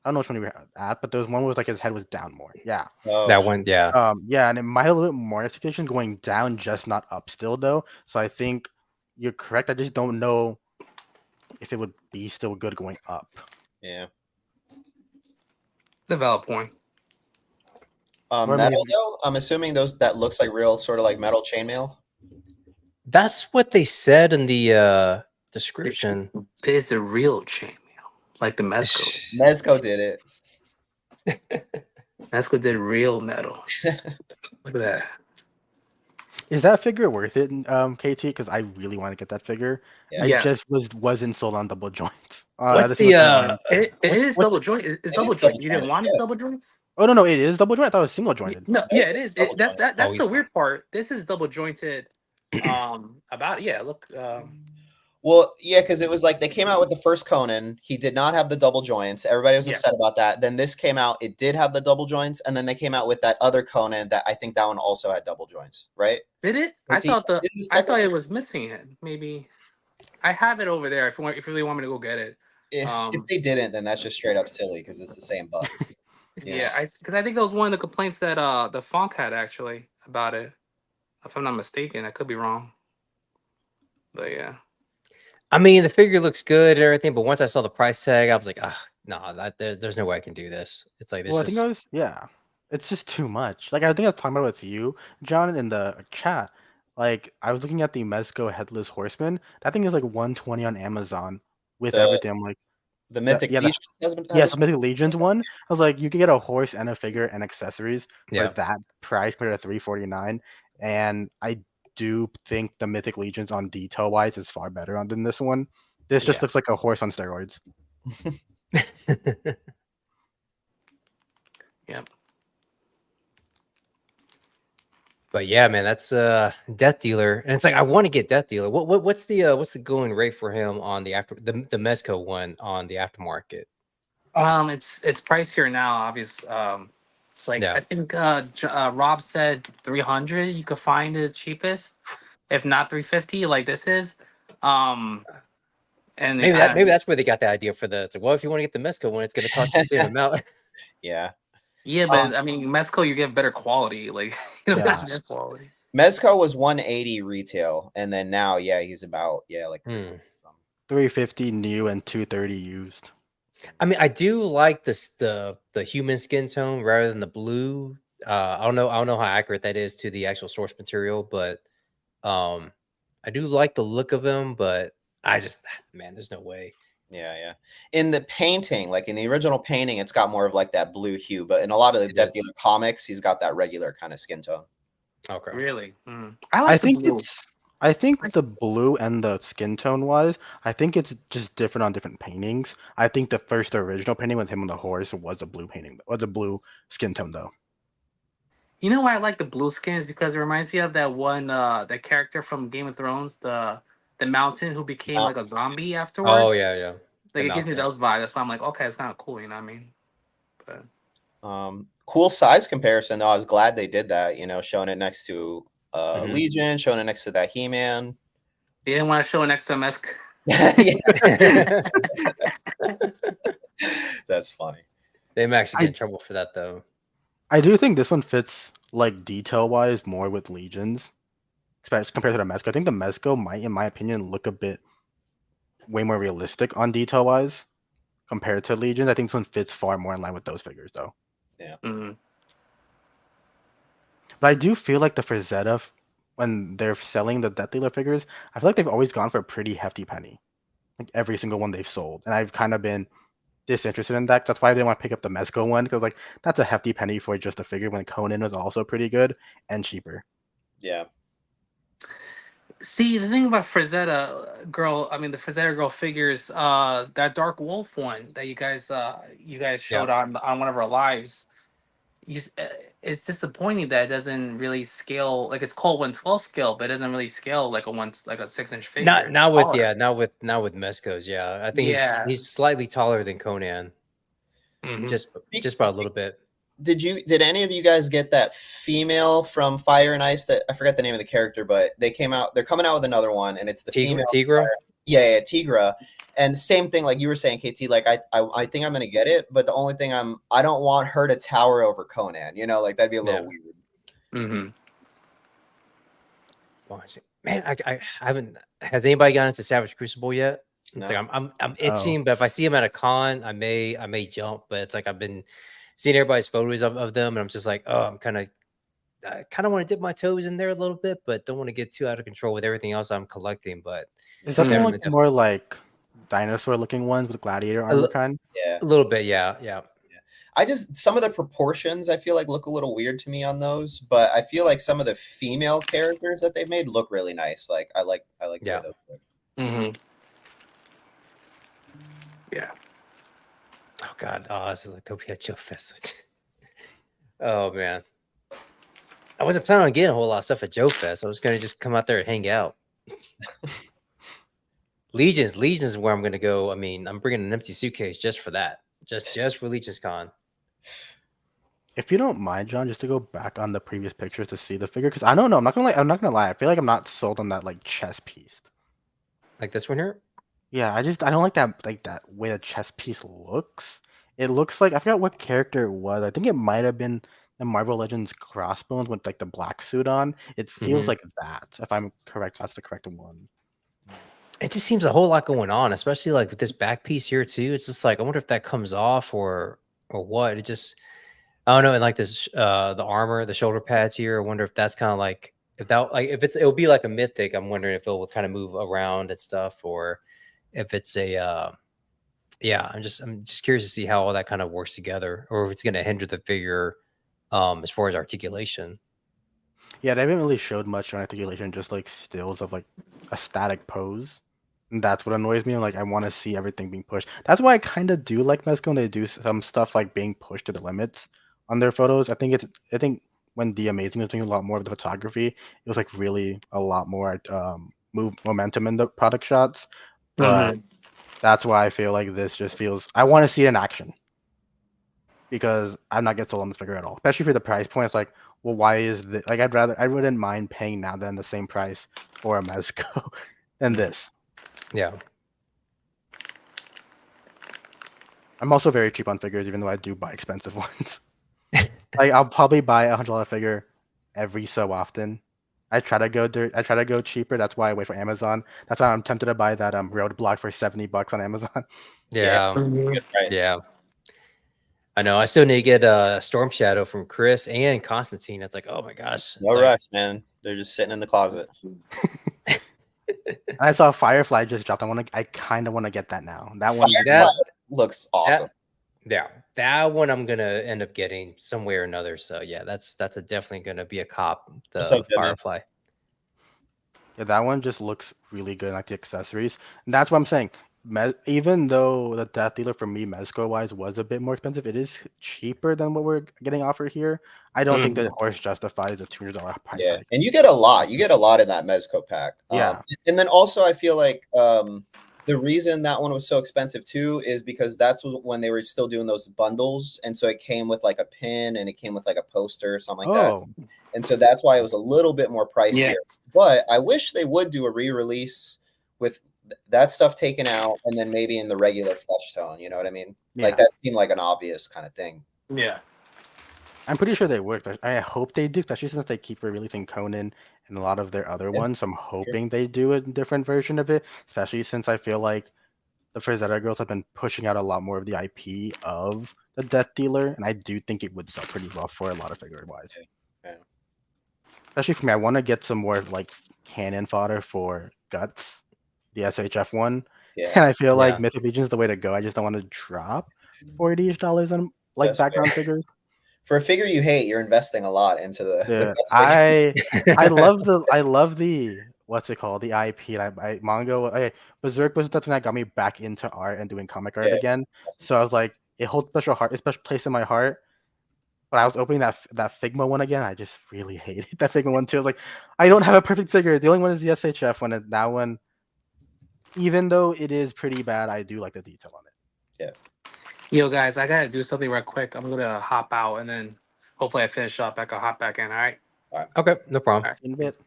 I don't know which one you were at, but there was one where like his head was down more. Yeah. Oh, That one, yeah. Yeah, and it might have a little bit more articulation going down, just not up still though. So I think you're correct. I just don't know if it would be still good going up. yeah. it's a valid point. Or maybe- Metal though, I'm assuming that looks like real, sort of like metal chainmail. That's what they said in the description. It's a real chainmail, like the Mezco. Mezco did it. Mezco did real metal. Look at that. Is that figure worth it, KT? Because I really want to get that figure. Yeah. I Yes. just wasn't sold on double joints. What's this the looks annoying. It is what's double joint. It's It double is joint. double You didn't jointed, want yeah. double joints? Oh no, it is double joint. I thought it was single jointed. No, yeah, it is. Double jointed. That's Oh, the weird part. This is double jointed. About it. Yeah, look. Well, yeah, because it was like they came out with the first Conan. He did not have the double joints. Everybody was Yeah. upset about that. Then this came out. It did have the double joints, and then they came out with that other Conan that I think that one also had double joints, right? Did it? I Is he- thought is the I thought second- it was missing it. Maybe I have it over there. If you really want me to go get it. If they didn't, then that's just straight up silly because it's the same bug. Yeah, because I think that was one of the complaints that the Funk had actually about it. If I'm not mistaken, I could be wrong. But yeah. I mean, the figure looks good and everything, but once I saw the price tag, I was like, ah, no, there's no way I can do this. It's like Well, I this. think it's just too much. Like I think I was talking about it with you, John, in the chat. Like I was looking at the Mezco Headless Horseman. That thing is like 120 on Amazon with The- everything. I'm like, The Mythic yeah, Legion husband. yes, the Mythic Legions one. I was like, you could get a horse and a figure and accessories Yeah. for that price, compared to $349. And I do think the Mythic Legions on detail wise is far better than this one. This just Yeah. looks like a horse on steroids. Yep. But yeah, man, that's Death Dealer, and it's like I want to get Death Dealer. What's the going rate for him on the Mezco one on the aftermarket? It's pricier now, obviously. It's like Yeah. I think Rob said 300. You could find it cheapest, if not 350, like this is. And Maybe that's where they got the idea for the. It's like, well, if you want to get the Mezco one, it's going to cost the same amount. Yeah. yeah, but I mean, Mezco, you get better quality, like Yeah. better quality. Mezco was 180 retail, and then now, yeah, he's about like 350 new and 230 used. I mean, I do like this the human skin tone rather than the blue. I don't know how accurate that is to the actual source material, but I do like the look of him. But I just, man, there's no way. Yeah. In the painting, like in the original painting, it's got more of like that blue hue, but in a lot of the It Death is. Dealer comics, he's got that regular kind of skin tone. Okay. Really, I think the blue. I think the blue and the skin tone wise, I think it's just different on different paintings. I think the first original painting with him on the horse was a blue painting, was a blue skin tone though. You know why I like the blue skin is because it reminds me of that one that character from Game of Thrones, the mountain who became like a zombie afterwards. Oh yeah. Like The it gives mount, me yeah. those vibes. That's why I'm like, okay, it's kind of cool. You know what I mean? But Cool size comparison though. I was glad they did that. You know, showing it next to Mhm. Legion, showing it next to that He-Man. you didn't want to show it next to a Mesk. Yeah, that's funny. They may actually I- get in trouble for that though. I do think this one fits like detail wise more with Legions, especially compared to the Mezco. I think the Mezco might, in my opinion, look a bit way more realistic on detail wise compared to Legions. I think this one fits far more in line with those figures though. Mhm. But I do feel like the Frazetta, when they're selling the Death Dealer figures, I feel like they've always gone for a pretty hefty penny. Like every single one they've sold. And I've kind of been disinterested in that. That's why I didn't want to pick up the Mezco one, because like that's a hefty penny for just a figure when Conan was also pretty good and cheaper. Yeah. See, the thing about Frazetta girl, I mean the Frazetta girl figures, that Dark Wolf one that you guys showed on one of our lives. It's disappointing that it doesn't really scale. Like it's called 112 scale, but it doesn't really scale like a 6-inch figure. Not with Taller. not with Mesco's. Yeah, I think Yeah. he's slightly taller than Conan, Mhm. just by a little bit. Did any of you guys get that female from Fire and Ice that I forget the name of the character, but they're coming out with another one and it's the female Tigra. Yeah, Tigra. And same thing, like you were saying, KT. Like I think I'm gonna get it, but the only thing I don't want her to tower over Conan. You know, like that'd be a little weird. Mm-hmm. Man, I haven't. Has anybody gotten into Savage Crucible yet? It's No. like I'm itching, but if I see him at a con, I may jump. But it's like I've been seeing everybody's photos of them, and I'm just like, oh, I kind of want to dip my toes in there a little bit, but don't want to get too out of control with everything else I'm collecting. But Is that the one like definitely more like dinosaur looking ones with gladiator armor kind? Yeah. a little bit, yeah. I just some of the proportions I feel like look a little weird to me on those, but I feel like some of the female characters that they've made look really nice. Like I like the way Yeah. those look. Mm-hmm. Yeah. Oh God, this is like Tokyo Chill Fest. Oh man, I wasn't planning on getting a whole lot of stuff at Joe Fest. I was gonna just come out there and hang out. Legions is where I'm gonna go. I mean, I'm bringing an empty suitcase just for that, just for Legions Con. If you don't mind, John, just to go back on the previous pictures to see the figure, because I don't know, I'm not gonna lie. I feel like I'm not sold on that like chest piece. Like this one here. Yeah, I don't like that way the chest piece looks. It looks like I forgot what character it was. I think it might have been the Marvel Legends Crossbones with like the black suit on. It feels Mhm. like that. If I'm correct, that's the correct one. It just seems a whole lot going on, especially like with this back piece here too. It's just like I wonder if that comes off or what. It just I don't know. And like this, the armor, the shoulder pads here. I wonder if that's kind of like if it'll be like a mythic. I'm wondering if it will kind of move around and stuff, or if it's a yeah. I'm just curious to see how all that kind of works together, or if it's going to hinder the figure as far as articulation. Yeah, they haven't really showed much on articulation, just like stills of like a static pose. And that's what annoys me. Like I want to see everything being pushed. That's why I kind of do like Mezco when they do some stuff like being pushed to the limits on their photos. I think when The Amazing was doing a lot more of the photography, it was like really a lot more momentum in the product shots. But that's why I feel like this just feels. I want to see it in action because I'm not getting sold on this figure at all. Especially for the price point. It's like, well, why is this? Like I wouldn't mind paying now than the same price for a Mezco than this. Yeah. I'm also very cheap on figures, even though I do buy expensive ones. Like I'll probably buy $100 figure every so often. I try to go cheaper. That's why I wait for Amazon. That's why I'm tempted to buy that Roadblock for $70 on Amazon. Yeah. Good price. Yeah. I know. I still need to get a Storm Shadow from Chris and Constantine. It's like, oh my gosh. No rush, man. They're just sitting in the closet. I saw Firefly just dropped. I kind of want to get that now. That one Firefly looks awesome. That one I'm gonna end up getting some way or another. So yeah, that's definitely gonna be a cop. The So good, man. Firefly. Yeah, that one just looks really good, like the accessories. And that's what I'm saying. Even though the Death Dealer for me, Mezco wise, was a bit more expensive, it is cheaper than what we're getting offered here. I don't think the horse justifies a $200 price Yeah, hike. and you get a lot. You get a lot in that Mezco pack. Yeah. And then also I feel like The reason that one was so expensive too is because that's when they were still doing those bundles, and so it came with like a pin and it came with like a poster or something like that, Oh, and so that's why it was a little bit more pricier. Yeah. But I wish they would do a re-release with that stuff taken out, and then maybe in the regular flesh tone. You know what I mean? Like yeah. that seemed like an obvious kind of thing. Yeah. I'm pretty sure they would. But I hope they do, especially since they keep releasing Conan and a lot of their other Yeah, ones. I'm sure. hoping they do a different version of it, especially since I feel like the Frazetta girls have been pushing out a lot more of the IP of the Death Dealer, and I do think it would sell pretty well for a lot of figure wise. Yeah. Especially for me, I want to get some more like cannon fodder for Guts, the SHF one, Yeah, and I feel like Yeah. Mythic Legion is the way to go. I just don't want to drop $40-ish on like that's fair. background figures. For a figure you hate, you're investing a lot into the Dude, best figure. I love the what's it called, the IP. I manga. Berserk was the thing that got me back into art and doing comic art Yeah. again. So I was like, it holds a special place in my heart. But I was opening that Figma one again. I just really hated that Figma one too. I was like, I don't have a perfect figure. The only one is the SHF one, and that one, even though it is pretty bad, I do like the detail on it. Yeah. Yo, guys, I gotta do something real quick. I'm gonna hop out and then hopefully I finish up. I can hop back in. All right. Okay, no problem. All right. In a bit.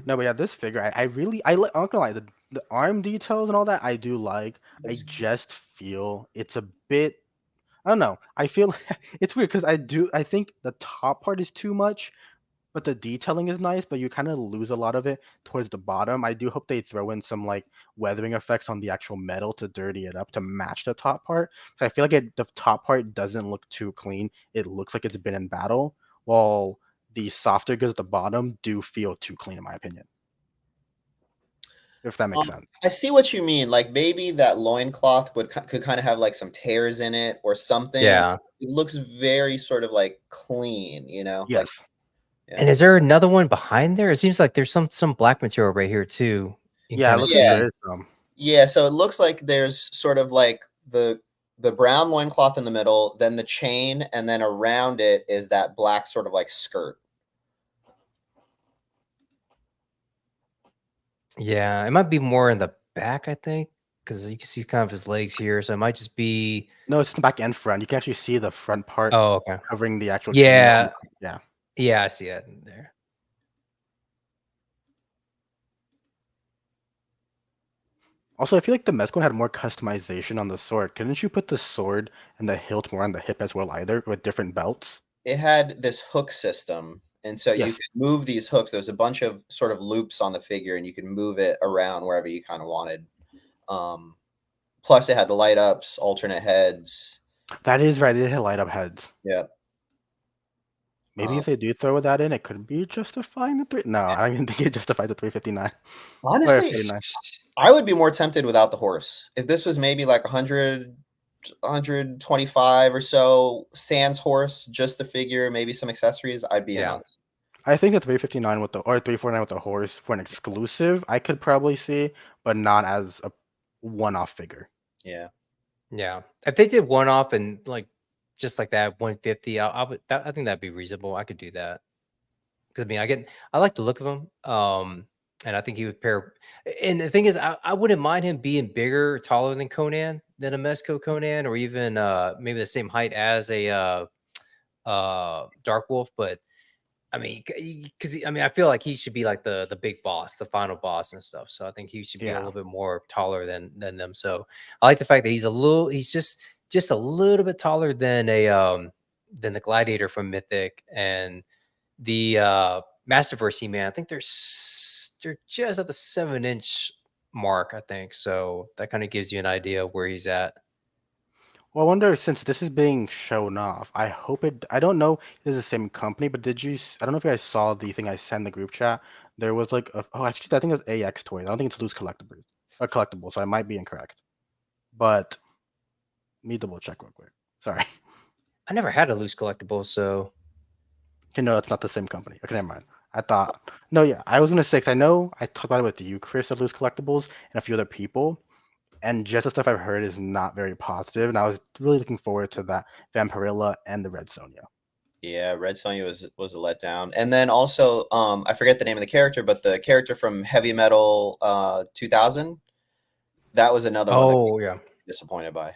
No, but yeah, this figure, I really, I'm not gonna lie, the arm details and all that, I do like. I It's- just feel it's a bit, I don't know. I feel it's weird because I think the top part is too much, but the detailing is nice, but you kind of lose a lot of it towards the bottom. I do hope they throw in some like weathering effects on the actual metal to dirty it up to match the top part. Because I feel like the top part doesn't look too clean. It looks like it's been in battle, while the softer goods at the bottom do feel too clean, in my opinion. If that makes sense. I see what you mean. Like maybe that loincloth could kind of have like some tears in it or something. Yeah. It looks very sort of like clean, you know? Like Yes. yeah. And is there another one behind there? It seems like there's some black material right here too. You can Yeah, it kind of looks like Yeah. there see. is some. Yeah, so it looks like there's sort of like the brown loincloth in the middle, then the chain, and then around it is that black sort of like skirt. Yeah, it might be more in the back, I think, because you can see kind of his legs here. So it might just be. No, it's the back and front. You can actually see the front part Oh, okay. covering the actual chain. Yeah, Yeah. yeah, I see it in there. Also, I feel like the Mezco had more customization on the sword. Couldn't you put the sword and the hilt more on the hip as well, either with different belts? It had this hook system, and so you Yes. could move these hooks. There's a bunch of sort of loops on the figure, and you can move it around wherever you kind of wanted. Plus, it had the light ups, alternate heads. That is right. They did have light up heads. Yeah. Maybe Um, if they do throw that in, it could be justifying the three. No, I don't even think it justified the 359. Or honestly, 59. I would be more tempted without the horse. If this was maybe like 100, 125 or so, sans horse, just the figure, maybe some accessories, I'd be in Yeah. on it. I think the 359 with the or 349 with the horse for an exclusive, I could probably see, but not as a one-off figure. Yeah. Yeah. If they did one off and like just like that 150, I think that'd be reasonable. I could do that. Because I mean, I like the look of him. And I think he would pair. And the thing is, I wouldn't mind him being bigger, taller than Conan, than a Mezco Conan, or even maybe the same height as a Dark Wolf. But I mean, because I mean, I feel like he should be like the big boss, the final boss and stuff. So I think he should be a Yeah. little bit more taller than them. So I like the fact that he's just a little bit taller than the Gladiator from Mythic and the Masterverse He-Man. I think they're just at the 7-inch mark, I think. So that kind of gives you an idea of where he's at. Well, I wonder since this is being shown off. I hope it. I don't know if it's the same company, but did you? I don't know if you guys saw the thing I sent in the group chat. There was like, actually, I think it was AX Toys. I don't think it's loose collectibles, a collectible, so I might be incorrect. But let me double check real quick. Sorry. I never had a loose collectible, so Okay, no, it's not the same company. Okay, never mind. I thought. No, yeah, I was gonna say 'cause I know I talked about it with you, Chris, of loose collectibles, and a few other people. And just the stuff I've heard is not very positive, and I was really looking forward to that Vampirilla and the Red Sonja. Yeah, Red Sonja was a letdown. And then also, I forget the name of the character, but the character from Heavy Metal 2000, That was another one that Oh yeah. I'm disappointed by.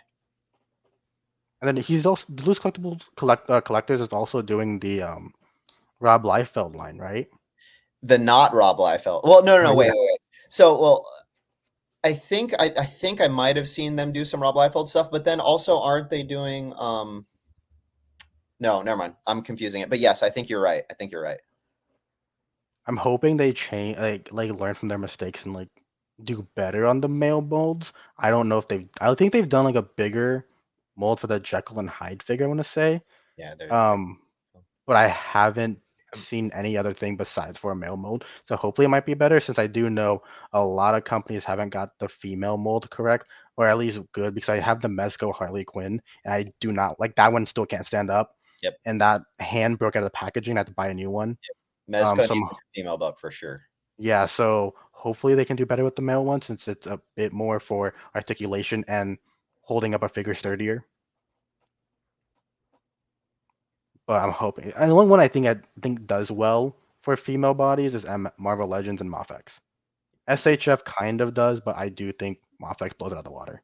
And then he's also Loose Collectibles Collectors is also doing the Rob Liefeld line, right? The not Rob Liefeld. Well, no, Oh, wait, yeah. wait, wait. So, well, I think I might have seen them do some Rob Liefeld stuff, but then also aren't they doing no, never mind. I'm confusing it. But yes, I think you're right. I think you're right. I'm hoping they change, like learn from their mistakes and like do better on the male molds. I don't know if they've. I think they've done like a bigger mold for the Jekyll and Hyde figure. I want to say, Yeah, they're um, but I haven't seen any other thing besides for a male mold. So hopefully it might be better since I do know a lot of companies haven't got the female mold correct, or at least good, because I have the Mezco Harley Quinn and I do not like that one. Still can't stand up. Yep. And that hand broke out of the packaging. I had to buy a new one. Mezco So needs a female buck for sure. yeah, so hopefully they can do better with the male one since it's a bit more for articulation and holding up a figure sturdier. But I'm hoping, and the only one I think does well for female bodies is Marvel Legends and Mafex. SHF kind of does, but I do think Mafex blows it out of the water.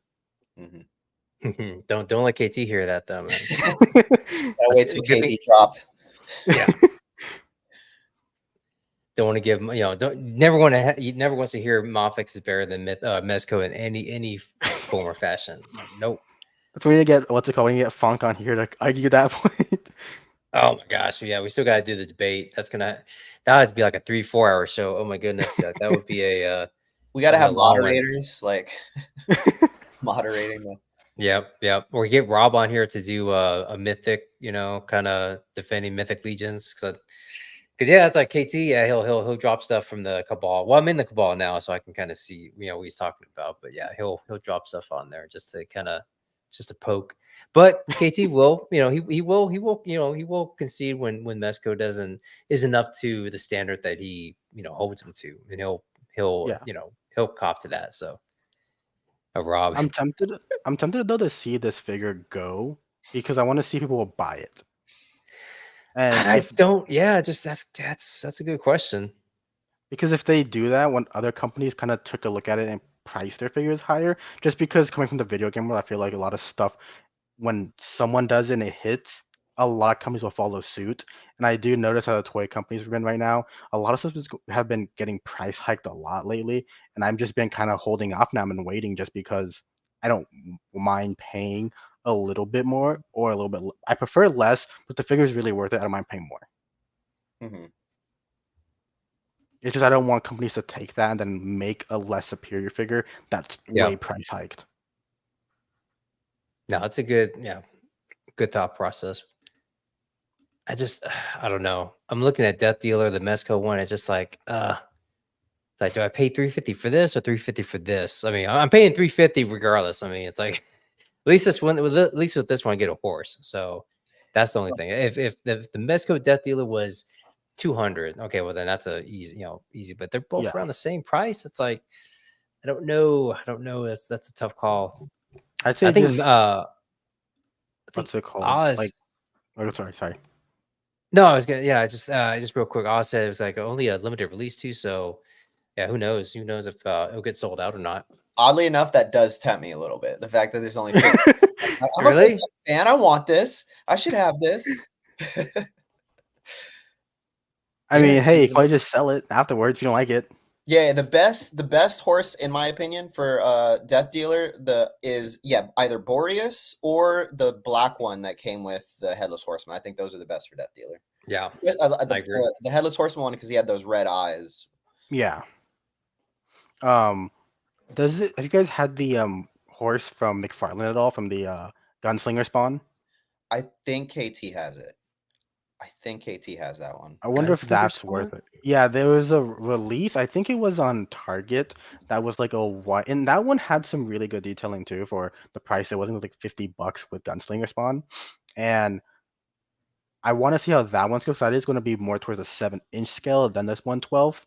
Mm-hmm. don't let KT hear that though, man. That wait till good thing- KT dropped. Yeah. Don't want to give never want to you never wants to hear Mafex is better than Mezco in any form or fashion. Nope. That's when you get what's it called when you get Funk on here to argue that point. Oh my gosh, yeah, we still got to do the debate. That would be like a 3-4 hour show. Oh my goodness, yeah, that would be a We got to have long one. moderators like moderating the. Yep. Or get Rob on here to do a mythic, kind of defending mythic legions. Because yeah, it's like KT. Yeah, he'll drop stuff from the Cabal. Well, I'm in the Cabal now, so I can kind of see what he's talking about. But yeah, he'll drop stuff on there just to poke. But KT will, he will concede when Mezco isn't up to the standard that he holds him to, and he'll cop to that. So. Rob. I'm tempted though to see this figure go because I want to see people will buy it. And that's a good question. Because if they do that, when other companies kind of took a look at it and priced their figures higher, just because coming from the video game world, I feel like a lot of stuff, when someone does it and it hits, a lot of companies will follow suit. And I do notice how the toy companies have been right now. A lot of stuff have been getting price hiked a lot lately, and I've just been kind of holding off now and waiting just because I don't mind paying a little bit more or a little bit. I prefer less, but the figure is really worth it. I don't mind paying more. Mm-hmm. It's just I don't want companies to take that and then make a less superior figure that's way price hiked. No, it's a good thought process. I don't know. I'm looking at Death Dealer, the Mezco one. It's just like, do I pay $350 for this or $350 for this? I mean, I'm paying $350 regardless. I mean, it's like at least with this one, I get a horse. So that's the only thing. If the Mezco Death Dealer was $200, okay, well then that's easy. But they're both around the same price. It's like I don't know. That's a tough call. I'd say I think what's it called? Oz. Sorry. No, I was gonna. Yeah, just real quick. Oz said it was like only a limited release too. So yeah, who knows? Who knows if it'll get sold out or not? Oddly enough, that does tempt me a little bit. The fact that there's only. I'm really? a fan. I want this. I should have this. I mean, hey, you probably just sell it afterwards if you don't like it. Yeah, the best horse in my opinion for Death Dealer is either Boreas or the black one that came with the Headless Horseman. I think those are the best for Death Dealer. Yeah, I agree. The Headless Horseman one because he had those red eyes. Yeah. Have you guys had the horse from McFarlane at all from the Gunslinger spawn? I think KT has it. I think KT has that one. I wonder if that's worth it. Yeah, there was a release. I think it was on Target. That was like a white, and that one had some really good detailing too for the price. It wasn't like $50 with Gunslinger spawn, and I want to see how that one's goes. So that is going to be more towards a 7-inch scale than this 1/12.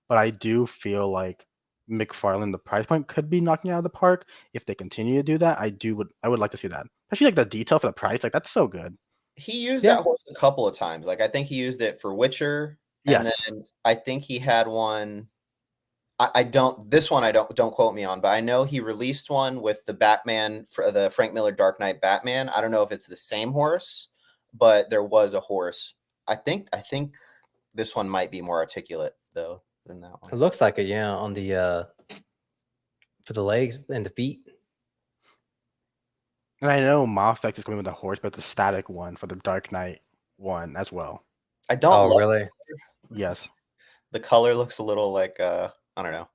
But I do feel like McFarlane, the price point could be knocking out of the park if they continue to do that. I would like to see that, especially like the detail for the price. Like that's so good. He used that horse a couple of times. Like I think he used it for Witcher, and then I think he had one. I don't. This one I don't quote me on, but I know he released one with the Batman for the Frank Miller Dark Knight Batman. I don't know if it's the same horse, but there was a horse. I think this one might be more articulate though than that It one. looks like it, yeah, on the for the legs and the feet. And I know Mafex is coming with a horse, but the static one for the Dark Knight one as well. I don't Oh, love really? Yes. the color. Looks a little like I don't know.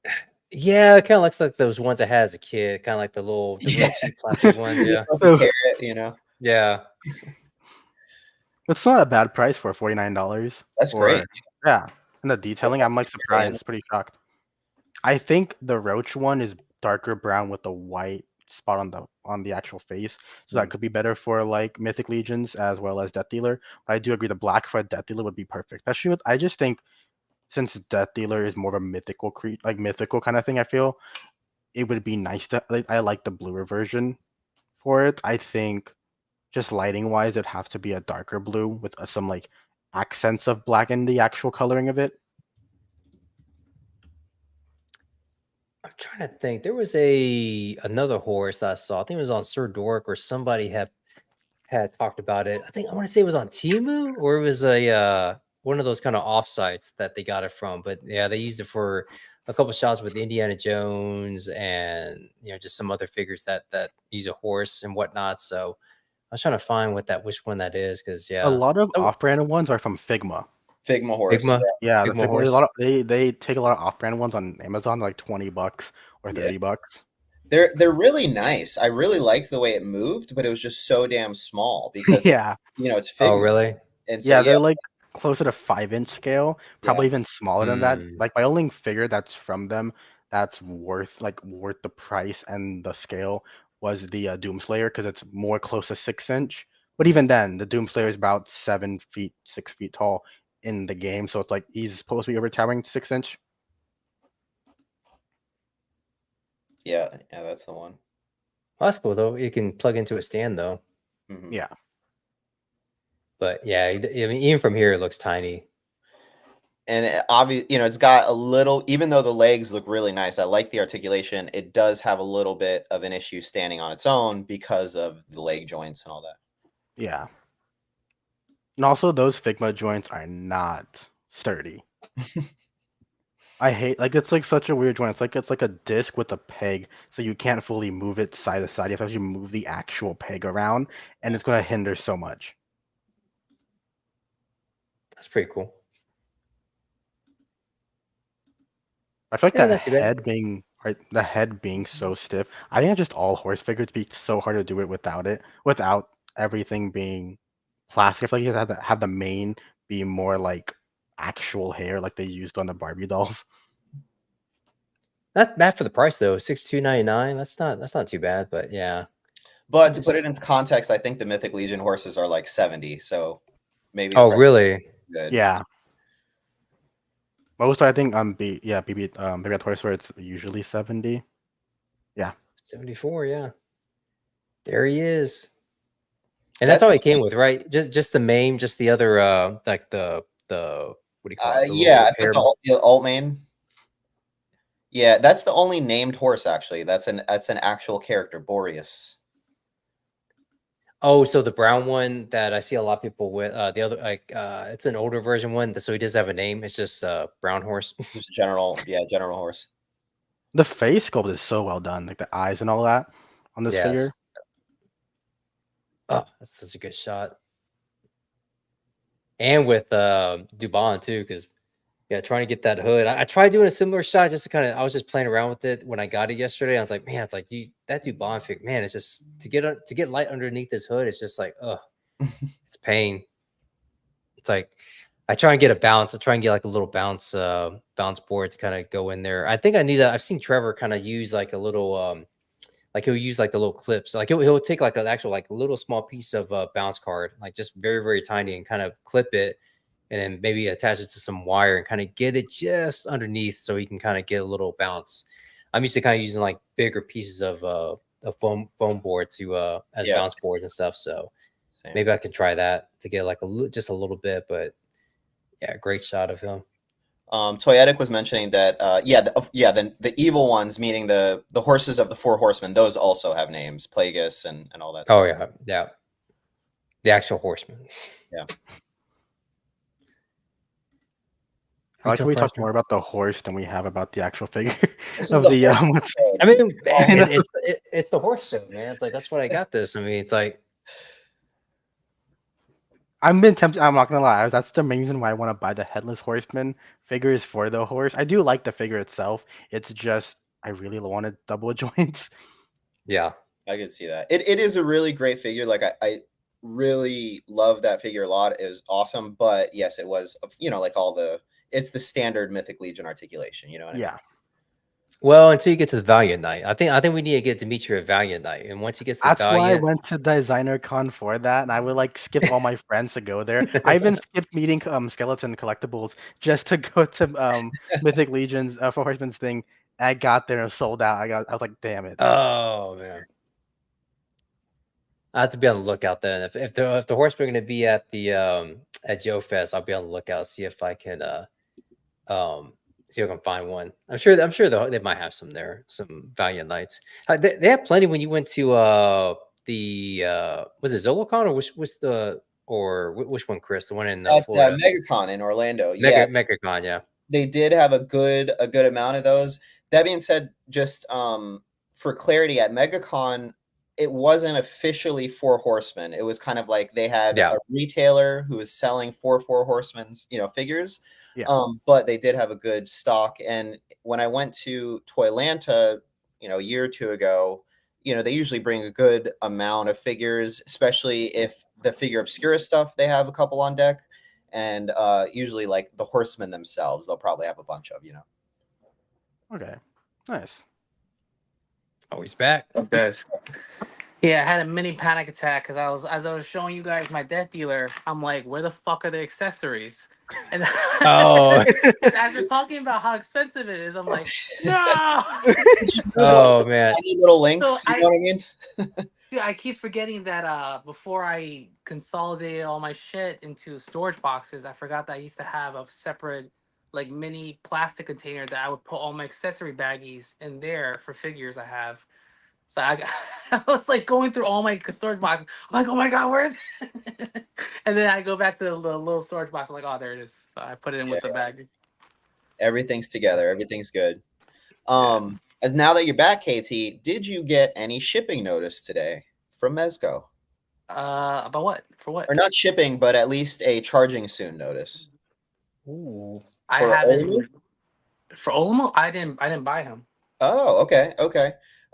Yeah, it kind of looks like those ones I had as a kid, kind of like the little Yeah. cheap plastic ones. You're Yeah, supposed to carry it, you know. yeah. It's not a bad price for $49. That's Or great. yeah. And the detailing, I'm like That's very surprised, pretty shocked. I think the Roach one is darker brown with the white spot on the actual face. So that Mm. could be better for like Mythic Legions as well as Death Dealer. But I do agree the black for Death Dealer would be perfect. Especially with I just think since Death Dealer is more of a mythical like mythical kind of thing, I feel it would be nice to like I like the bluer version for it. I think just lighting wise it'd have to be a darker blue with some like accents of black in the actual coloring of it. I'm trying to think. There was another horse that I saw. I think it was on Sir Dork, or somebody had talked about it. I want to say it was on Timu, or it was a one of those kind of offsites that they got it from. But yeah, they used it for a couple shots with Indiana Jones and just some other figures that use a horse and whatnot. So I was trying to find which one that is, because A lot of oh, off-branded ones are from Figma. Figma horse. Figma, Yeah, the Figma Figma, a horse. lot of, they take a lot of off-brand ones on Amazon, like $20 or Yeah. $30. They're really nice. I really liked the way it moved, but it was just so damn small because Yeah, it's Oh, Figma, really? and so yeah, yeah, they're like closer to 5-inch scale, yeah. probably even smaller than that. Hmm. Like my only figure that's from them that's worth the price and the scale was the Doomslayer because it's more close to 6-inch. But even then, the Doomslayer is about 7 feet, 6 feet tall in the game, so it's like he's supposed to be overtowering 6-inch. Yeah, that's the one. Well, that's cool though. You can plug into a stand though. Mhm. Yeah. But yeah, I mean, even from here, it looks tiny. And obviously, it's got a little, even though the legs look really nice, I like the articulation. It does have a little bit of an issue standing on its own because of the leg joints and all that. Yeah. And also those Figma joints are not sturdy. I hate it's like such a weird joint. It's like a disc with a peg, so you can't fully move it side to side. You have to actually move the actual peg around, and it's gonna hinder so much. That's pretty cool. I feel like Yeah, that not too bad. the head being so stiff. I think just all horse figures be so hard to do it without everything being plastic. I feel like you have to have the mane be more like actual hair, like they used on the Barbie dolls. Not bad for the price though. $62.99. That's not too bad. But yeah. But to put it into context, I think the Mythic Legion horses are like 70, so maybe the Oh, price is really? good. Yeah. Most I think BB maybe at Toy Store it's usually 70. Yeah. 74. Yeah. There he is. And that's That's all he came with, right? Just the main, just the other like the what do you call it? The yeah, little I hair. put the alt main. Yeah, that's the only named horse actually. That's an actual character, Boreas. Oh, so the brown one that I see a lot of people with, the other it's an older version one, so he does have a name. It's just brown horse. Just general horse. The face sculpt is so well done, like the eyes and all that on this figure. Yes. Oh, that's such a good shot. And with Dubon too, because trying to get that hood. I tried doing a similar shot just to I was just playing around with it when I got it yesterday. I was like, man, it's like that Dubon figure, man, it's just to get light underneath this hood. It's just like, it's pain. It's like I try and get a bounce. I try and get like a little bounce board to kind of go in there. I think I need I've seen Trevor kind of use like a little like he'll use like the little clips. Like he'll take like an actual like little small piece of bounce card, like just very, very tiny, and kind of clip it and then maybe attach it to some wire and kind of get it just underneath so he can kind of get a little bounce. I'm used to kind of using like bigger pieces of a foam board to as bounce boards and stuff. So maybe I could try that to get like just a little bit. But yeah, great shot of him. Toyetic was mentioning that the evil ones, meaning the horses of the four horsemen, those also have names, Plagueis and all that Oh stuff. yeah. The actual horseman. Yeah. I like Retail how we price talk per- more about the horse than we have about the actual figure This is of the the horse. what's I mean, You know? it's the horse show, man. It's like that's what I got this. I mean, it's like I've been tempted. I'm not gonna lie. That's the main reason why I want to buy the headless horseman figures for the horse. I do like the figure itself. It's just I really wanted double joints. yeah. I could see that. It is a really great figure. Like I really love that figure a lot. It was awesome. But yes, it was like it's the standard Mythic Legion articulation. You know what I mean? Yeah, Well, until you get to the Valiant Knight, I think we need to get Dimitri a Valiant Knight, and once he gets the that's why I Valiant, went to Designer Con for that, and I would like skip all my friends to go there. I even skipped meeting skeleton collectibles just to go to Mythic Legions for Horseman's thing. I got there and sold out. I was like, damn it. oh man, I have to be on the lookout then. If the horsemen are going to be at the at Joe Fest, I'll be on the lookout, see if I can um see if I can find one. I'm sure they might have some there, some Valiant Knights. They have plenty when you went to the was it Zolocon or which one, Chris? The one in At Florida. MegaCon in Orlando. Yeah, MegaCon, yeah. they did have a good amount of those. That being said, just for clarity, at MegaCon, it wasn't officially Four Horsemen. It was kind of like they had Yeah. a retailer who was selling Four Horsemen's, figures. Yeah. But they did have a good stock. And when I went to Toylanta, a year or two ago, they usually bring a good amount of figures, especially if the figure obscura stuff they have a couple on deck. And usually like the horsemen themselves, they'll probably have a bunch of. Okay, nice. Oh, he's back. It does. Yeah, I had a mini panic attack because as I was showing you guys my death dealer, I'm like, where the fuck are the accessories? And Oh. 'cause as you're talking about how expensive it is, I'm like, no. Oh man. Tiny little links, So you know what I mean? Dude, I keep forgetting that before I consolidated all my shit into storage boxes, I forgot that I used to have a separate like mini plastic container that I would put all my accessory baggies in there for figures I have. So I was like going through all my storage boxes. I'm like, oh my god, where is it? And then I go back to the little storage box. I'm like, oh, there it is. So I put it in with the bag. Everything's together. Everything's good. And now that you're back, KT, did you get any shipping notice today from Mezco? About what? For what? Or not shipping, but at least a charging soon notice. Ooh. I For haven't. Olu? For Olmo, I didn't buy him. Oh, okay.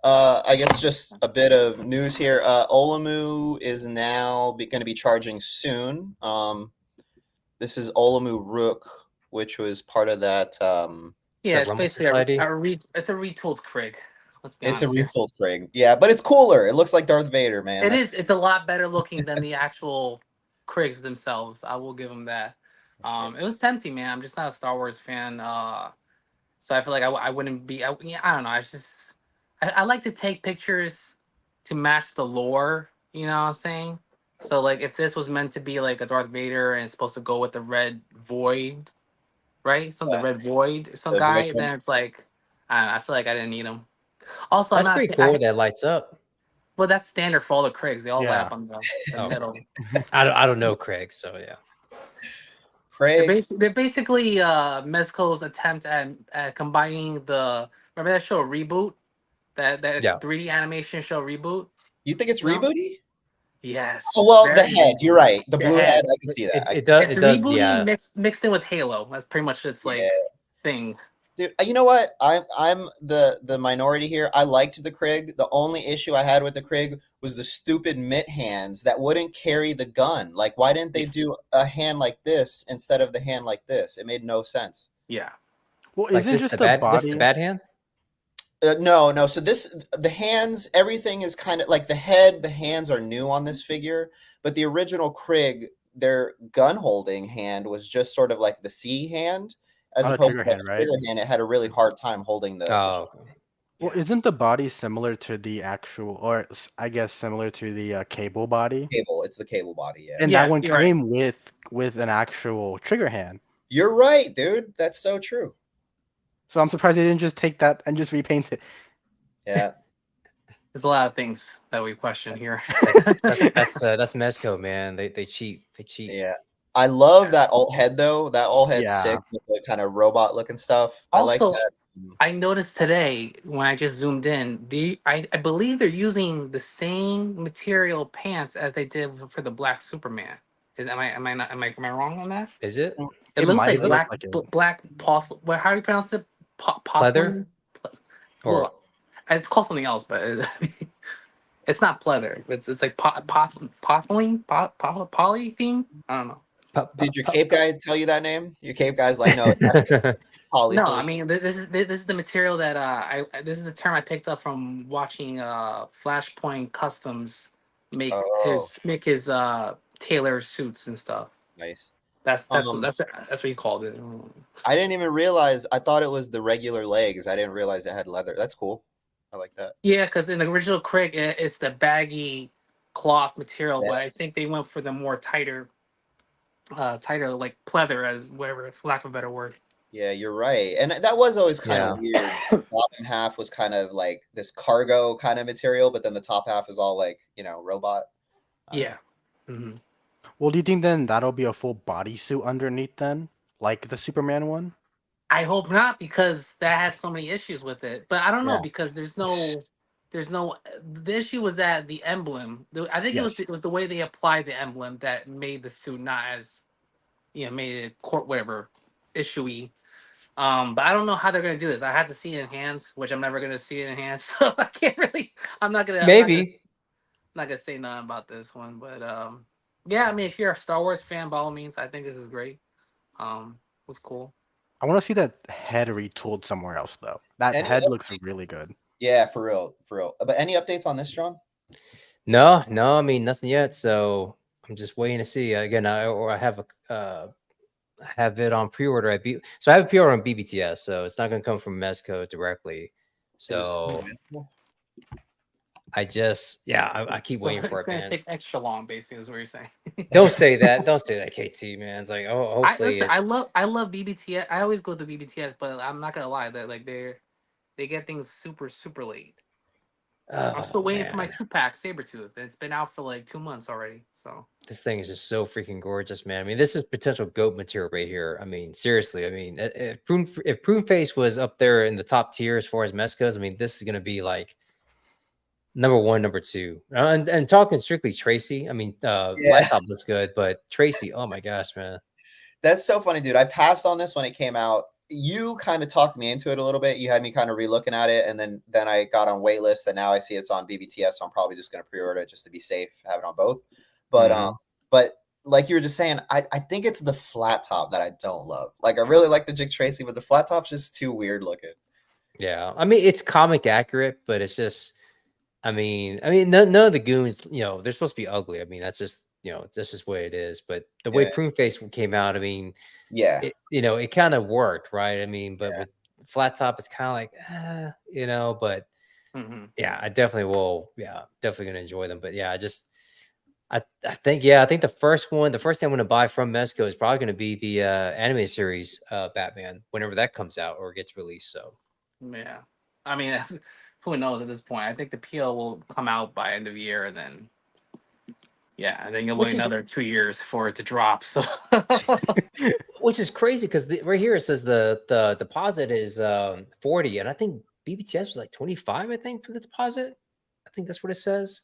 I guess just a bit of news here. Olamu is now going to be charging soon. This is Olamu Rook, which was part of that. Yeah, it's Rumble basically Society? it's a retooled Krieg. Let's be It's a honest. retooled Krieg. Yeah, but it's cooler. It looks like Darth Vader, man. It is. It's a lot better looking than the actual Kriegs themselves. I will give them that. It was tempting, man. I'm just not a Star Wars fan. So I feel like I wouldn't be. Yeah, I don't know. I like to take pictures to match the lore. You know what I'm saying? So like, if this was meant to be like a Darth Vader and it's supposed to go with the red void, right? The red void, some The guy. void. Then it's like, I don't know, I feel like I didn't need him. Also, That's I'm not. pretty cool. That lights up. Well, that's standard for all the Kriegs. They all light Yeah. up on the Oh. middle. I don't know Craig, so yeah. Craig. They're basically Mezco's attempt at combining the remember that show Reboot, that Yeah. 3D animation show Reboot. You think it's No. rebooty? Yes. Oh well, the very head. You're Reboot. right. The The blue head. head. I can see that. It does. It's It does. rebooting Yeah. mixed in with Halo. That's pretty much its like thing. Dude, you know what? I'm the minority here. I liked the Krieg. The only issue I had with the Krieg was the stupid mitt hands that wouldn't carry the gun. Like, why didn't they do a hand like this instead of the hand like this? It made no sense. Yeah. Well, Like isn't this just the the bad. This body? the bad hand. No. So the hands, everything is kind of like the head. The hands are new on this figure, but the original Krieg, their gun holding hand was just sort of like the C hand, as On a opposed to trigger hand, the right? trigger hand. It had a really hard time holding the Oh. Well, isn't the body similar to the actual, or I guess similar to the cable body? cable. It's the cable body. Yeah. And Yeah, that one you're right. came with an actual trigger hand. You're right, dude. That's so true. So I'm surprised they didn't just take that and just repaint it. Yeah. There's a lot of things that we question here. That's Mezco, man. They cheat. They cheat. Yeah. I love that alt head though. That alt head's Yeah. sick with the kind of robot looking stuff. I like Also, that. I noticed today when I just zoomed in, I believe they're using the same material pants as they did for the Black Superman. Am I wrong on that? Is it It looks like It looks black like it. black poth. Well, how do you pronounce it? pleather or Well, it's called something else, but it's not pleather. It's like pothylene, polythene. I don't know. Did your Cape guy tell you that name? Your Cape guy's like, no, it's actually No, I polyethylene. mean this is the material that this is the term I picked up from watching Flashpoint Customs Oh, make his tailor suits and stuff. nice. That's Um, that's what he called it. I didn't even realize. I thought it was the regular legs. I didn't realize it had leather. That's cool. I like that. Yeah, because in the original Craig, it's the baggy cloth material, Yeah, but I think they went for the more tighter like pleather, as whatever, for lack of a better word. yeah, you're right. And that was always kind of Yeah. weird. The bottom half was kind of like this cargo kind of material, but then the top half is all like, robot. Yeah. hmm Well, do you think then that'll be a full bodysuit underneath then, like the Superman one? I hope not, because that had so many issues with it. But I don't know, Yeah. because there's no. The issue was that the emblem. I think Yes. it was the way they applied the emblem that made the suit not as, made it court whatever issuey. But I don't know how they're gonna do this. I have to see it in hands, which I'm never gonna see it in hands, so I can't really. Maybe. Not gonna say nothing about this one. But yeah. I mean, if you're a Star Wars fan, by all means, I think this is great. It was cool. I want to see that head retooled somewhere else though. That Any head looks really good. Yeah, for real, for real. But any updates on this, John? No. I mean nothing yet. So I'm just waiting to see. Again, I have have it on pre-order at so I have a pre-order on BBTS, so it's not going to come from Mezco directly. Is it still So available? I keep waiting for It's it, gonna man. take extra long, basically, is what you're saying. Don't say that. Don't say that, KT, man. It's like, oh, hopefully Listen, I love BBTS. I always go to BBTS, but I'm not gonna lie that like they get things super late. I'm still oh waiting for my man, 2-pack Sabretooth. It's been out for like 2 months already. So this thing is just so freaking gorgeous, man. I mean, this is potential goat material right here. I mean, seriously. I mean, if Prune Face was up there in the top tier as far as Mezcos, I mean, this is going to be like number one, number two. And talking strictly Tracy, I mean, Yeah. Flat Top looks good, but Tracy, oh my gosh, man. That's so funny, dude. I passed on this when it came out. You kind of talked me into it a little bit. You had me kind of re-looking at it, and then I got on waitlist, and now I see it's on BBTS, so I'm probably just going to pre-order it just to be safe, have it on both. But Mhm. but like you were just saying, I think it's the flat top that I don't love. Like I really like the Jig Tracy, but the flat top's just too weird looking. Yeah, I mean, it's comic accurate, but it's just, none of the goons, they're supposed to be ugly. I mean, that's just, that's just what it is. But the way Yeah, Prune Face came out, I mean, yeah, it kind of worked, right? I mean, but yeah. with Flat Top, it's kind of like, but mhm. yeah, I definitely will. Yeah, definitely gonna enjoy them. But yeah, I think the first thing I'm gonna buy from Mezco is probably gonna be the anime series Batman, whenever that comes out or gets released. So Yeah. I mean, who knows at this point? I think the PL will come out by end of year, and then yeah, and then you'll wait which is another 2 years for it to drop. So which is crazy because right here it says the deposit is 40, and I think BBTS was like 25. I think for the deposit. I think that's what it says.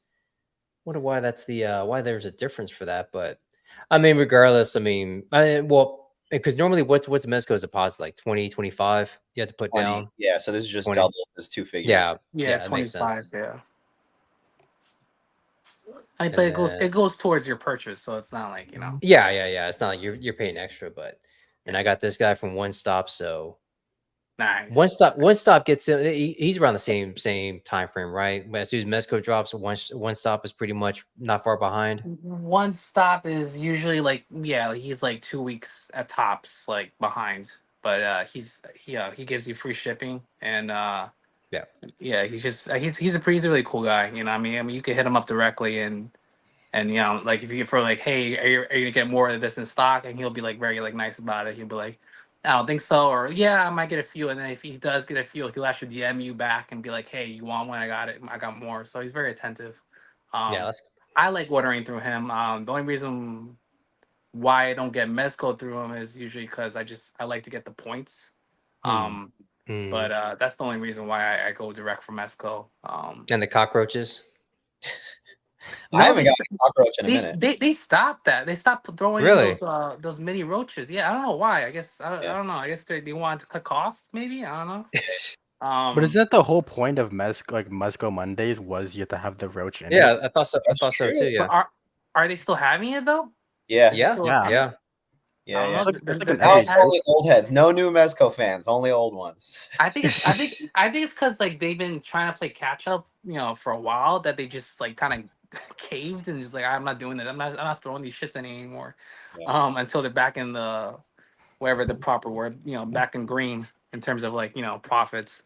Wonder why that's the why there's a difference for that, but I mean, regardless, well, because normally what's Mezco's deposit like 20, 25 you have to put 20. down Yeah, so this is just 20. double. It's two figures. Yeah, yeah, yeah, it makes sense. 25. Yeah. But And then it goes towards your purchase, so it's not like yeah. It's not like you're paying extra, but and I got this guy from One Stop, so nice. One Stop gets him. He's around the same time frame, right? As soon as Mezco drops, One Stop is pretty much not far behind. One Stop is usually like, yeah, he's like 2 weeks at tops, like behind. But he gives you free shipping, and Yeah. yeah, he's really cool guy. You know, what I mean, you could hit him up directly, and And like if you for like, hey, are you gonna get more of this in stock? And he'll be like very like nice about it. He'll be like, I don't think so, or yeah, I might get a few. And then if he does get a few, he'll actually DM you back and be like, hey, you want one? I got it. I got more. So he's very attentive. Yeah, Um, that's I like ordering through him. The only reason why I don't get Mezco through him is usually because I like to get the points. Hmm. Um, mm. but that's the only reason why I go direct from Mezco. And the cockroaches. I No, haven't got a cockroach in a minute. they stopped that. They stopped throwing in Really? those mini roaches. Yeah, I don't know why. I guess I Yeah. don't know. I guess they wanted to cut costs. Maybe I don't know. But isn't Um, that the whole point of Mezco Mondays was you have to have the roach in it? Yeah, I thought so. I That's thought so true. too. but Yeah. are they still having it though? Yeah. Is it Yeah. still a Yeah, thing? Yeah. I Yeah. don't Yeah. know. it's like an Now egg. it's only old heads. No new Mezco fans. Only old ones. I think it's because like they've been trying to play catch up, for a while that they just like kind of caved and just like I'm not doing this. I'm not throwing these shits in anymore. Yeah. Until they're back in the whatever the proper word, back in green in terms of like profits.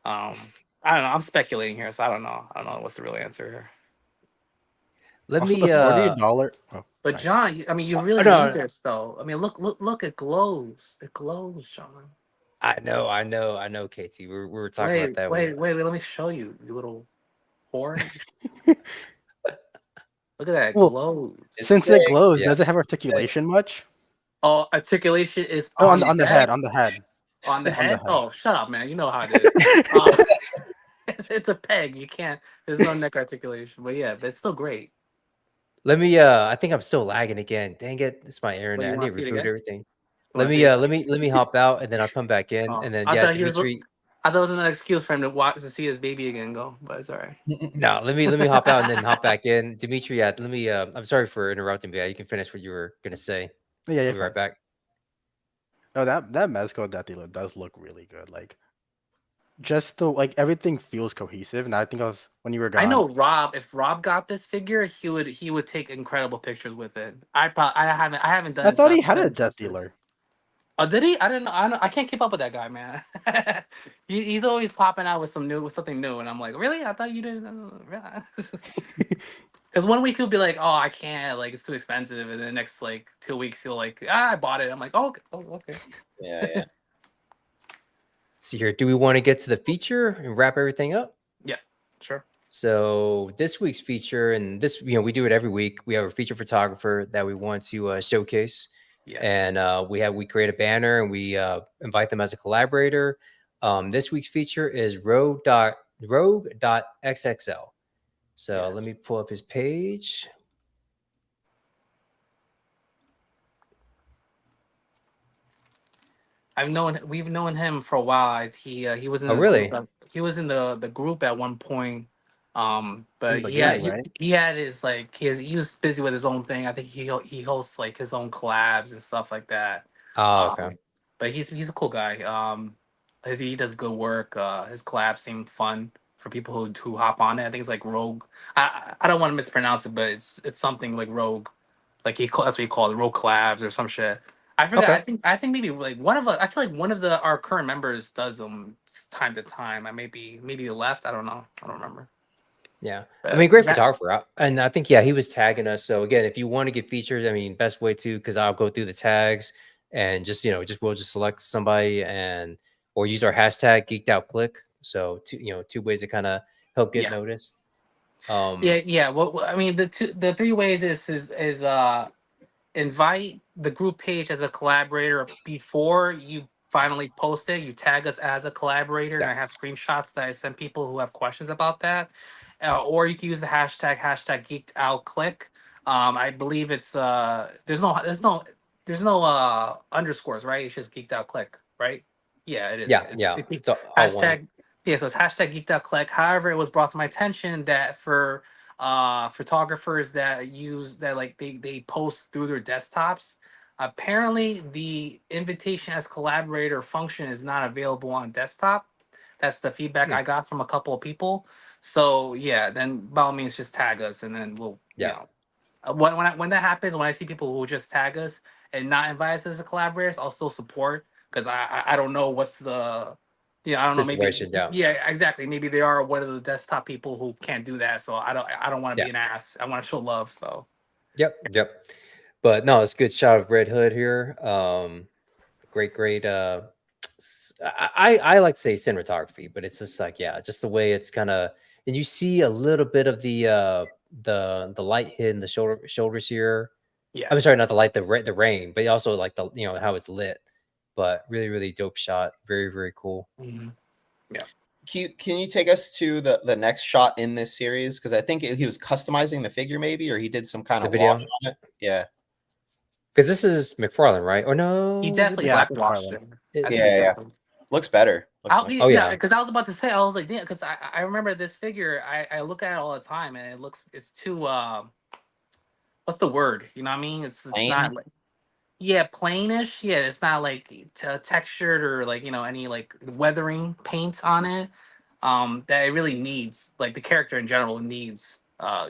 I don't know. I'm speculating here, so I don't know. I don't know what's the real answer here. Let Also, the me. $40. Oh, But right. John, I mean, you Oh, really need no, this though. I mean, look, it glows. It glows, John. I know, KT. We were talking about that. Wait. Let me show you, you little whore. Look at that, Well, glows. It's since it sick. glows, Yeah. does it have articulation much? Oh, articulation is Oh, on the on the head. head, on the head, On the on the head? head. Oh, shut up, man. You know how it is. Uh, it's a peg. You can't. There's no neck articulation. But yeah, but it's still great. Let me. I think I'm still lagging again. Dang it! It's my But internet. you I want need to to see it reboot again? everything. You want to see it? Let me hop out and then I'll come back in Oh, and then I yeah, thought he was. Dimitri. I thought it was another excuse for him to watch to see his baby again go. But it's all right. No, let me hop out and then hop back in. Dimitri, yeah, let me. I'm sorry for interrupting, but yeah, you can finish what you were gonna say. Yeah, I'll you're be right fine. back. No, that Mezco that they look does look really good. Like just the like everything feels cohesive. And I think I was when you were I gone. know Rob. If Rob got this figure, he would take incredible pictures with it. I haven't done I it. thought he had Done a it Death justice. Dealer. Oh, did he? I didn't know. I can't keep up with that guy, man. He's always popping out with something new, and I'm like, really? I thought you didn't. Because one week he'll be like, oh, I can't, like it's too expensive, and then the next like 2 weeks he'll like, I bought it. I'm like, oh, okay. Yeah. Yeah. See here, do we want to get to the feature and wrap everything up? Yeah, sure. So this week's feature, and this, we do it every week. We have a feature photographer that we want to showcase, Yes. and we create a banner and we invite them as a collaborator. This week's feature is Rogue.xxl. So let me Yes. pull up his page. We've known him for a while. He was in Oh, the group. really? He was in the group at one point. In But the beginning, Nice. right? he had his like he was busy with his own thing. I think he hosts like his own collabs and stuff like that. Oh, okay. Um, but he's a cool guy. He does good work. His collabs seem fun for people who hop on it. I think it's like Rogue. I don't want to mispronounce it, but it's something like Rogue. Like that's what he called it, Rogue collabs or some shit. I forgot. Okay. I think maybe like one of I feel like one of the our current members does them time to time. I maybe he left. I don't know. I don't remember. Yeah. I But mean, great Matt, photographer. And I think, yeah, he was tagging us. So again, if you want to get featured, I mean, best way to, because I'll go through the tags and just, we'll just select somebody or use our hashtag geeked out click. So two ways to kind of help get yeah, noticed. yeah. I mean, the three ways is invite the group page as a collaborator before you finally post it. You tag us as a collaborator, and Yeah. I have screenshots that I send people who have questions about that. Or you can use the hashtag geeked out click. I believe it's there's no underscores, right? It's just geeked out click, right? Yeah, it is. Yeah. Yeah. It's It's all one. hashtag yeah, so it's hashtag geeked out click. However, it was brought to my attention that for photographers that use that like they post through their desktops, apparently the invitation as collaborator function is not available on desktop. That's the feedback Hmm. I got from a couple of people. So yeah, then by all means just tag us and then we'll Yeah. when that happens, when I see people who just tag us and not invite us as a collaborators, I'll still support because I don't know what's Yeah, I don't know. Maybe, situation. Yeah, yeah, exactly. Maybe they are one of the desktop people who can't do that. So I don't want to yeah, be an ass. I want to show love. So yep. But no, it's a good shot of Red Hood here. Great. I like to say cinematography, but it's just like, yeah, just the way it's kind of, and you see a little bit of the light hitting the shoulders here. I'm yes. sorry, not the light, the rain, but also like the how it's lit. But really dope shot. Very cool. Mhm. Yeah. Can you take us to the next shot in this series? Because I think he was customizing the figure, maybe, or he did some kind The of wash video, on it. Yeah, because this is McFarlane, right? Or He no, is it definitely Yeah, blackwashed McFarlane. it. I think he yeah, yeah. definitely. Looks better. Looks much. Oh Yeah, yeah, because I was about to say, I was like, damn, because I remember this figure. I look at it all the time, and it's too what's the word? You know what I mean? It's Plain. not like, yeah, plainish. Yeah, it's not like textured or like any like weathering paint on it. That it really needs, like the character in general needs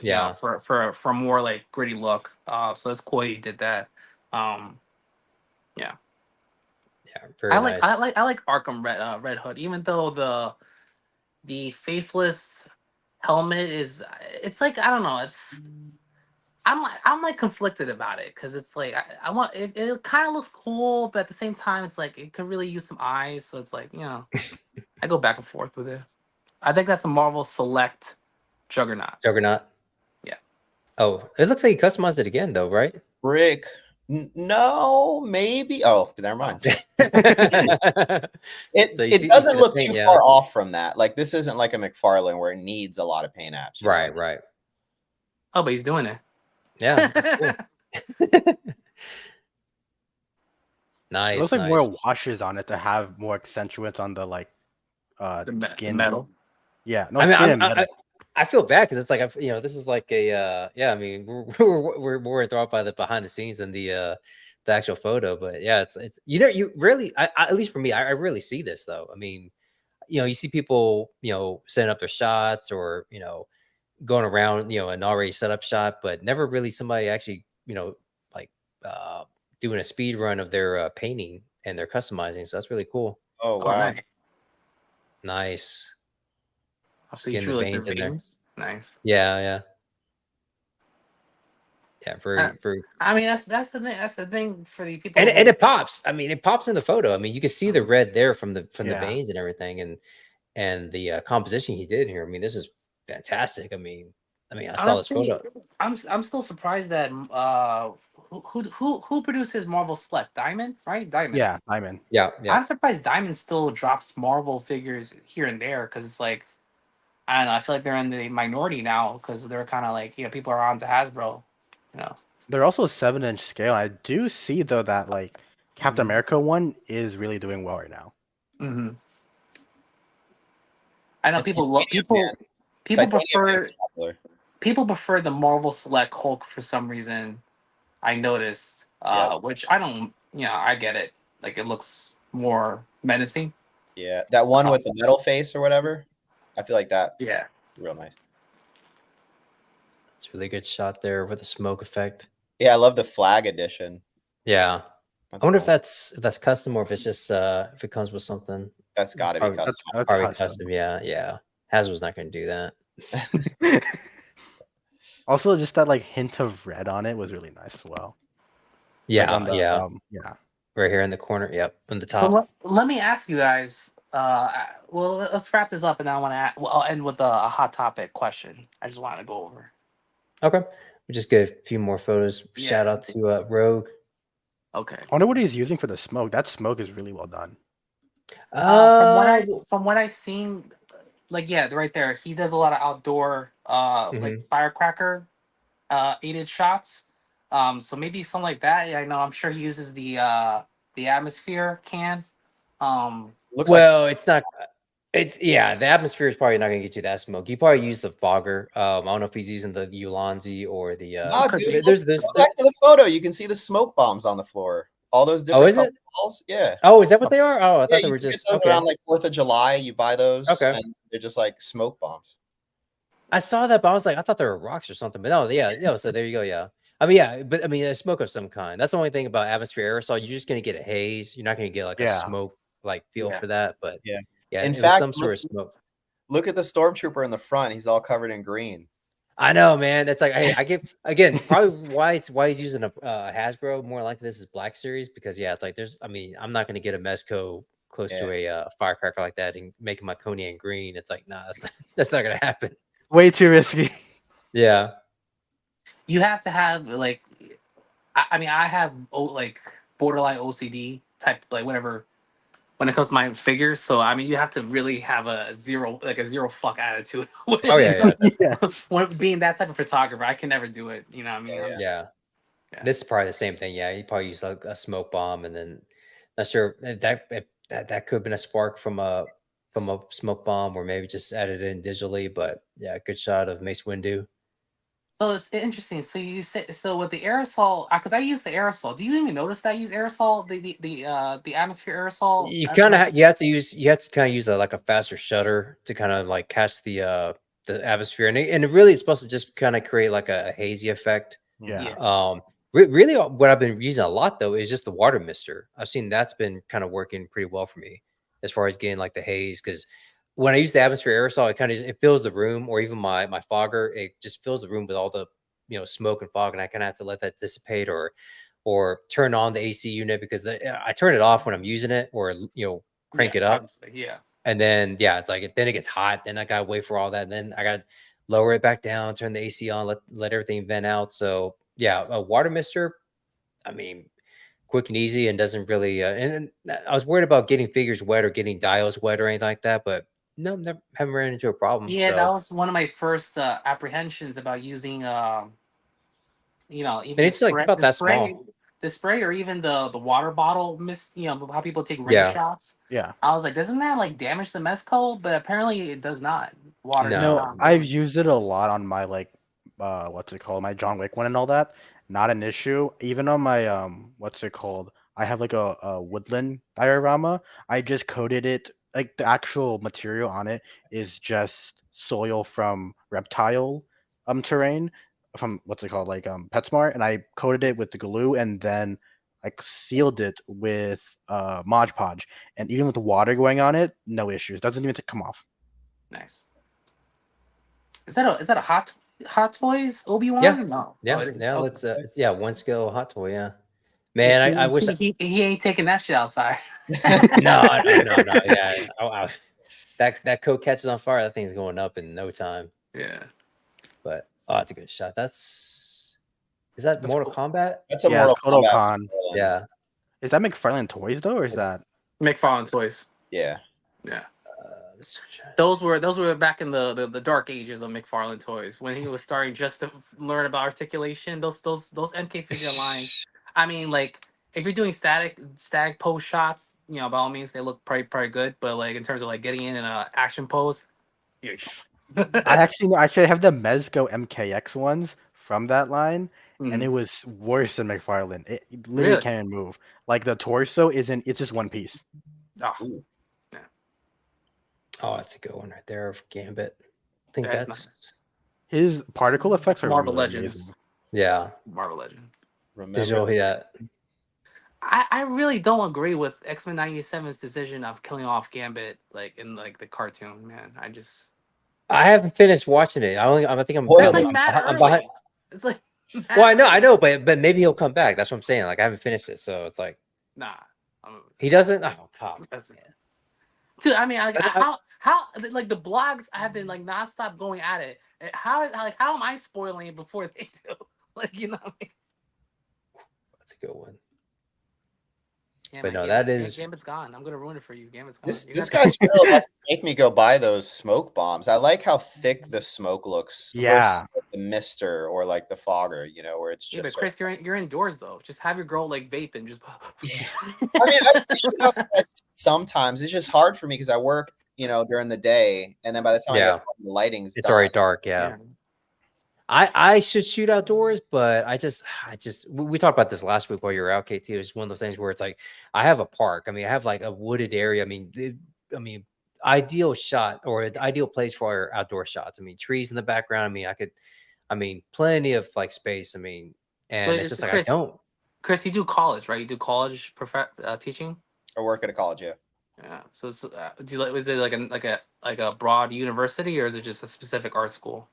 yeah, for more like gritty look. So it's cool he did that. Um, yeah. yeah. Very nice. I like Arkham Red Hood, even though the faceless helmet is, it's like, I don't know, it's, I'm like conflicted about it because it's like I want it, it kind of looks cool, but at the same time it's like it could really use some eyes, so it's like, I go back and forth with it. I think that's a Marvel Select Juggernaut. Juggernaut. Yeah. Oh, it looks like he customized it again, though, right? Brick. No, maybe. Oh, never mind. So It you doesn't see the look paint, too yeah. far off from that. Like this isn't like a McFarlane where it needs a lot of paint apps. You know? Right. Oh, but he's doing it. Yeah, that's cool. It looks Nice. like more washes on it to have more accentuaants on the like The skin. metal. Yeah, no I mean, skin and metal. I feel bad because it's like this is like a yeah. I mean, we're more enthralled by the behind the scenes than the actual photo, but yeah, it's you really at least for me, I rarely see this though. I mean, you see people setting up their shots or going around an already set up shot, but never really somebody actually like doing a speed run of their painting and their customizing. So that's really cool. Oh Oh, wow. nice. Nice. Oh, so you Getting the drew like the veins in there. veins. Nice. Yeah. Uh, Very. I mean, that's the thing. That's the thing for the people And who. it pops. I mean, it pops in the photo. I mean, you can see the Mhm. red there from the Yeah. veins and everything, and the composition he did here. I mean, this is fantastic. I mean, I saw this Honestly, photo. I'm still surprised that who produces Marvel Select Diamond, right? Diamond. Yeah, Diamond. Yeah. I'm surprised Diamond still drops Marvel figures here and there because it's like, I don't know. I feel like they're in the minority now because they're kind of like, people are on to Hasbro. You know. They're also 7-inch scale. I do see though that like Captain Mhm. America one is really doing well right now. Mhm. I know Titanium, man. people Titanium prefer is popular. people prefer the Marvel Select Hulk for some reason. I noticed, Yep. which I don't, I get it. Like it looks more menacing. Yeah, that one Uh, with the metal face or whatever. I feel like that's yeah. real nice. It's a really good shot there with the smoke effect. Yeah, I love the flag edition. Yeah. That's I wonder cool. if that's custom or if it's just if it comes with something. That's got to be Probably, custom. That's probably custom. custom. Yeah. Hasbro's not going to do that. Also, just that like hint of red on it was really nice as well. Like Yeah. on the Yeah. yeah. Right here in the corner. Yep. On the So top. let me ask you guys. Well, let's wrap this up, and then I want to. Well, I'll end with a hot topic question. I just want to go over. Okay. We just get a few more photos. Yeah. Shout out to Rogue. Okay. I wonder what he's using for the smoke. That smoke is really well done. Uh, From what I've seen, like, yeah, right there, he does a lot of outdoor like mhm. firecracker aided shots. So maybe something like that. I know. I'm sure he uses the atmosphere can. Looks like Well, it's not. It's yeah. The atmosphere is probably not going to get you that smoke. You probably use the fogger. I don't know if he's using the Ulanzi or the. nah, Could dude. be. Look, go back to the photo. You can see the smoke bombs on the floor. All those Oh, different is color it? balls. Yeah. Oh, is that what they are? Oh, I Yeah, thought they you were can get just those okay. around like 4th of July. You buy those, Okay. and they're just like smoke bombs. I saw that, but I was like, I thought they were rocks or something. But no, yeah. So there you go. Yeah. I mean, yeah, but I mean, a smoke of some kind. That's the only thing about atmosphere aerosol. You're just gonna get a haze. You're not gonna get like a Yeah. smoke like feel Yeah. for that. But Yeah. Yeah, In it was fact, some sort of smoke. look at the stormtrooper in the front. He's all covered in green. I know, man. It's like I give again probably why he's using a Hasbro more like this is Black Series because yeah, it's like I mean I'm not gonna get a Mezco close to Yeah. a firecracker like that and making my Konian green. It's like nah, that's not gonna happen. Way too risky. Yeah, You have to have like, I mean, I have like borderline OCD type, like whatever, when it comes to my figures. So I mean, you have to really have a zero fuck attitude. Oh yeah, Yeah. When being that type of photographer, I can never do it. You know what I mean? Yeah. yeah. Yeah. This is probably the same thing. Yeah, he probably used like a smoke bomb, and then not sure that could have been a spark from a smoke bomb, or maybe just added in digitally. But yeah, good shot of Mace Windu. So it's interesting. So you said so with the aerosol, because I use the aerosol. Do you even notice that I use aerosol, the atmosphere aerosol? You I kind like of you have to kind of use like a faster shutter to kind of like catch the atmosphere, and it really is supposed to just kind of create like a hazy effect. Yeah. Yeah. Really, what I've been using a lot though is just the water mister. I've seen that's been kind of working pretty well for me as far as getting like the haze. Because when I use the atmosphere aerosol, it fills the room, or even my fogger, it just fills the room with all the smoke and fog, and I kind of have to let that dissipate or turn on the AC unit because I turn it off when I'm using it, or crank it up, Obviously, yeah. and then yeah, it's like then it gets hot. Then I gotta wait for all that, and then I gotta lower it back down, turn the AC on, let everything vent out. So yeah, a water mister, I mean, quick and easy, and doesn't really. And I was worried about getting figures wet or getting dials wet or anything like that, but no, never haven't ran into a problem. Yeah, that So was one of my first apprehensions about using and even it's like about that small. the spray, or even the water bottle mist. How people take ray Yeah, shots. Yeah. I was like, doesn't that like damage the mezcal? But apparently, it does not. Water does no, not I've damage it. used it a lot on my like what's it called? My John Wick one and all that. Not an issue. Even on my what's it called? I have like a woodland diorama. I just coated it like the actual material on it is just soil from reptile terrain from what's it called? Like PetSmart, and I coated it with the glue and then like sealed it with Mod Podge. And even with the water going on it, no issues. Doesn't even come off. Nice. Is that a Hot Toys yeah, Obi-Wan? No. Oh, yeah, it is. yeah. Okay. It's yeah, one scale hot toy. Yeah, You man, see, I wish. he ain't taking that shit outside. No. Yeah, that coat catches on fire. That thing's going up in no time. Yeah. But it's a good shot. Is that That's Mortal cool. Kombat? That's a Yeah, Mortal Kotal Kombat. Khan. Yeah. Is that McFarlane Toys though, or is that? McFarlane Toys. Yeah. Yeah. Let's check. Those were back in the dark ages of McFarlane Toys when he was starting just to learn about articulation. Those MK figure lines. I mean, like if you're doing static pose shots, by all means they look pretty good. But like in terms of like getting in an action pose, yeesh. I actually have the Mezco MKX ones from that line, and it Mhm. was worse than McFarlane. It literally Really? can't move. Like the torso isn't. It's just one piece. Oh, Ooh. Oh, that's a good one right there of Gambit. I think That's that's His particle effects that's are Marvel really amazing. Legends. yeah. Marvel Legends. Digital, Remember, yeah. I really don't agree with X-Men 97's decision of killing off Gambit like in like the cartoon, man. I haven't finished watching it. I think I'm Well, It's I'm, like Spoiler. mad I'm behind. early. It's like mad Well, I early. know, but maybe he'll come back. That's what I'm saying. Like I haven't finished it, so it's like Nah. he doesn't. Oh, come. That's- Dude, I mean, like, I- how like the blogs have been like nonstop going at it. How am I spoiling it before they do? Like what I mean? That's a good one. Yeah, But man, no, that is Gambit's gone. I'm gonna ruin it for you. Gambit's gone. this You're this gonna have guy's spirit wants to make me go buy those smoke bombs. I like how thick the smoke looks versus Yeah. like, the mister or like the fogger, where it's yeah, but just sort Chris, you're indoors though. Just have your girl like vape and just. I mean, I appreciate outside sometimes. It's just hard for me because I work, during the day, and then by the time I get yeah. home, the lighting's It's done. already dark. Yeah. Yeah. I should shoot outdoors, but I just we talked about this last week while you were out, KT. It's one of those things where it's like I have a park. I mean, I have like a wooded area. I mean, ideal shot or an ideal place for our outdoor shots. I mean, trees in the background. I mean, plenty of like space. I mean, So and it's it's just like I don't. Chris, you do college, right? You do college teaching. I work at a college, yeah. Yeah. So, do you like? Was it like a broad university, or is it just a specific art school?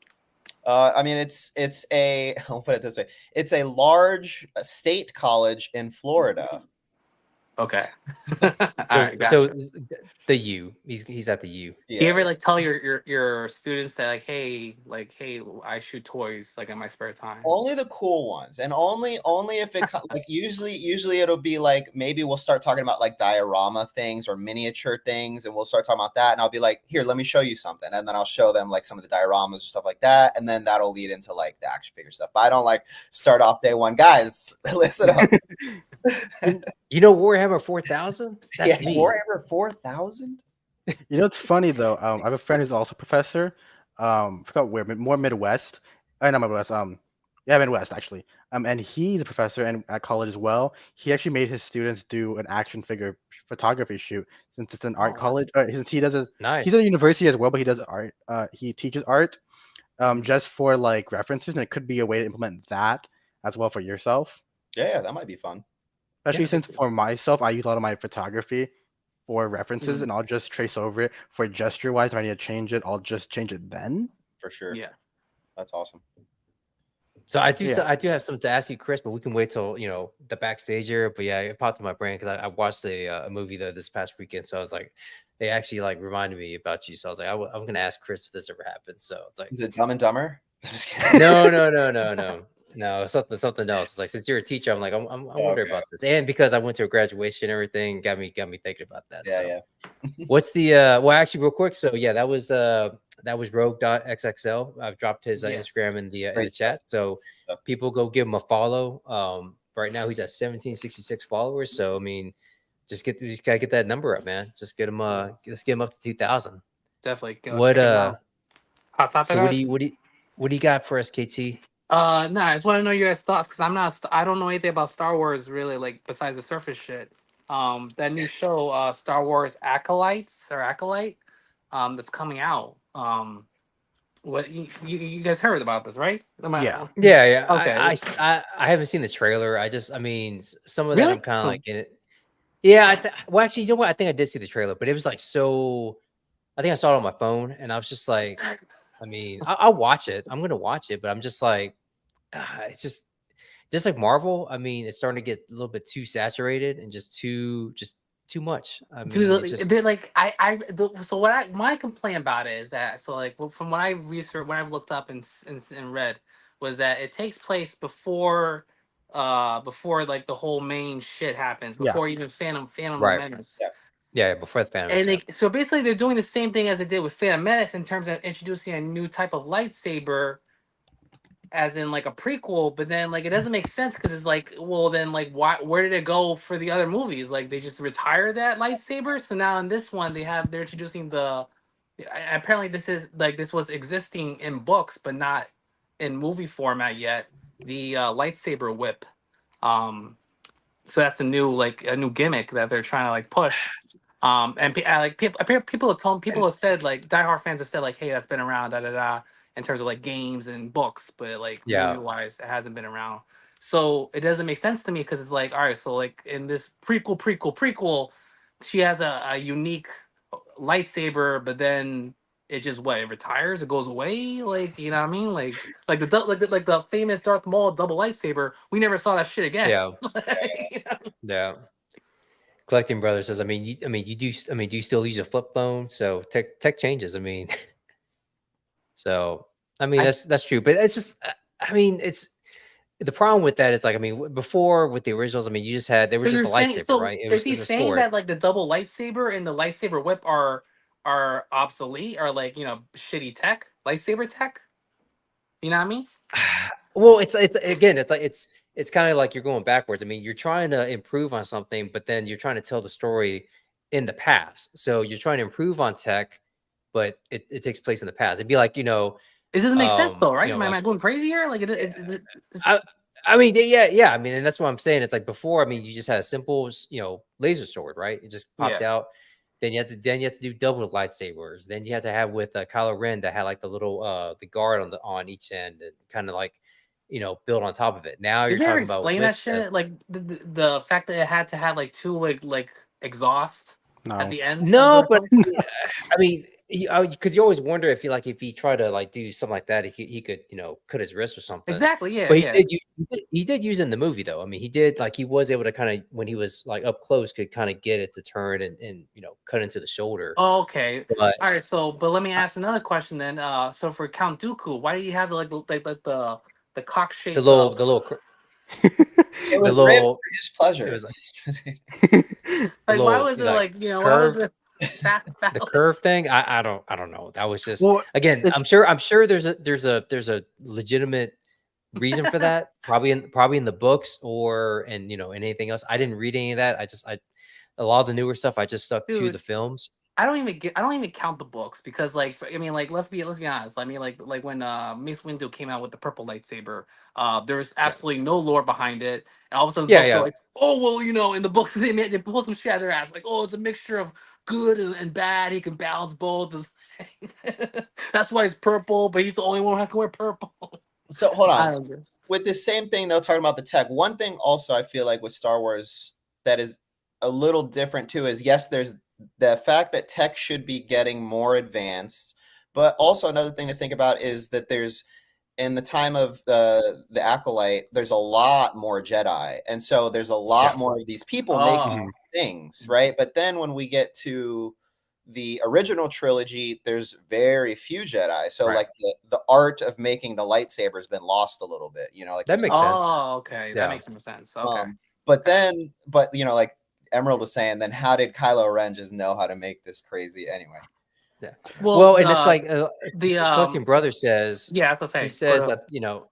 I mean, it's a I'll put it this way. It's a large state college in Florida. Okay. All right, So gotcha. the U. He's at the U. Do you Yeah, ever yeah. like tell your students that like, hey, I shoot toys like in my spare time? Only the cool ones, and only if like usually it'll be like maybe we'll start talking about like diorama things or miniature things, and we'll start talking about that, and I'll be like, here, let me show you something, and then I'll show them like some of the dioramas or stuff like that, and then that'll lead into like the action figure stuff. But I don't like start off day one, guys. Listen up. You know Warhammer 4000? That's Yeah, me. Warhammer 4000. You know, it's funny though. I have a friend who's also a professor. I forgot where, more Midwest. Not Midwest. Yeah, Midwest actually. And he's a professor and at college as well. He actually made his students do an action figure photography shoot since it's an Oh, art wow. college. Since he does a, he's Nice. at a university as well, but he does art. He teaches art. Mhm. Just for like references, and it could be a way to implement that as well for yourself. Yeah, that might be fun. Especially Yeah. since for myself, I use a lot of my photography for references, Mhm. and I'll just trace over it for gesture wise. If I need to change it, I'll just change it then. For sure. Yeah. That's awesome. So I do. Yeah. So I do have something to ask you, Chris, but we can wait till the backstage area. But yeah, it popped in my brain because I watched a movie this past weekend. So I was like, they actually like reminded me about you. So I was like, I'm gonna ask Chris if this ever happened. So it's like, Is it Dumb and Dumber? Just kidding. no, something else. Like since you're a teacher, I'm like, I wonder Okay. about this, and because I went to a graduation and everything, got me thinking about that. Yeah, So yeah. what's the well, actually, real quick. So yeah, that was rogue.xxl. I've dropped his Yes. Instagram in the Great chat. So stuff. people go give him a follow. Right now he's at 1766 followers. So I mean, just gotta get that number up, man. Just get him let's get him up to 2000. Definitely go What check it out. Hot topic, so guys? what do you got for us, KT? No, I just want to know your guys' thoughts because I don't know anything about Star Wars really, like besides the surface shit. That new show, Star Wars Acolytes or Acolyte, that's coming out. What you guys heard about this, right? Yeah. Yeah, Okay. I haven't seen the trailer. I mean, some of that Really? I'm kind of like in it. Yeah, well, actually, you know what? I think I did see the trailer, but it was like so. I think I saw it on my phone, and I was just like, I mean, I'll watch it. I'm gonna watch it, but I'm just like, it's just like Marvel. I mean, it's starting to get a little bit too saturated and just too much. I mean, it's Dude, just they're like so what I my complaint about it is that so like from what I've researched, what I've looked up and read was that it takes place before like the whole main shit happens Yeah. before even Phantom right. Menace. Yeah. Yeah, before the Phantom. And Yeah. so basically they're doing the same thing as they did with Phantom Menace in terms of introducing a new type of lightsaber as in like a prequel, but then like it doesn't make sense because it's like, well, then like where did it go for the other movies? Like they just retired that lightsaber. So now in this one they're introducing apparently this was existing in books, but not in movie format yet. The lightsaber whip. Um so that's a new gimmick that they're trying to like push. And like people have said like diehard fans have said like, hey, that's been around, da da da, in terms of like games and books, but like movie Yeah. wise, it hasn't been around. So it doesn't make sense to me because it's like, all right, so like in this prequel, she has a unique lightsaber, but then it just it retires, it goes away, like you know what I mean, like the famous Darth Maul double lightsaber, we never saw that shit again. Yeah. You know? Yeah. Collecting Brother says, do you still use a flip phone? So tech changes. I mean, so I mean I that's true, but it's just I mean it's the problem with that is like I mean before with the originals, I mean you just had they were So just you're a saying, lightsaber, so right? It is was he just a saying sword. that like the double lightsaber and the lightsaber whip are obsolete or like shitty tech lightsaber tech? You know what I mean? Well, it's again, it's kind of like you're going backwards. I mean, you're trying to improve on something, but then you're trying to tell the story in the past. So you're trying to improve on tech, but it takes place in the past. It'd be like, It doesn't make sense though, right? Am like I going crazy here? Like it's, I I mean, yeah. I mean, and that's what I'm saying. It's like before. I mean, you just had a simple, laser sword, right? It just popped yeah. out. Then you have to do double lightsabers. Then you have to have with Kylo Ren that had like the little the guard on each end and kind of like build on top of it. Now Did you're they ever talking about explain that whips as shit? Like the fact that it had to have like two like exhaust. at No. the end? No, of the but films? yeah, I mean, because you always wonder if he tried to like do something like that, he could cut his wrist or something. Exactly. Yeah. But Yeah. he did use it in the movie though. I mean, he did like he was able to kind of when he was like up close could kind of get it to turn and cut into the shoulder. Okay. But All right. So, but let me ask another question then. So for Count Dooku, why do you have like the cock the shaped little It the was ribbed little for his it pleasure. was like the like why little was it like like why was curve it that the curve thing. I don't know. That was just Well, again. it's I'm sure there's a legitimate reason for that. Probably in the books or and anything else. I didn't read any of that. I a lot of the newer stuff. I just stuck to the dude? films. I don't even count the books because I mean like let's be honest. I mean like when Mace Windu came out with the purple lightsaber, there's Yeah. absolutely no lore behind it. And all of a sudden the Yeah, books are yeah. like, oh well, in the books they pull some shit out of their ass like, oh, it's a mixture of good and bad. He can balance both. That's why he's purple, but he's the only one who can wear purple. So hold I on. don't know. With this same thing though, talking about the tech, one thing also I feel like with Star Wars that is a little different too is yes, there's the fact that tech should be getting more advanced, but also another thing to think about is that there's in the time of the acolyte, there's a lot more Jedi, and so there's a lot Yeah. more of these people making Oh, things, right? But then when we get to the original trilogy, there's very few Jedi, so Right. like the art of making the lightsaber has been lost a little bit, like That there's makes sense. okay, that Yeah. makes more sense. Okay. but Okay. then like Emerald was saying, then how did Kylo Ren just know how to make this crazy anyway? Yeah. Well, Well, and it's like the Collecting Brother says. yeah, that's what I He say. says that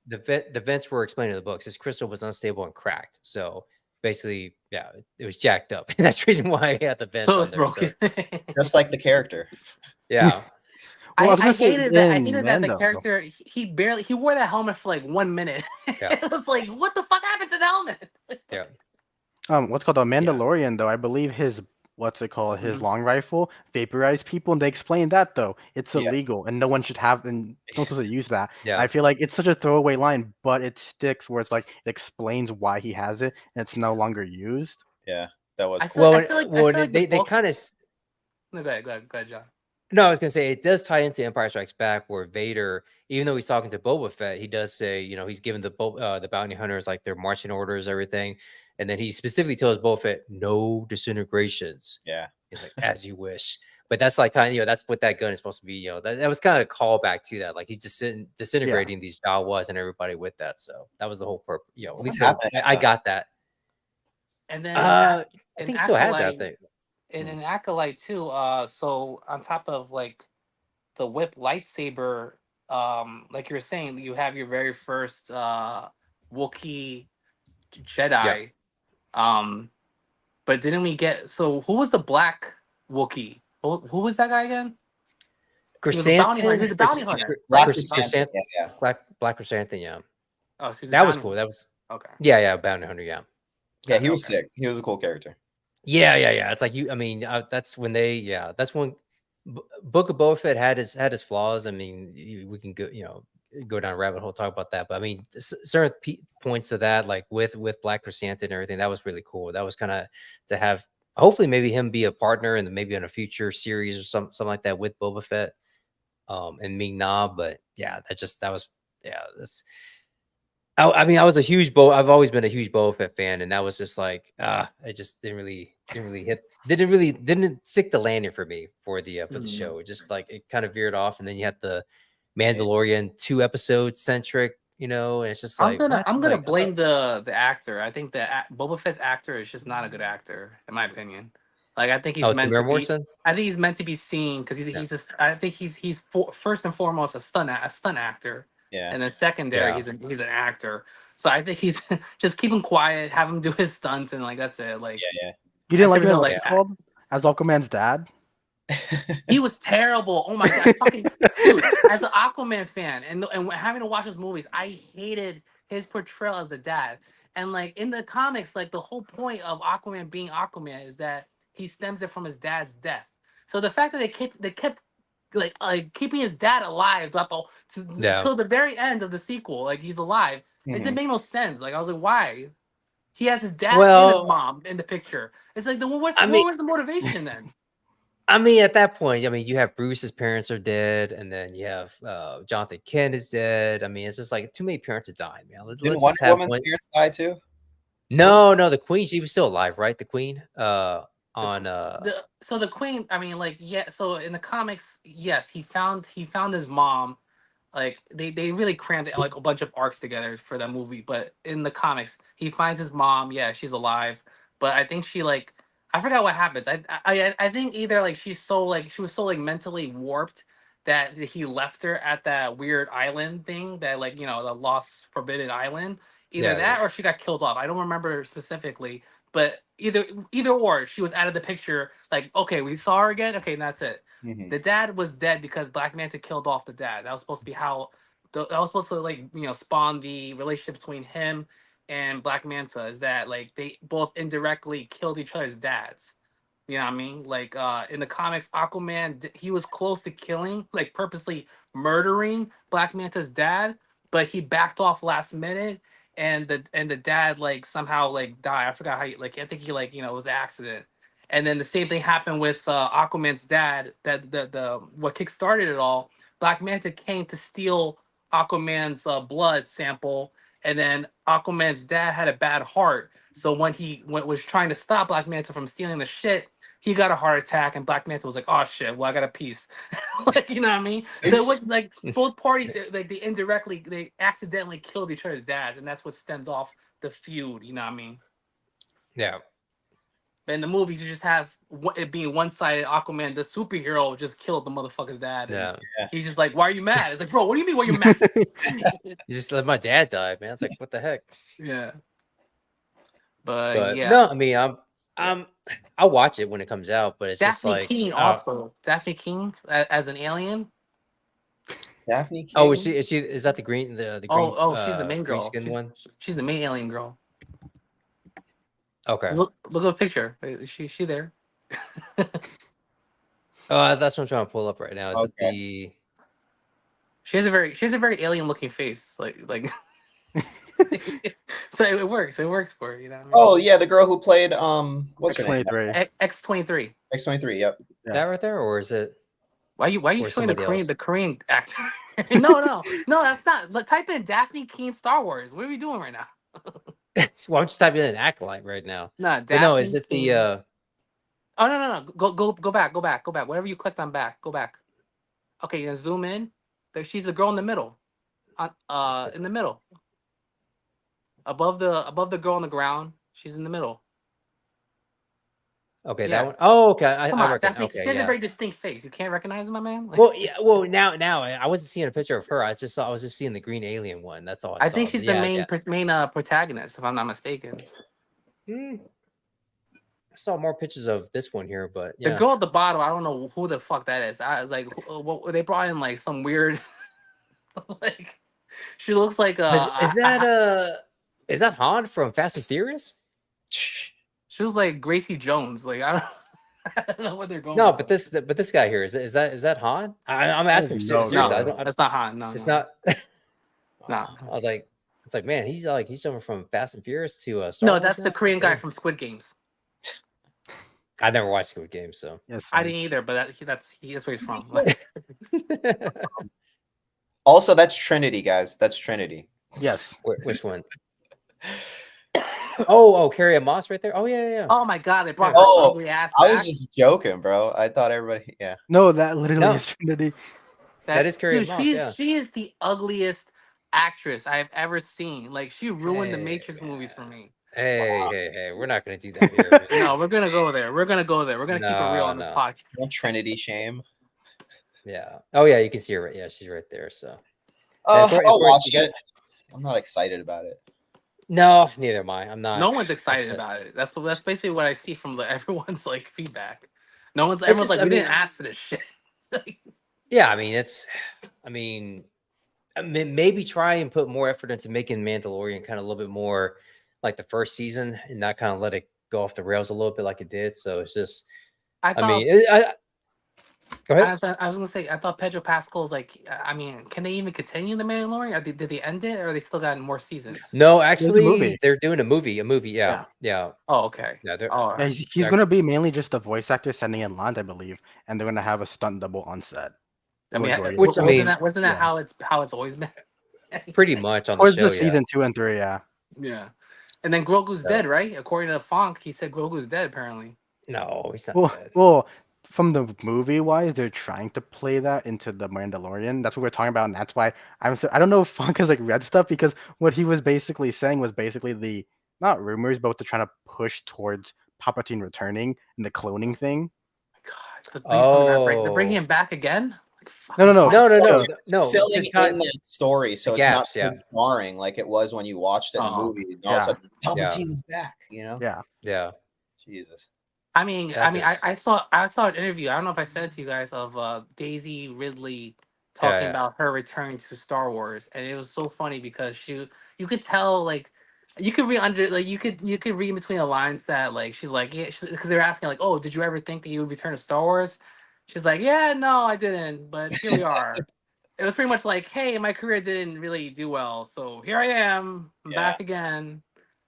the vents were explained in the books. His crystal was unstable and cracked. So basically, yeah, it was jacked up. And that's the reason why he had the vents So on it's there. broken. So Just like the character. yeah, Well, I was I gonna say hated that. I in hated that the Mando. character he wore that helmet for like 1 minute. Yeah. It was like, what the fuck happened to the helmet? yeah, What's called a Mandalorian though? I believe his what's it called? His Mhm. long rifle vaporized people, and they explained that though it's Yeah. illegal and no one should have and no one's supposed to use that. yeah. I feel like it's such a throwaway line, but it sticks where it's like it explains why he has it and it's no longer used. Yeah, that was I cool. feel, I feel like I feel like the they kind of. books. No, go ahead, John. No, I was gonna say it does tie into Empire Strikes Back, where Vader, even though he's talking to Boba Fett, he does say, he's given the bounty hunters like their marching orders, everything, and then he specifically tells Boba Fett, "No disintegrations." Yeah. He's like, "As you wish." But that's like tying, that's what that gun is supposed to be. That was kind of a callback to that. Like he's just disintegrating these Jawas and everybody with that. So that was the whole purpose. At least happened to that I gun? got that. And then I in think he still has that Acolyte, thing. in an Acolyte too. So on top of like the whip lightsaber, like you were saying, you have your very first Wookiee Jedi. But didn't we get who was the black Wookiee? Who was that guy again? He was a bounty hunter. He was a bounty hunter. Black right? Chrysanthemum, yeah. Black Chrysanthemum, yeah. Oh, so he was a That was bounty- cool. That was Okay. yeah, bounty hunter, yeah. Yeah, he was Okay. sick. He was a cool character. Yeah. It's like I mean, that's when that's when Book of Boba Fett had his flaws. I mean, we can go down a rabbit hole, talk about that. But I mean, certain points of that, like with Black Chrysanthemum and everything, that was really cool. That was kind of to have, hopefully, maybe him be a partner and maybe in a future series or something like that with Boba Fett, and Ming Na. But yeah, that's. I mean, I've always been a huge Boba Fett fan, and that was just like, I just didn't really didn't stick the landing for me for the show. It just like it kind of veered off, and then you had the Mandalorian 2 episode centric, and it's just like I'm It's gonna like, blame the actor. I think that Boba Fett's actor is just not a good actor, in my opinion. Like I think he's meant Tamir to be. Morrison. I think he's meant to be seen because he's just. I think he's first and foremost a stunt actor. Yeah. And then secondary, Yeah. he's an actor. So I think he's just keep him quiet, have him do his stunts, and like that's it. Like Yeah. You didn't like actors him are what's like it called as Aquaman's dad? he was terrible. Oh my god, fucking dude! As an Aquaman fan and having to watch his movies, I hated his portrayal as the dad. And like in the comics, like the whole point of Aquaman being Aquaman is that he stems it from his dad's death. So the fact that they kept like keeping his dad alive till the very end of the sequel, like he's alive, it didn't make no sense. Like I was like, why? He has his dad and his mom in the picture. It's like, then where's the motivation then? I mean, at that point, I mean, you have Bruce's parents are dead, and then you have Jonathan Kent is dead. I mean, it's just like too many parents to die, man. Didn't Let's Wonder just have Woman's one. parents die too? No, the Queen, she was still alive, right? The Queen, The, on so the queen, I mean, like, yeah. So in the comics, yes, he found his mom. Like they really crammed like a bunch of arcs together for that movie. But in the comics, he finds his mom. Yeah, she's alive. But I think she like I forgot what happens. I think either like she was so like mentally warped that he left her at that weird island thing that like the lost forbidden island. Either yeah, that or she got killed off. I don't remember specifically, but either or she was out of the picture. Like okay, we saw her again. Okay, and that's it. Mhm. The dad was dead because Black Manta killed off the dad. That was supposed to be how that was supposed to like spawn the relationship between him and Black Manta. Is that like they both indirectly killed each other's dads? You know what I mean? Like in the comics, Aquaman he was close to killing, like purposely murdering Black Manta's dad, but he backed off last minute, and the dad like somehow like died. I forgot how like I think he like it was an accident. And then the same thing happened with Aquaman's dad. That the what kickstarted it all. Black Manta came to steal Aquaman's blood sample, and then Aquaman's dad had a bad heart. So when was trying to stop Black Manta from stealing the shit, he got a heart attack, and Black Manta was like, "Oh shit, well I got a piece," like you know what I mean. So it was like both parties, like they accidentally killed each other's dads, and that's what stems off the feud. You know what I mean? yeah. In the movies, you just have it being one-sided. Aquaman, the superhero, just killed the motherfucker's dad, and Yeah. he's just like, "Why are you mad?" It's like, "Bro, what do you mean? Why you mad?" You just let my dad die, man. It's like what the heck. Yeah, but But yeah, no, I mean, I'll watch it when it comes out, but it's just Daphne like, King also. Daphne King as an alien. Daphne oh, King? is that the green the green Oh, she's the main green girl. skin one? She's the main alien girl. Okay. Look at a picture. Is she there? Oh, that's what I'm trying to pull up right now. Is it Okay. the She has a very alien looking face. Like so it works. It works for her, you know what I mean? Oh yeah, the girl who played what's her name? X-23. X-23. X-23. Yep. Yeah. that right there, or is it Why you or showing the somebody else? Korean actor? No, that's not. Type in Daphne Keene Star Wars. What are we doing right now? Well, I'm just typing in an acolyte right now. No, But no, Daphne is it Keene. the Oh no. Go back. Whatever you clicked on back, go back. Okay, now zoom in. She's the girl in the middle. In the middle. Above the girl on the ground. She's in the middle. okay, Yeah. that one? Oh, okay. I Come on, reckon. Daphne. She Okay, has a yeah. very distinct face. You can't recognize my man. Like, Well, yeah. Well, now I wasn't seeing a picture of her. I was just seeing the green alien one. That's all I I saw. think But she's the yeah, main yeah. main protagonist, if I'm not mistaken. Hmm. I saw more pictures of this one here, but The yeah. girl at the bottom, I don't know who the fuck that is. I was like, what, they brought in like some weird, like, she looks like Is that Han from Fast and Furious? she was like Gracie Jones. Like I don't know what they're going. No, with. but this guy here is that Han? I'm asking no, seriously. No, that's not Han. No, It's no, not. no. I was like, it's like, man, he's jumping from Fast and Furious to Star No, Wars that's now? the Korean guy Okay. from Squid Games. I never watched Squid Game, so. Yes, I didn't either, but that's where he's from. Also, that's Trinity, guys. That's Trinity. yes. Which one? Oh, Carrie Moss right there. Oh yeah. Oh my god, they brought her Oh, ugly ass I back. was just joking, bro. I thought everybody, yeah. No, that literally No. is Trinity. That is Carrie Dude, Moss, yeah. she is the ugliest actress I've ever seen. Like she ruined the Hey, Matrix movies for me. Hey, we're not gonna do that here. Man. No, we're gonna go there. We're gonna keep it real on this No. podcast. No Trinity shame. Yeah. Oh yeah, you can see her. Right. Yeah, she's right there. So. Oh, of course- I'll of course watch you it. I'm not excited about it. No, neither am I. I'm not. No one's excited upset. about it. That's basically what I see from everyone's like feedback. Everyone's just- like, I we mean- didn't ask for this shit. Yeah, I mean, maybe try and put more effort into making Mandalorian kind of a little bit more like the first season, and not kind of let it go off the rails a little bit like it did. So it's just, I thought mean, Go ahead. I was gonna say, I thought Pedro Pascal's like, I mean, can they even continue the Mandalorian? Did they end it, or are they still got more seasons? No, There's a movie. actually, they're doing a movie. A movie. Yeah, Yeah. yeah, Oh, okay. yeah. They're, All Yeah, right. he's gonna be mainly just a voice actor sending in lines, I believe, and they're gonna have a stunt double on set. I mean, Majority of the which I time. mean, wasn't that Yeah. how it's always been? pretty much on the Towards show. the Yeah. season 2 and 3, yeah. Yeah. And then Grogu's So, dead, right? According to Fonk, he said Grogu's dead. Apparently. no, he's not Well, dead. well, from the movie wise, they're trying to play that into the Mandalorian. That's what we're talking about, and that's why I don't know if Funk has like read stuff because what he was basically saying was basically the not rumors, but what they're trying to push towards Palpatine returning and the cloning thing. God, please tell me they're bringing Oh, him back again. Like No, no, fucking no. no, no, So no, no. To Filling tie in that story, the so it's not gaps. so Yeah, jarring like it was when you watched it in the Oh, movie. And all of a yeah, sudden, yeah, Palpatine is back. You know, yeah. yeah. Jesus. That just. I saw an interview. I don't know if I said it to you guys of Daisy Ridley Yeah, talking yeah. about her return to Star Wars, and it was so funny because you could tell like you could read under like you could read between the lines that like she's like yeah because they're asking like, oh, did you ever think that you would return to Star Wars? She's like, yeah, no, I didn't, but here we are. It was pretty much like, hey, my career didn't really do well, so here I am, I'm Yeah. back again.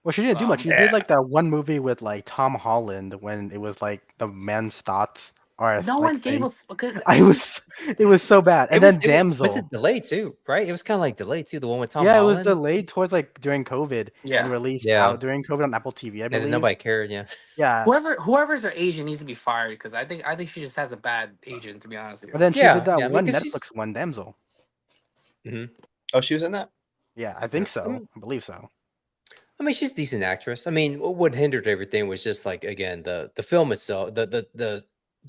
Well, she didn't do much. So She did Yeah. like that one movie with like Tom Holland when it was like the men's thoughts are no like one gave thing. a because I was, it was so bad. And then Was Damsel. it delayed too, right? It was kind of like delayed too. The one with Tom Yeah, it was Holland. delayed towards like during COVID and yeah. released Yeah, out during COVID on Apple TV, I and then believe. nobody cared. Yeah. Yeah, Whoever's her agent needs to be fired because I think she just has a bad agent, to be honest with but you. then she did Yeah, that yeah. I mean, one because she's. Netflix one, Damsel. Mhm. Oh, she was in that. Yeah, I Okay. think so. I believe so. I mean, she's a decent actress. I mean, what hindered everything was just like again the film itself. The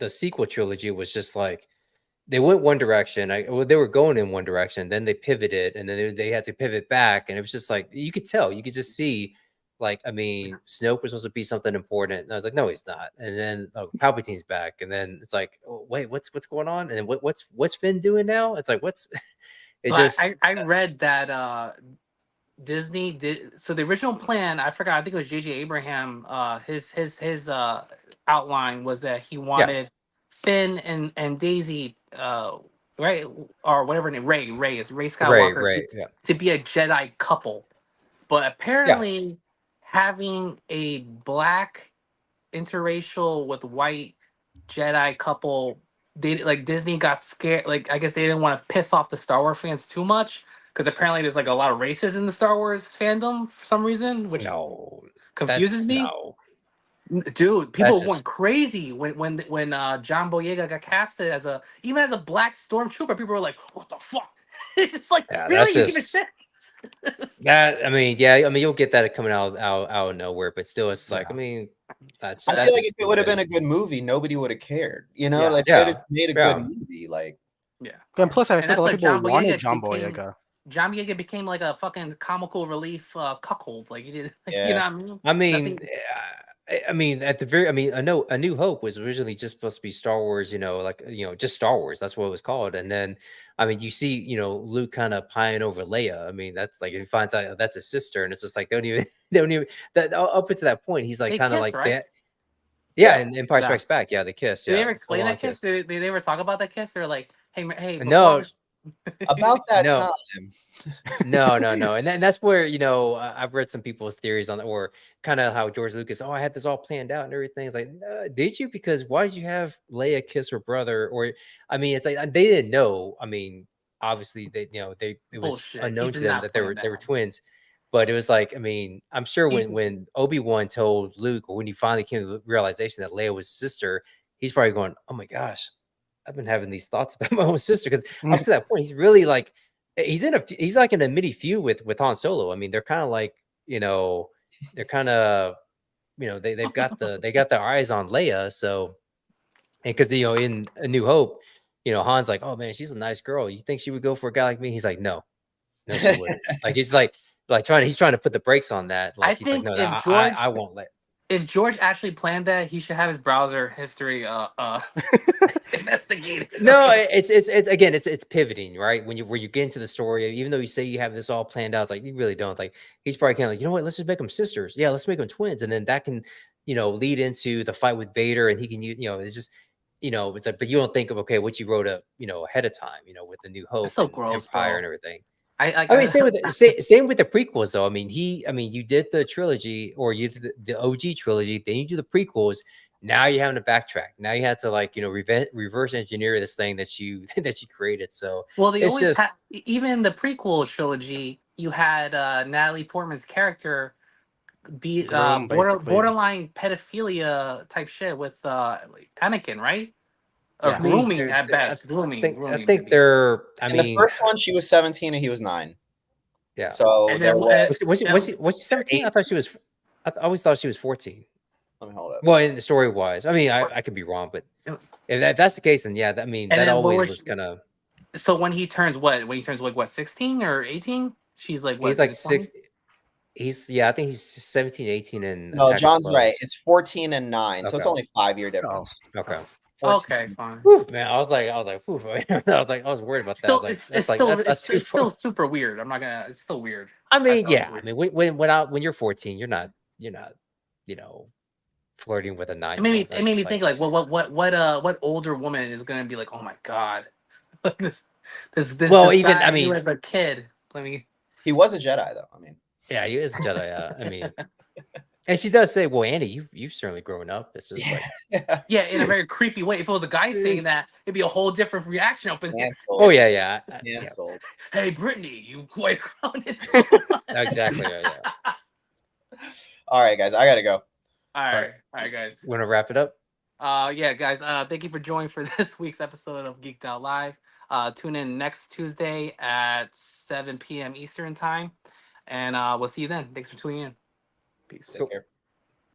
sequel trilogy was just like they went one direction. Well, they were going in one direction, then they pivoted, and then they had to pivot back, and it was just like you could tell, you could just see. Like, I mean, Snoke was supposed to be something important, and I was like, no, he's not. And then Palpatine's back, and then it's like, oh, wait, what's going on? And then what's Finn doing now? It's like, what's it So just I read that Disney did so the original plan, I forgot, I think it was JJ Abraham, his outline was that he yeah, wanted Finn and Daisy right or whatever her name Ray is Ray Skywalker Ray, yeah, to be a Jedi couple. But yeah, apparently having a black interracial with white Jedi couple, they like Disney got scared. Like I guess they didn't want to piss off the Star Wars fans too much because apparently there's like a lot of races in the Star Wars fandom for some reason, which no, that confuses me. no, Dude, that's people went just crazy when John Boyega got casted as a even as a black stormtrooper. People were like, "What the fuck?" It's just like, yeah, that's really, you give a just shit? that. I mean, yeah, I mean, you'll get that coming out of nowhere, but still, it's like, I Yeah. mean, that's I that's feel like just if it would have stupid. been a good movie, nobody would have cared. You know, Yeah. like they Yeah, just made a good yeah, movie. Like, Yeah, And plus, I and think a that's lot of what people wanted John Boyega. John Boyega became like a fucking comical relief cuckold. Like he did, you yeah, know what I mean? I mean, Nothing. I mean, at the very, I mean, I know A New Hope was originally just supposed to be Star Wars, like just Star Wars. That's what it was called. And then, I mean, you see, Luke kind of pieing over Leia. I mean, that's like he finds out that's his sister, and it's just like they don't even, they don't even that up until that point, he's like They kind of kiss, like right? that. Yeah, yeah. and Empire Yeah. Strikes Back. Yeah, the kiss. Did they Yeah, ever full explain on that kiss? kiss. Did they ever talk about that kiss? They're like, hey, before. No, About that no. time, No, and that's where I've read some people's theories on that, or kind of how George Lucas. Oh, I had this all planned out and everything. It's like, did you? Because why did you have Leia kiss her brother? Or, I mean, it's like they didn't know. I mean, obviously it was Bullshit. He unknown to did them not that plan they that. were twins. But it was like, I mean, I'm sure He, when Obi-Wan told Luke, or when he finally came to the realization that Leia was his sister, he's probably going, "Oh my gosh, I've been having these thoughts about my own sister." Because up to that point, he's really like he's like in a mini feud with Han Solo. I mean, they're kind of like, they're kind of, they got their eyes on Leia. So, and because in A New Hope, Han's like, oh man, she's a nice girl. You think she would go for a guy like me? He's like, no, she wouldn't. Like he's like he's trying to put the brakes on that. I Like he's like, think no, if I won't let. If George actually planned that, he should have his browser history investigated. No, Okay. it's again, it's pivoting, right? Where you get into the story, even though you say you have this all planned out, it's like you really don't. Like he's probably kind of like, you know what, let's just make them sisters. Yeah, let's make them twins, and then that can, lead into the fight with Vader, and he can use, it's just you know, it's like, but you don't think of okay, what you wrote up, you know, ahead of time, you know, with the New Hope so and gross, Empire bro. and everything. I I mean, same with same with the prequels, though. I mean, you did the trilogy, or you did the OG trilogy, then you do the prequels. Now you're having to backtrack. Now you have to like, you know, reverse engineer this thing that you that you created. So well, they it's always had, just even the prequel trilogy, you had Natalie Portman's character be Groom, basically. borderline pedophilia type shit with like Anakin, right? Or yeah. I mean, grooming at best. Grooming, I grooming think maybe. they're. I In the mean, first one, she was 17 and he was 9. yeah. So And there then was. Was he 17? I thought she was. I always thought she was 14. Let me hold up. Well, in the story wise, I mean, I could be wrong, but if that's the case, then yeah, I mean, And that then what always was was kind of. so when he turns what? When he turns like what, 16 or 18? She's like what, He's in like the 6. 20s? I think he's 17, 18 in No, Attack of the John's right. Clones. It's 14 and 9. So it's Okay. only 5-year Oh, difference. Okay. 14. Okay, fine. Whew, man, I was like, whew, I was worried about that. I was Still, like, it's still it's still super weird. I'm not gonna. It's still weird. I mean, found it yeah. I weird. mean, when you're 14, you're not, you know, flirting with a It made 9-year-old. me it That's made me like think like just. what older woman is gonna be like, oh my god, like Well, this even guy I I knew mean, as a kid. Let me. He was a Jedi, though. I mean, yeah, he is a Jedi. I mean, and she does say, "Well, Andy, you've certainly grown up." It's just like, yeah. Yeah, in a very creepy way. If it was a guy saying that, it'd be a whole different reaction up in here. oh Canceled. yeah, yeah, yeah, Canceled. Hey, Brittany, you quite grounded. exactly, yeah. All right, guys. I got to go. All right, guys. Want to wrap it up? Yeah, guys. Thank you for joining for this week's episode of Geeked Out Live. Tune in next Tuesday at 7 p.m. Eastern time, and we'll see you then. Thanks for tuning in. Peace. Take care.